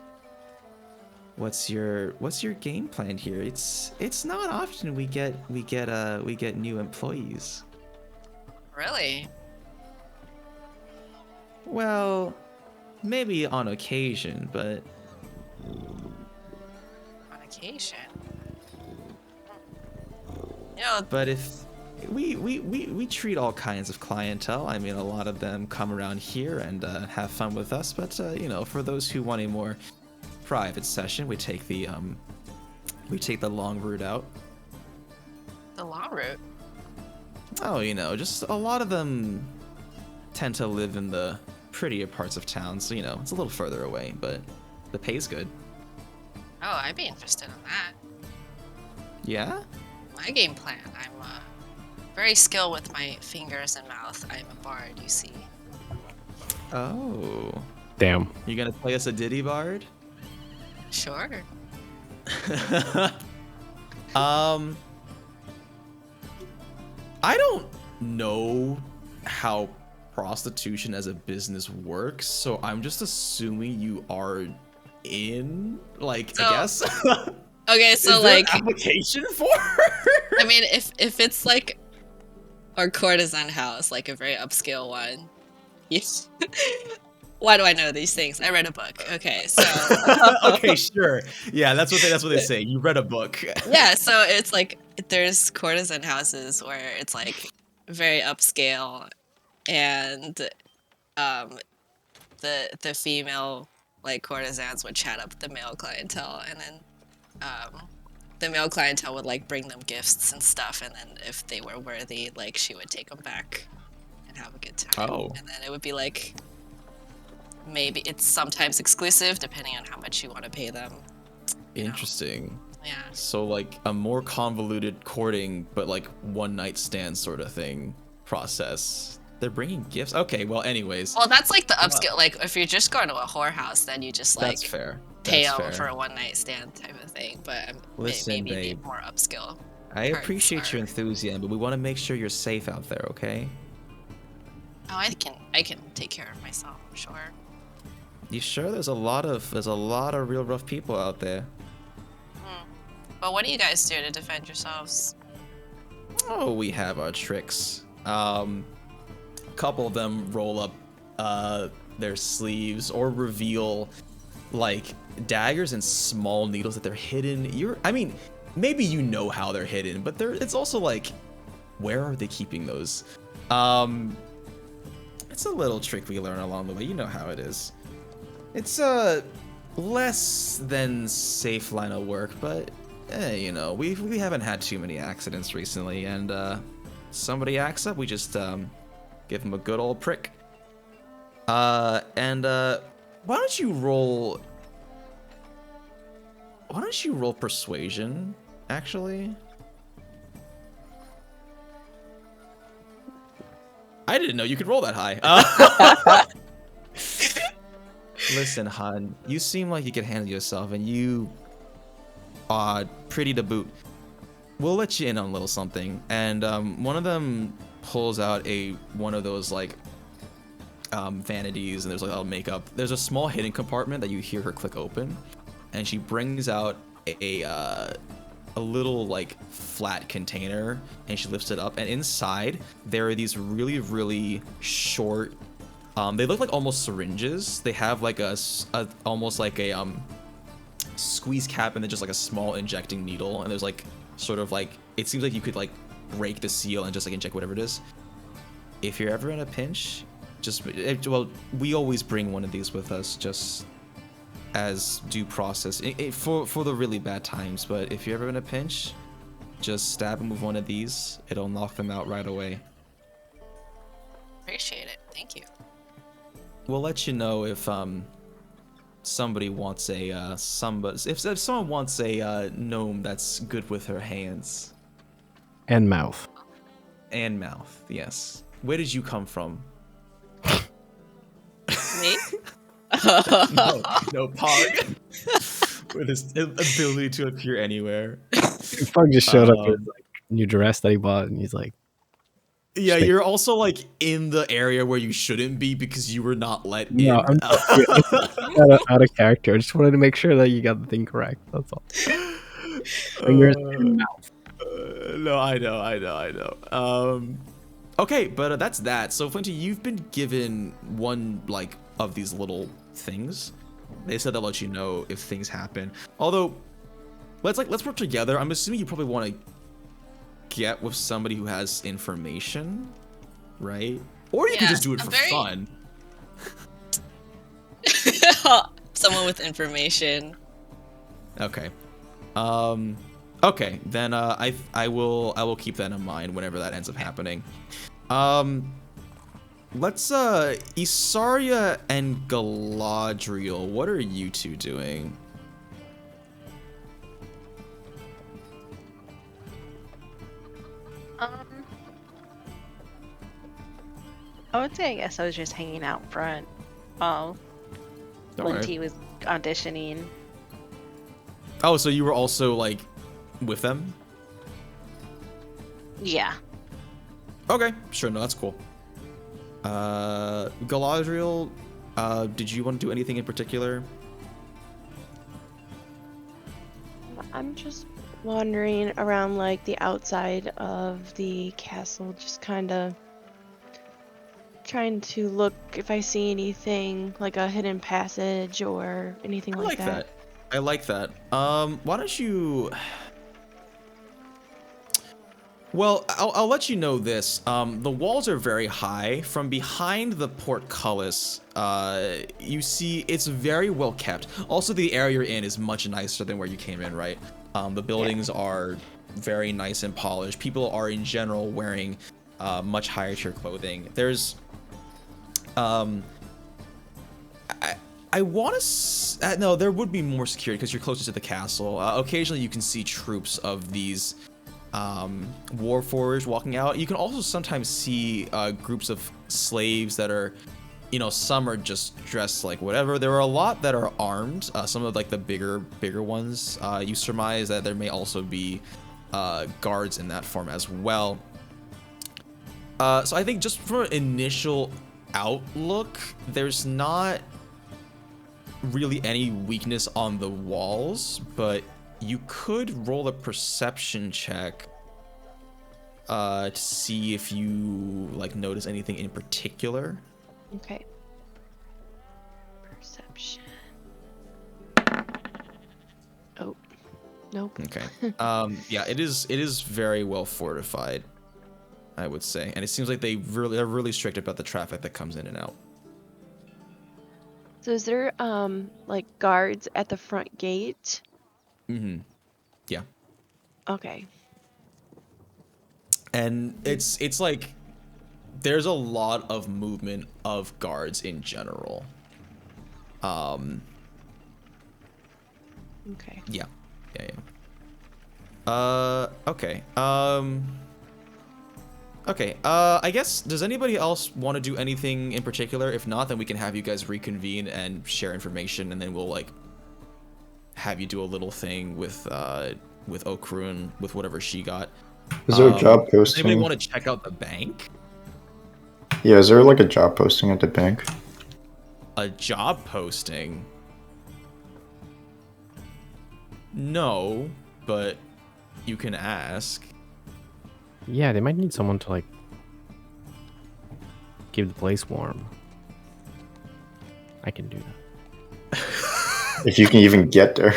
what's your game plan here? It's not often we get new employees. Really? Well, maybe on occasion, but On occasion. You know, but if we treat all kinds of clientele. I mean, a lot of them come around here and have fun with us, but you know, for those who want a more private session, we take the long route out. the long route. Oh, you know, just a lot of them tend to live in the prettier parts of town, so you know, it's a little further away, but the pay's good. Oh, I'd be interested in that. Yeah? My game plan. I'm very skilled with my fingers and mouth. I'm a bard, you see. Oh. Damn. You gonna play us a ditty bard? Sure. I don't know how prostitution as a business works, so I'm just assuming you are in, like, I guess. Okay, so Is there like an application for? I mean, if it's like our courtesan house, like a very upscale one. Yes. Why do I know these things? I read a book. Okay, so okay, sure. Yeah, that's what they say. You read a book. yeah, so it's like there's courtesan houses where it's like very upscale, and the female like courtesans would chat up the male clientele, and then the male clientele would like bring them gifts and stuff, and then if they were worthy, like she would take them back and have a good time. Oh. And then it would be like maybe it's sometimes exclusive depending on how much you want to pay them. Interesting. Yeah. So like a more convoluted courting, but like one night stand sort of thing process. They're bringing gifts. Okay, well, anyways. Well, that's like the upscale. Like if you're just going to a whorehouse, then you just like That's fair. pay That's them fair. for a one night stand type of thing. But Listen, maybe babe. the more upscale. I appreciate your enthusiasm, but we want to make sure you're safe out there, okay? Oh, I can take care of myself. I'm sure. You sure? There's a lot of real rough people out there. But what do you guys do to defend yourselves? Oh, we have our tricks. A couple of them roll up their sleeves or reveal like daggers and small needles that they're hidden. I mean, maybe you know how they're hidden, but it's also like, where are they keeping those? It's a little trick we learn along the way. You know how it is. It's a less than safe line of work, but you know, we haven't had too many accidents recently, and somebody acts up, we just give them a good old prick. Why don't you roll persuasion, actually? I didn't know you could roll that high. Listen, hon, you seem like you can handle yourself, and you are pretty to boot. We'll let you in on a little something. And one of them pulls out one of those like vanities, and there's like all makeup. There's a small hidden compartment that you hear her click open, and she brings out a little like flat container, and she lifts it up, and inside there are these really, really short. They look like almost syringes. They have like almost like a squeeze cap and then just like a small injecting needle, and there's like sort of like, it seems like you could like break the seal and just like inject whatever it is. If you're ever in a pinch, well, we always bring one of these with us just as due process for the really bad times. But if you're ever in a pinch, just stab them with one of these. It'll knock them out right away. Appreciate it. Thank you. We'll let you know if somebody wants if someone wants a gnome that's good with her hands and mouth. And mouth, yes. Where did you come from? Me? no, Pog. With his ability to appear anywhere. Pog just showed up with like new dress that he bought, and he's like, Yeah, Stay- you're also like in the area where you shouldn't be because you were not let No, in. out of character. I just wanted to make sure that you got the thing correct. That's all. Fingers and mouth. No, I know. Okay, but that's that. So, Flinty, you've been given one like of these little things. They said they'll let you know if things happen. Although, let's work together. I'm assuming you probably want to get with somebody who has information, right? Or you could just do it for fun. Someone with information. Okay. Okay, then I will keep that in mind whenever that ends up happening. Let's Isarya and Galadriel, what are you two doing? I would say I guess I was just hanging out front while Flinty was auditioning. Oh, so you were also like with them? Yeah. Okay, sure, no, that's cool. Galadriel, did you want to do anything in particular? I'm just wandering around like the outside of the castle, just kind of trying to look if I see anything like a hidden passage or anything like that. I like that. Why don't you... Well, I'll let you know this. The walls are very high. From behind the portcullis, you see it's very well kept. Also, the area you're in is much nicer than where you came in, right? The buildings are very nice and polished. People are in general wearing much higher tier clothing. There's, I want to, no, there would be more security because you're closer to the castle. Occasionally you can see troops of these warforged walking out. You can also sometimes see groups of slaves that are, you know, some are just dressed like whatever. There are a lot that are armed. Some of like the bigger ones. You surmise that there may also be guards in that form as well. So I think just from an initial outlook, there's not really any weakness on the walls, but you could roll a perception check to see if you like notice anything in particular. Okay. Perception. Oh, nope. Okay. Yeah, it is very well fortified, I would say, and it seems like they're really strict about the traffic that comes in and out. So is there like guards at the front gate? Mm-hmm. Yeah. Okay. And it's like there's a lot of movement of guards in general. Okay. Yeah. Okay. Okay. I guess, does anybody else want to do anything in particular? If not, then we can have you guys reconvene and share information, and then we'll like have you do a little thing with Okrun with whatever she got. Is there a job Does posting? anybody want to check out the bank? Yeah, is there like a job posting at the bank? A job posting? No, but you can ask. Yeah, they might need someone to like keep the place warm. I can do that. If you can even get there.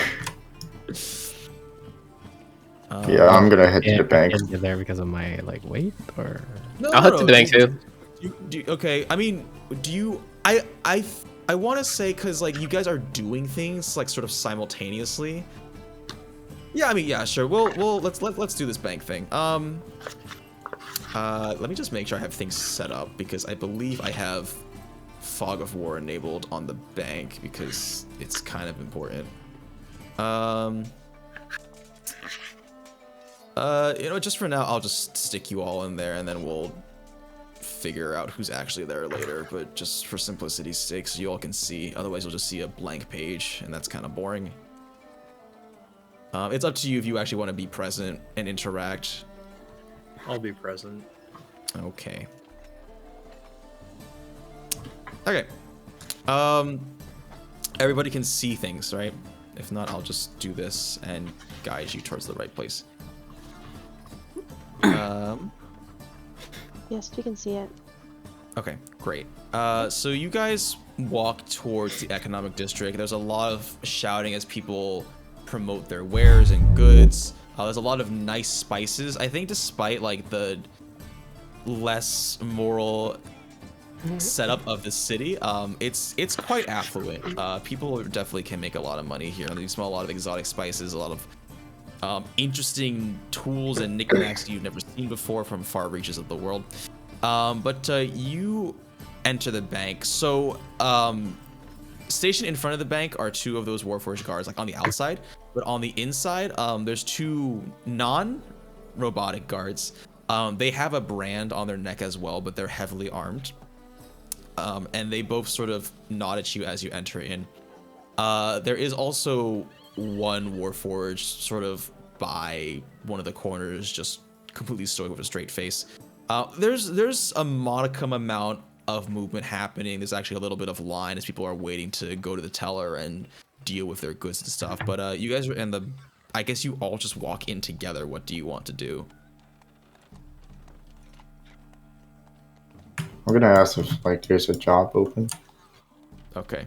Yeah, I'm gonna head to the bank. Get there because of my like weight, or I'll head to the bank too. Okay, I mean, do you? I want to say because like you guys are doing things like sort of simultaneously. Yeah, I mean, yeah, sure. We'll let's do this bank thing. Let me just make sure I have things set up because I believe I have Fog of War enabled on the bank because it's kind of important. You know, just for now, I'll just stick you all in there and then we'll figure out who's actually there later, but just for simplicity's sake, so you all can see. Otherwise, you'll just see a blank page, and that's kind of boring. It's up to you if you actually want to be present and interact. I'll be present. Okay. Okay. Everybody can see things, right? If not, I'll just do this and guide you towards the right place. Yes, we can see it. Okay, great. So you guys walk towards the economic district. There's a lot of shouting as people promote their wares and goods. There's a lot of nice spices. I think despite like the less moral setup of the city, it's quite affluent. People definitely can make a lot of money here. You smell a lot of exotic spices, a lot of interesting tools and knickknacks you've never seen before from far reaches of the world. But you enter the bank. So stationed in front of the bank are two of those Warforged guards, like on the outside. But on the inside, there's two non-robotic guards. They have a brand on their neck as well, but they're heavily armed. And they both sort of nod at you as you enter in. There is also one Warforged sort of by one of the corners, just completely stoic with a straight face. There's a modicum amount of movement happening. There's actually a little bit of line as people are waiting to go to the teller and deal with their goods and stuff. But you guys are in the... I guess you all just walk in together. What do you want to do? I'm gonna ask if like there's a job open. Okay.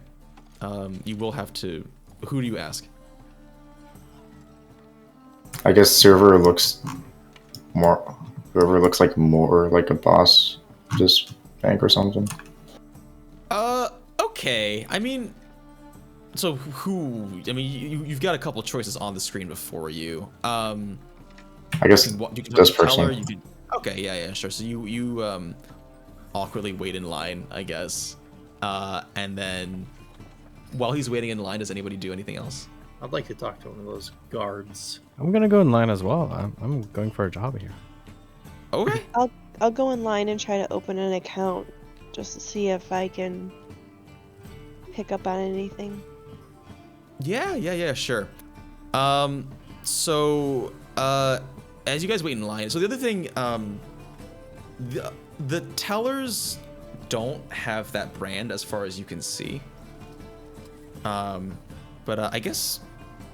You will have to... Who do you ask? I guess whoever looks like more like a boss, just bank or something. Okay. I mean, so who? I mean, you've got a couple choices on the screen before you. I guess this person. Okay, yeah, sure. So you awkwardly wait in line, I guess, and then while he's waiting in line, does anybody do anything else? I'd like to talk to one of those guards. I'm gonna go in line as well. I'm going for a job here. Okay. I'll go in line and try to open an account just to see if I can pick up on anything. Yeah, sure. So as you guys wait in line, so the other thing, the tellers don't have that brand as far as you can see. But I guess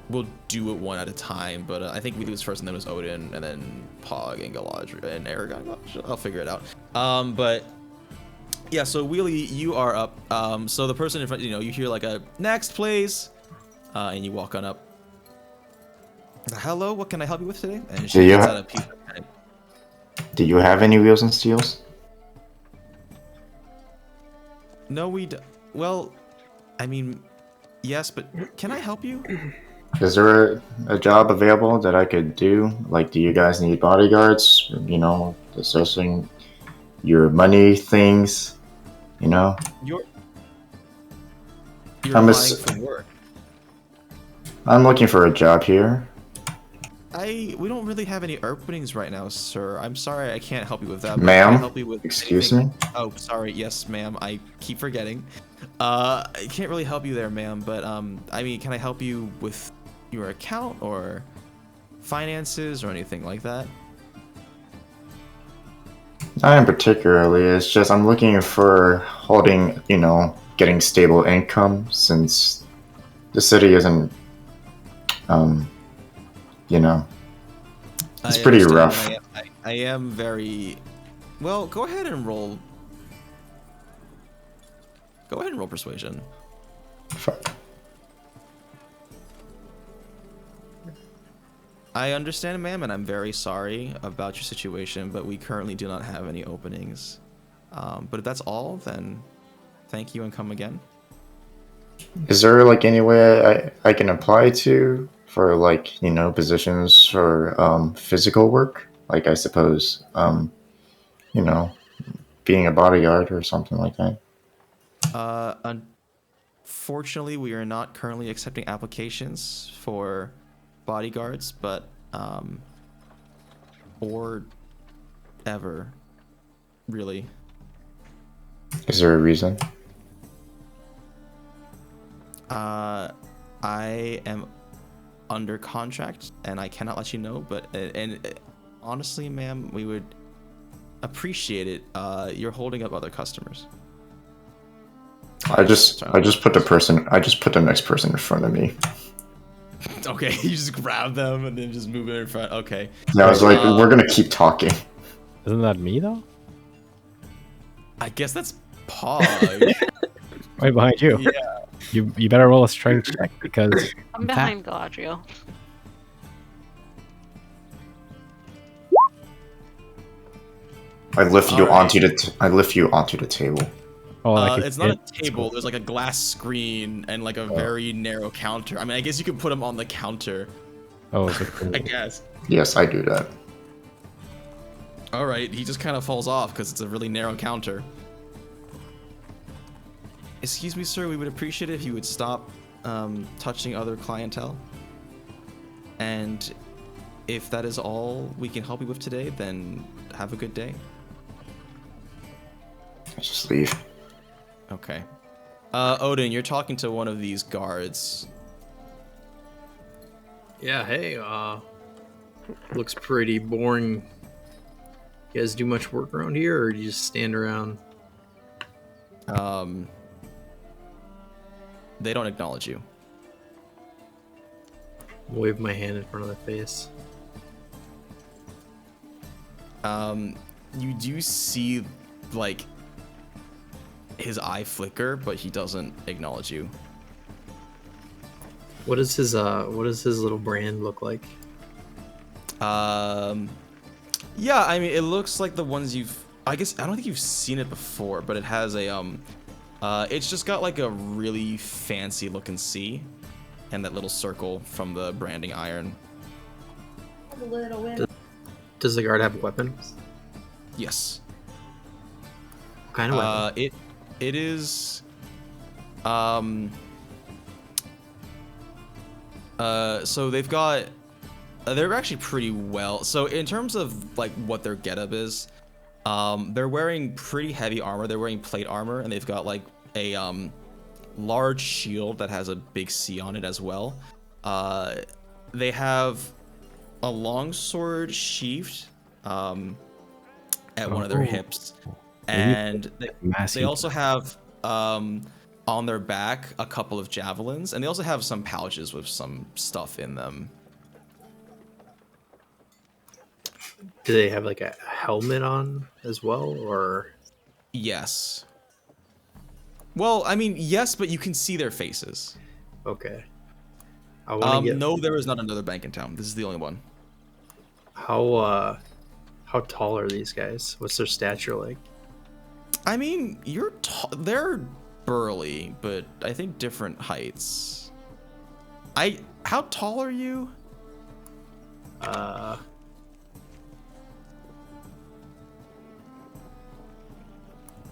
we'll do it one at a time. But I think we do this first, and then it was Odin, and then Pog and Galadriel and Eragon. I'll figure it out. But yeah, so Wheelie, you are up. So the person in front, you hear like a next, please, and you walk on up. Hello, what can I help you with today? And she gets out a piece of pen. Do you have any wheels and steels? No, we don't. Well, I mean, yes, but can I help you? Is there a job available that I could do? Like, do you guys need bodyguards? Assessing your money things. You're applying for work. I'm looking for a job here. We don't really have any openings right now, sir. I'm sorry I can't help you with that. Ma'am? Excuse me? Oh, sorry. Yes, ma'am. I keep forgetting. I can't really help you there, ma'am, but I mean, can I help you with your account or finances or anything like that? Not in particularly. It's just I'm looking for holding, getting stable income since the city isn't, it's pretty rough. I am very... Well, go ahead and roll... Go ahead and roll persuasion. Fuck. I understand, ma'am, and I'm very sorry about your situation, but we currently do not have any openings. But if that's all, then thank you and come again. Is there like any way I can apply to for positions for physical work? Like I suppose, being a bodyguard or something like that. Unfortunately, we are not currently accepting applications for bodyguards, but or ever, really. Is there a reason? I am under contract and I cannot let you know, but and honestly, ma'am, we would appreciate it. You're holding up other customers. I just put the next person in front of me. Okay, you just grab them and then just move it in front. Okay. Yeah, I was like, we're gonna keep talking. Isn't that me though? I guess that's Pog. Right behind you. Yeah. You better roll a strength check because I'm behind Galadriel. I lift you onto the table. Oh, like it's not a table. There's like a glass screen and like a very narrow counter. I mean, I guess you could put them on the counter. Oh, is it cool? I guess. Yes, I do that. All right, he just kind of falls off because it's a really narrow counter. Excuse me, sir. We would appreciate it if you would stop touching other clientele. And if that is all we can help you with today, then have a good day. I'll just leave. Okay. Odin, you're talking to one of these guards. Yeah, hey, looks pretty boring. You guys do much work around here, or do you just stand around? They don't acknowledge you. Wave my hand in front of their face. You do see, like, his eye flicker, but he doesn't acknowledge you. What does his little brand look like? Yeah, I mean, it looks like the ones I don't think you've seen it before, but it has a, it's just got like a really fancy looking C and that little circle from the branding iron. Does the guard have weapons? Yes. What kind of weapon? It is, so they've got, they're actually pretty well. So in terms of like what their getup is, they're wearing pretty heavy armor. They're wearing plate armor, and they've got like a large shield that has a big C on it as well. They have a long sword sheathed at one of their hips, and they also have on their back a couple of javelins, and they also have some pouches with some stuff in them. Do they have like a helmet on as well, or? Yes. Well, I mean, yes, but you can see their faces. Okay. I want to get... No, there is not another bank in town. This is the only one. How tall are these guys? What's their stature like? I mean, they're burly, but I think different heights. How tall are you?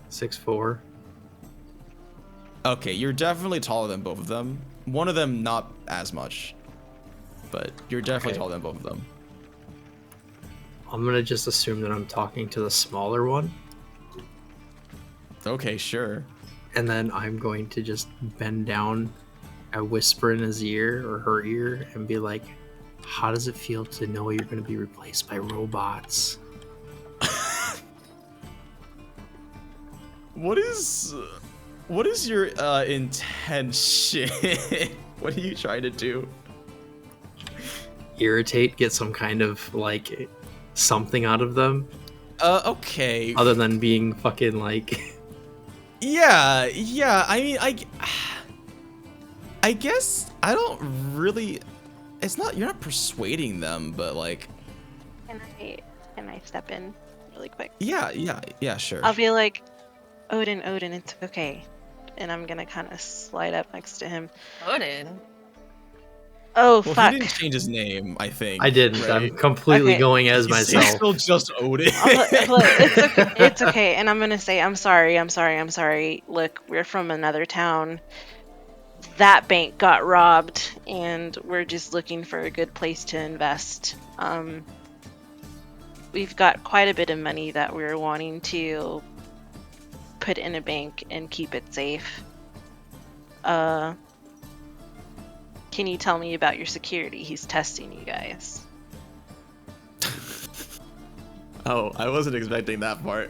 6'4". Okay, you're definitely taller than both of them. One of them not as much, but you're definitely taller than both of them. I'm gonna just assume that I'm talking to the smaller one. Okay, sure. And then I'm going to just bend down and whisper in his ear or her ear and be like, how does it feel to know you're going to be replaced by robots? What is your intention? What are you trying to do? Irritate, get some kind of like something out of them. Okay. Other than being fucking like. Yeah. I mean, I guess I don't really. It's not. You're not persuading them, but like. Can I step in really quick? Yeah. Sure. I'll be like, Odin, it's okay, and I'm gonna kind of slide up next to him. Odin. Oh, well, fuck. He didn't change his name, I think. I didn't. Right? I'm completely going as myself. He's still just Odin. It's okay. And I'm going to say, I'm sorry. Look, we're from another town. That bank got robbed, and we're just looking for a good place to invest. We've got quite a bit of money that we're wanting to put in a bank and keep it safe. Can you tell me about your security? He's testing you guys. Oh, I wasn't expecting that part.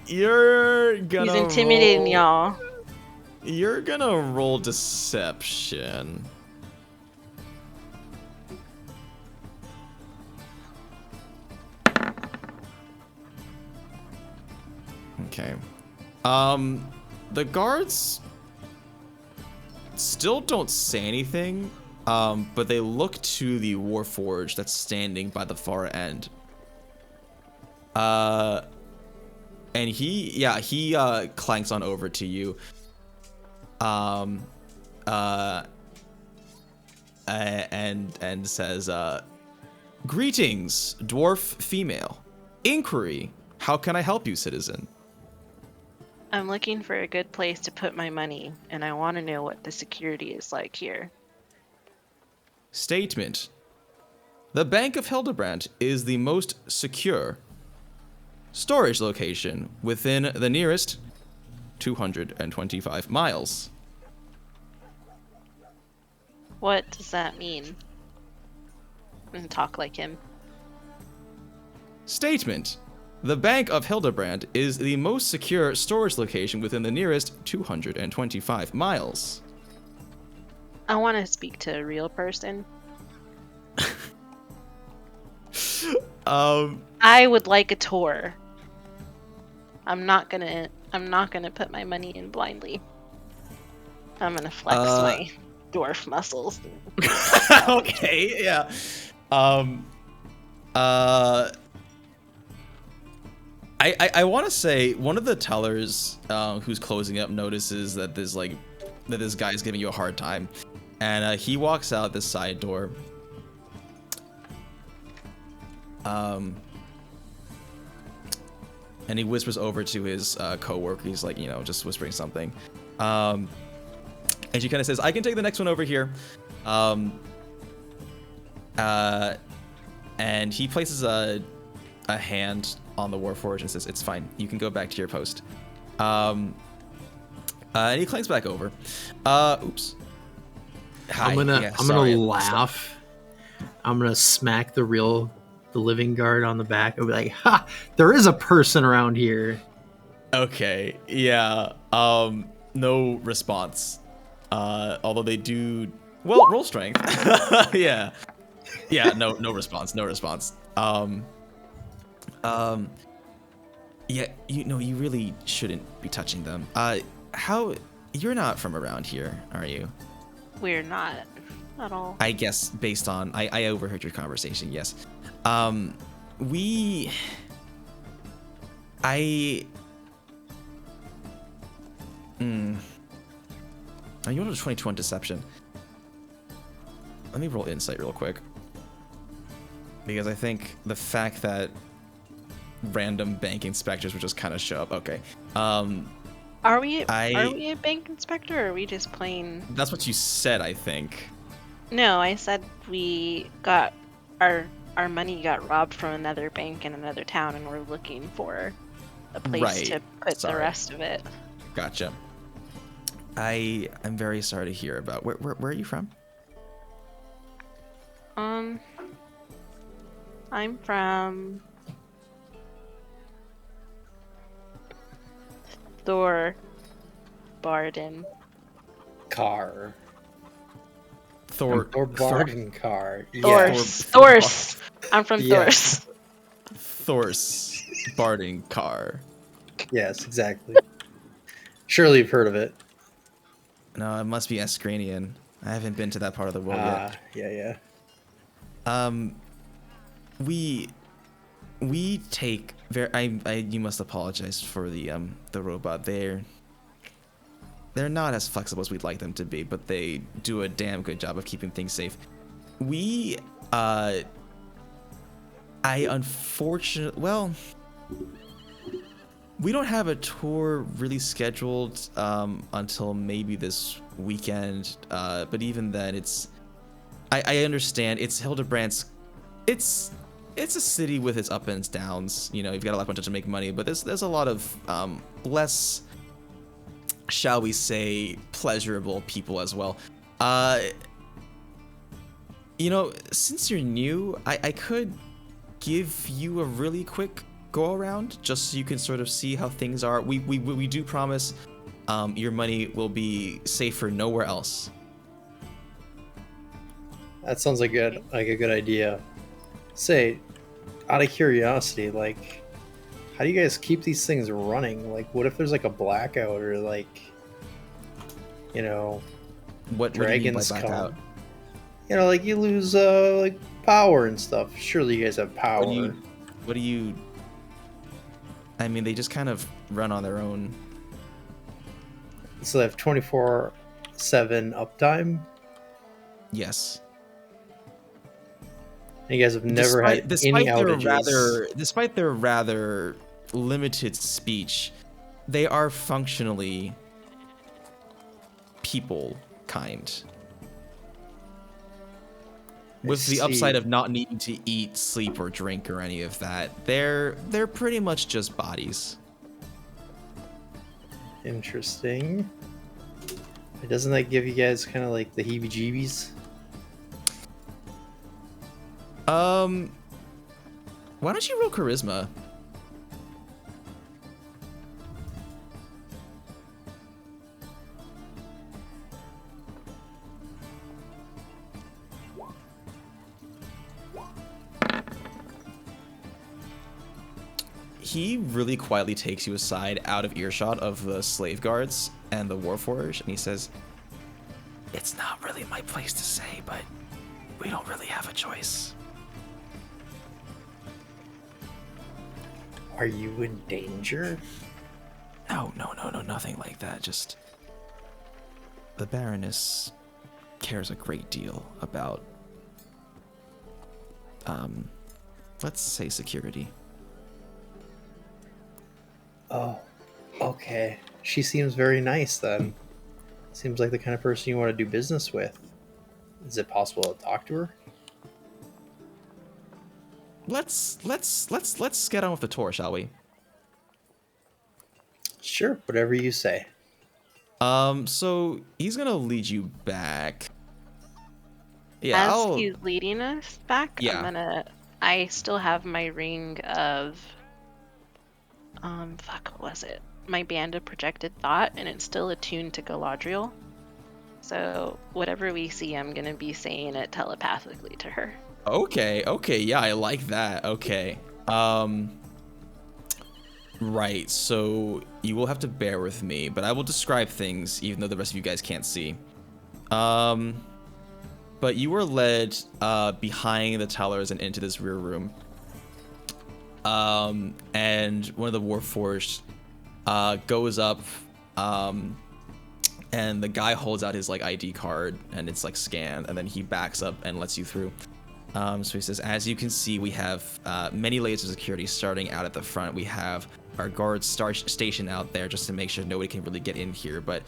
You're gonna. He's intimidating roll- y'all. You're gonna roll deception. Okay. The guards still don't say anything, but they look to the Warforged that's standing by the far end. And he clanks on over to you. And says, "Greetings, dwarf female. Inquiry, how can I help you, citizen?" I'm looking for a good place to put my money, and I want to know what the security is like here. Statement. The Bank of Hildebrand is the most secure storage location within the nearest 225 miles. What does that mean? And talk like him. Statement. The Bank of Hildebrand is the most secure storage location within the nearest 225 miles. I want to speak to a real person. I would like a tour. I'm not gonna put my money in blindly. I'm gonna flex my dwarf muscles. Okay, yeah. I want to say one of the tellers who's closing up notices that this guy's giving you a hard time, and he walks out this side door. And he whispers over to his coworker. He's like, just whispering something. And she kind of says, "I can take the next one over here." And he places a hand on the Warforged and says, "It's fine. You can go back to your post." And he clanks back over. Oops. Hi. I'm gonna sorry. laugh. I'm gonna smack the living guard on the back and be like, "Ha! There is a person around here." Okay. Yeah. No response. Although they do. Well, roll strength. Yeah. Yeah. No response. No response. Yeah. You really shouldn't be touching them. How? You're not from around here, are you? We're not at all. I guess based on I overheard your conversation. Yes. You rolled a 22 on deception. Let me roll insight real quick. Because I think the fact that random bank inspectors would just kind of show up. Okay. Are we a bank inspector, or are we just plain? That's what you said, I think. No, I said we got our money got robbed from another bank in another town, and we're looking for a place to put the rest of it. Gotcha. I'm very sorry to hear about. Where are you from? I'm from Barden. Car. Thor Barden car. Thors. I'm from Thors. Thors Barden car. Yes, exactly. Surely you've heard of it. No, it must be Eskranian. I haven't been to that part of the world yet. Yeah. We take you must apologize for the robot. They're not as flexible as we'd like them to be, but they do a damn good job of keeping things safe. We don't have a tour really scheduled until maybe this weekend, but even then I understand it's Hildebrand's. It's a city with its ups and downs. You've got a lot of potential to make money, but there's a lot of less, shall we say, pleasurable people as well. Since you're new, I could give you a really quick go around, just so you can sort of see how things are. We do promise your money will be safer nowhere else. That sounds like a good idea. Say, out of curiosity, like, how do you guys keep these things running? Like, what if there's like a blackout or like, you know, what dragons do you mean by blackout? come? You know, like you lose like power and stuff. Surely you guys have power. What do you? I mean, they just kind of run on their own. So they have 24/7 uptime. Yes. And you guys have never had any outages. Despite their rather limited speech, they are functionally people kind. With the upside of not needing to eat, sleep, or drink or any of that, they're pretty much just bodies. Interesting. Doesn't that give you guys kind of like the heebie-jeebies? Why don't you roll charisma? He really quietly takes you aside out of earshot of the slave guards and the warforged, and he says, "It's not really my place to say, but we don't really have a choice." Are you in danger? No, nothing like that. Just the Baroness cares a great deal about, let's say security. Oh, okay. She seems very nice then. Seems like the kind of person you want to do business with. Is it possible to talk to her? Let's get on with the tour, shall we? Sure, whatever you say. So he's gonna lead you back. Yeah, As he's leading us back, Yeah. I still have my ring of what was it? My band of projected thought, and it's still attuned to Galadriel. So whatever we see, I'm gonna be saying it telepathically to her. Okay, yeah, I like that. Okay. Right, so you will have to bear with me, but I will describe things even though the rest of you guys can't see. But you were led behind the tellers and into this rear room. And one of the warforged goes up, and the guy holds out his like ID card, and it's like scanned, and then he backs up and lets you through. So he says, as you can see, we have many layers of security starting out at the front. We have our guards stationed out there just to make sure nobody can really get in here. But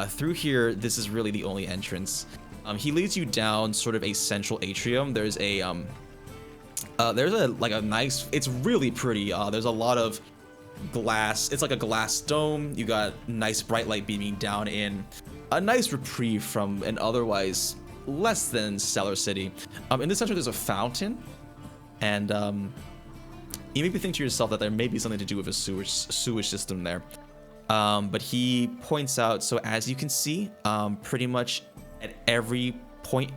through here, this is really the only entrance. He leads you down sort of a central atrium. There's a nice, it's really pretty. There's a lot of glass. It's like a glass dome. You got nice bright light beaming down in. A nice reprieve from an otherwise less than stellar city. In the center, there's a fountain, and you maybe think to yourself that there may be something to do with a sewage system there. But he points out, so as you can see, pretty much at every point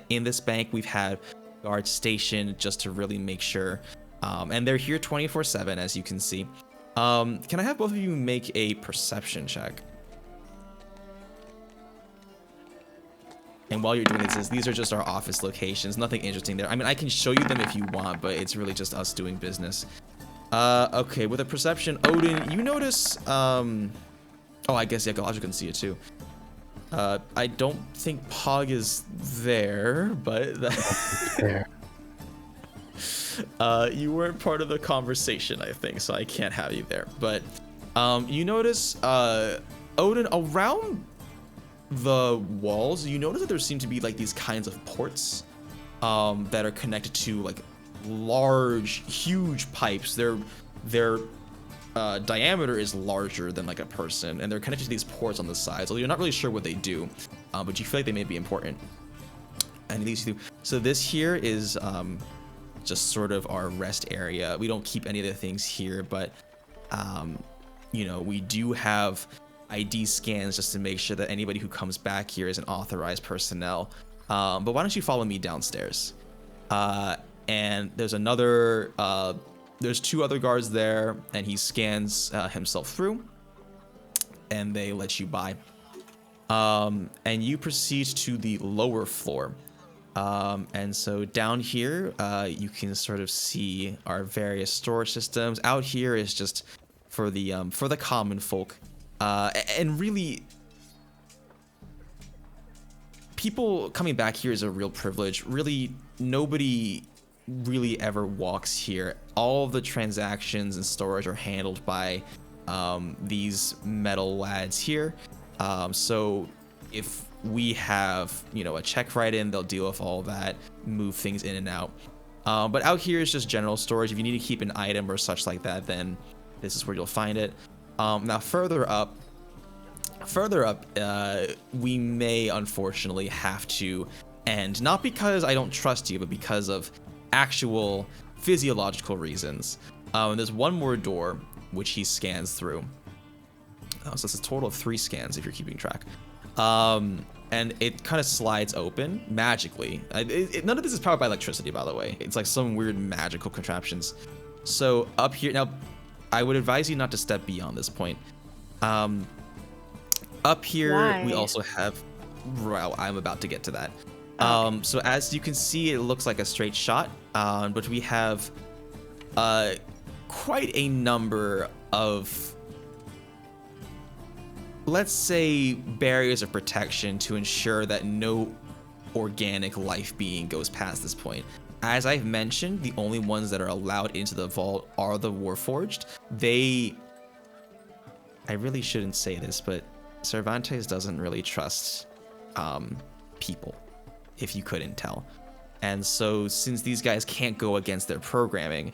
in this bank, we've had guards stationed just to really make sure. And they're here 24/7, as you can see. Can I have both of you make a perception check? And while you're doing this, these are just our office locations. Nothing interesting there. I mean, I can show you them if you want, but it's really just us doing business. Okay, with a perception, Odin, you notice... oh, I guess, yeah, Galadriel can see it too. I don't think Pog is there, but... there. You weren't part of the conversation, I think, so I can't have you there. But you notice, Odin, around the walls, you notice that there seem to be like these kinds of ports that are connected to like large, huge pipes. Their diameter is larger than like a person, and they're connected to these ports on the sides. Although you're not really sure what they do, but you feel like they may be important. And these two. So this here is just sort of our rest area. We don't keep any of the things here, but you know, we do have ID scans just to make sure that anybody who comes back here is an authorized personnel. But why don't you follow me downstairs? And there's another, there's 2 other guards there, and he scans himself through, and they let you by. And you proceed to the lower floor. And so down here, you can sort of see our various storage systems. Out here is just for the common folk. And really, people coming back here is a real privilege. Really, nobody really ever walks here. All of the transactions and storage are handled by these metal lads here. So if we have, you know, a check right in, they'll deal with all that, move things in and out. But out here is just general storage. If you need to keep an item or such like that, then this is where you'll find it. Now further up, we may unfortunately have to end, not because I don't trust you, but because of actual physiological reasons. There's one more door which he scans through. So it's a total of 3 scans if you're keeping track. And it kind of slides open magically. None of this is powered by electricity, by the way. It's like some weird magical contraptions. So up here, now I would advise you not to step beyond this point. Up here, Why? we also have, well, I'm about to get to that. So as you can see, it looks like a straight shot, but we have quite a number of, let's say, barriers of protection to ensure that no organic life being goes past this point. As I've mentioned, the only ones that are allowed into the vault are the Warforged. I really shouldn't say this, but Cervantes doesn't really trust people, if you couldn't tell. And so since these guys can't go against their programming,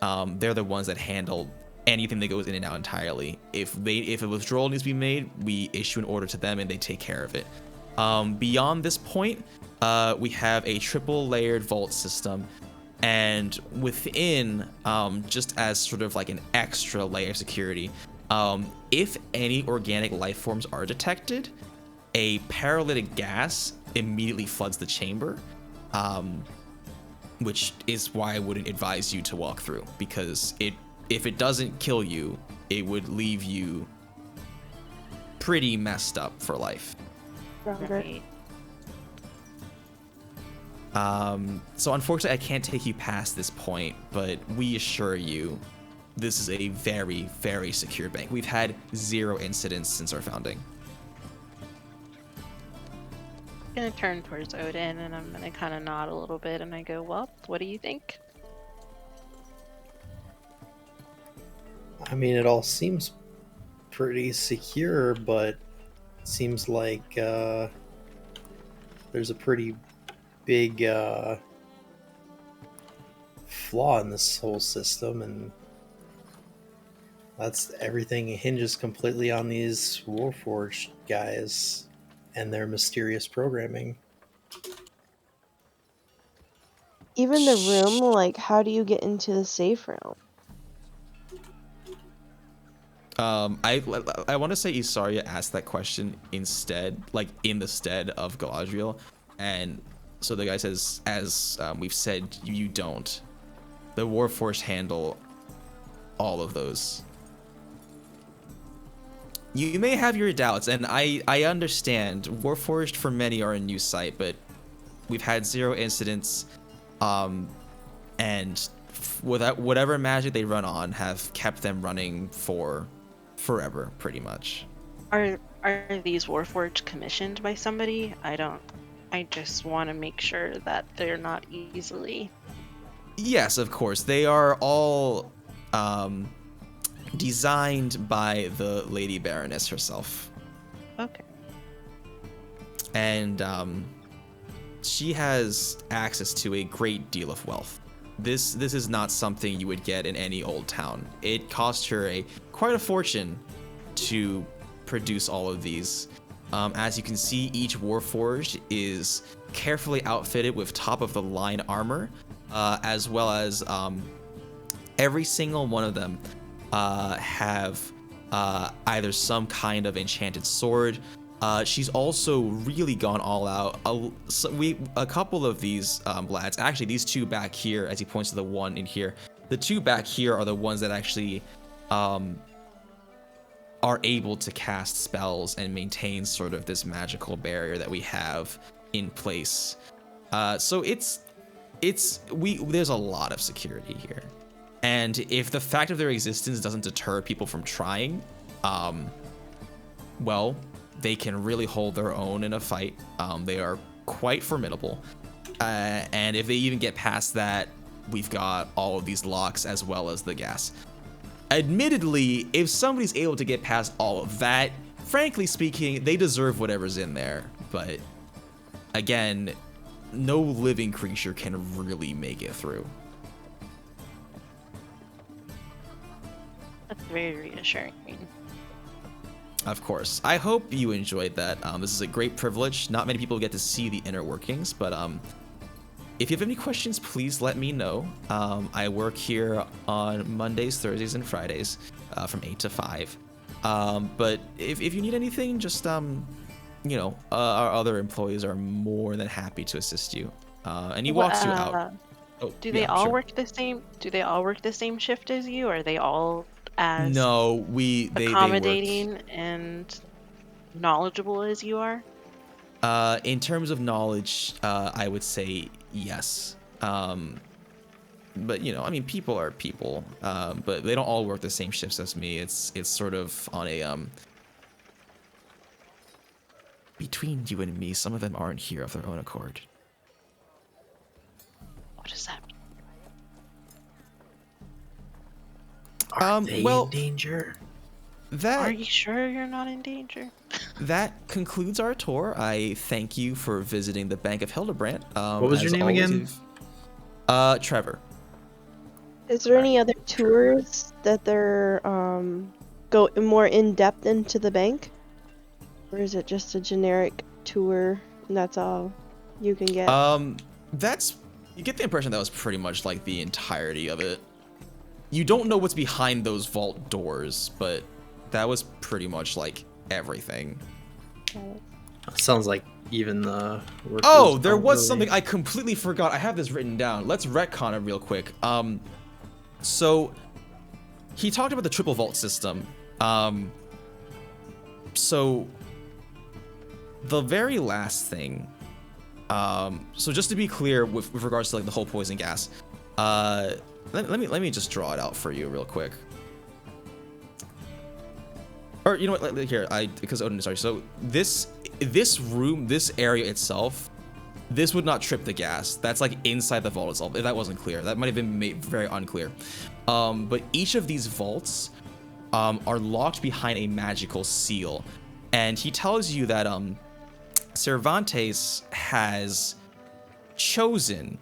they're the ones that handle anything that goes in and out entirely. If a withdrawal needs to be made, we issue an order to them and they take care of it. Beyond this point, we have a triple layered vault system, and within, just as sort of like an extra layer of security, if any organic life forms are detected, a paralytic gas immediately floods the chamber, which is why I wouldn't advise you to walk through, because if it doesn't kill you, it would leave you pretty messed up for life. Right. So unfortunately, I can't take you past this point, but we assure you, this is a very, very secure bank. We've had 0 incidents since our founding. I'm gonna turn towards Odin and I'm gonna kind of nod a little bit and I go, well, what do you think? I mean, it all seems pretty secure, but it seems like there's a pretty big flaw in this whole system, and that's everything hinges completely on these Warforged guys and their mysterious programming. Even the room, like, how do you get into the safe room? I want to say Isarya asked that question instead, like in the stead of Galadriel, and so the guy says, as we've said, you don't. The Warforged handle all of those. You may have your doubts, and I understand. Warforged for many are a new sight, but we've had 0 incidents, and without whatever magic they run on have kept them running for forever, pretty much. Are these Warforged commissioned by somebody? I just want to make sure that they're not easily. Yes, of course. They are all designed by the Lady Baroness herself. Okay. And she has access to a great deal of wealth. This is not something you would get in any old town. It cost her quite a fortune to produce all of these. As you can see, each Warforged is carefully outfitted with top-of-the-line armor, as well as every single one of them have either some kind of enchanted sword. She's also really gone all out. A couple of these lads, actually these two back here, as he points to the one in here, the two back here are the ones that actually are able to cast spells and maintain sort of this magical barrier that we have in place. So there's a lot of security here. And if the fact of their existence doesn't deter people from trying, well, they can really hold their own in a fight. They are quite formidable. And if they even get past that, we've got all of these locks as well as the gas. Admittedly, if somebody's able to get past all of that, frankly speaking, they deserve whatever's in there. But again, no living creature can really make it through. That's very reassuring. Of course. I hope you enjoyed that. This is a great privilege. Not many people get to see the inner workings, but if you have any questions, please let me know. I work here on Mondays, Thursdays, and Fridays from 8 to 5. But if you need anything, just, you know, our other employees are more than happy to assist you. And he walks you out. Oh, do they all work the same? Do they all work the same shift as you? Or are they all as accommodating and knowledgeable as you are? In terms of knowledge, I would say yes. But you know, I mean, people are people. But they don't all work the same shifts as me. It's sort of on a between you and me, some of them aren't here of their own accord. What does that mean? Are they in danger? Are you sure you're not in danger? That concludes our tour. I thank you for visiting the Bank of Hildebrand. What was your name again? Trevor. Is there any other tours that they're go more in depth into the bank, or is it just a generic tour and that's all you can get? You get the impression that was pretty much like the entirety of it. You don't know what's behind those vault doors, but that was pretty much like everything. Sounds like even the workers. Oh, there was something I completely forgot. I have this written down. Let's retcon it real quick. So he talked about the triple vault system. So the very last thing. So just to be clear with regards to like the whole poison gas, let me just draw it out for you real quick. Or you know what? Here, because Odin is sorry. So this room, this area itself, this would not trip the gas. That's like inside the vault itself. If that wasn't clear, that might have been made very unclear. But each of these vaults are locked behind a magical seal, and he tells you that Cervantes has chosen.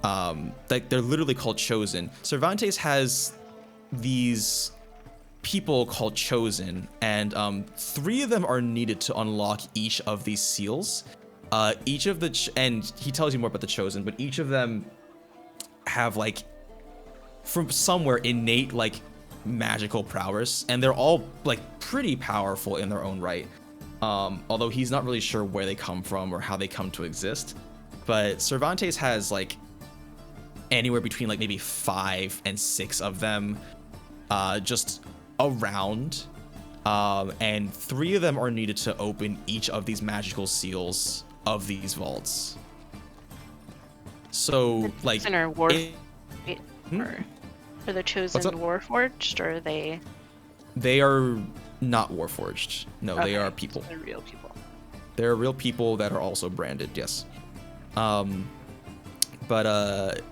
Like they're literally called chosen. Cervantes has these people called chosen, and 3 of them are needed to unlock each of these seals. Each of the and he tells you more about the chosen, but each of them have like from somewhere innate like magical prowess, and they're all like pretty powerful in their own right. Although he's not really sure where they come from or how they come to exist. But Cervantes has like anywhere between like maybe 5 and 6 of them just around, and 3 of them are needed to open each of these magical seals of these vaults. So like Are the chosen warforged, or are they? They are not warforged. No, Okay, they are people. They're real people. They're real people that are also branded. Yes. But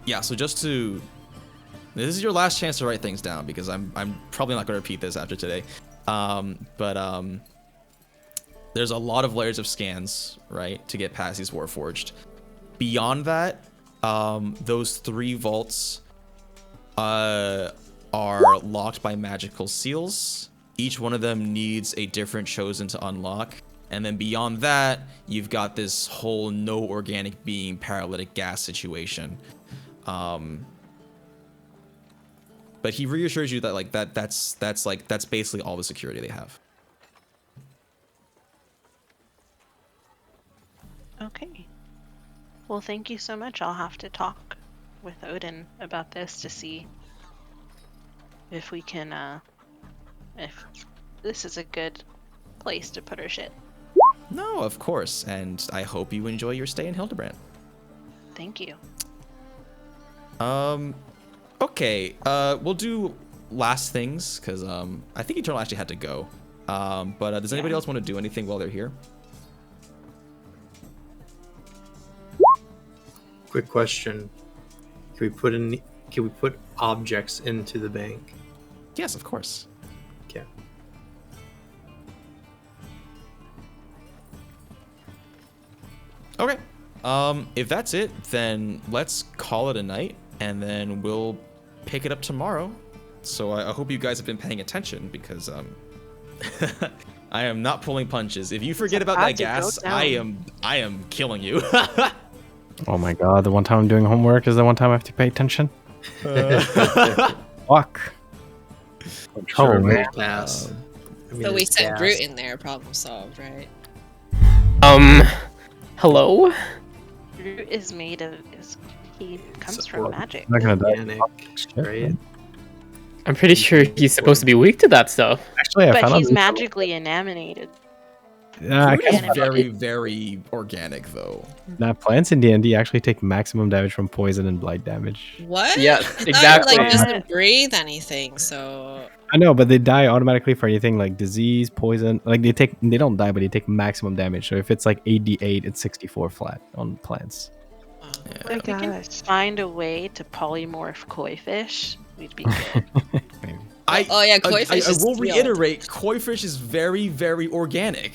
yeah. So this is your last chance to write things down, because I'm probably not going to repeat this after today. There's a lot of layers of scans, right, to get past these warforged. Beyond that, those 3 vaults are locked by magical seals. Each one of them needs a different chosen to unlock. And then beyond that, you've got this whole no organic being paralytic gas situation. But he reassures you that like that's basically all the security they have. Okay. Well, thank you so much. I'll have to talk with Odin about this to see if we can, if this is a good place to put our shit. No, of course, and I hope you enjoy your stay in Hildebrand. Thank you. Okay, we'll do last things, because I think Eternal actually had to go. But does anybody else want to do anything while they're here? Quick question: Can we put objects into the bank? Yes, of course. Okay. Okay. If that's it, then let's call it a night, and then we'll pick it up tomorrow. So I hope you guys have been paying attention, because I am not pulling punches. If you forget about that gas, I am killing you. Oh my god, the one time I'm doing homework is the one time I have to pay attention. Fuck. Sure, man. Pass. So we sent Groot in there, problem solved, right? Hello? Groot is made of. He comes from magic. I'm not gonna die. Organic, right? I'm pretty sure he's supposed to be weak to that stuff. Actually, I But found he's out. magically animated. Yeah, I Groot is guess very, very organic, though. plants in D&D actually take maximum damage from poison and blight damage. What? Yeah, I thought exactly. it, like, doesn't breathe anything, so. I know, but they die automatically for anything like disease, poison. Like they don't die, but they take maximum damage. So if it's like 8d8, it's 64 flat on plants. My If we can gosh. find a way to polymorph koi fish, we'd be good. Oh yeah, koi fish I is will real. reiterate, koi fish is very, very organic.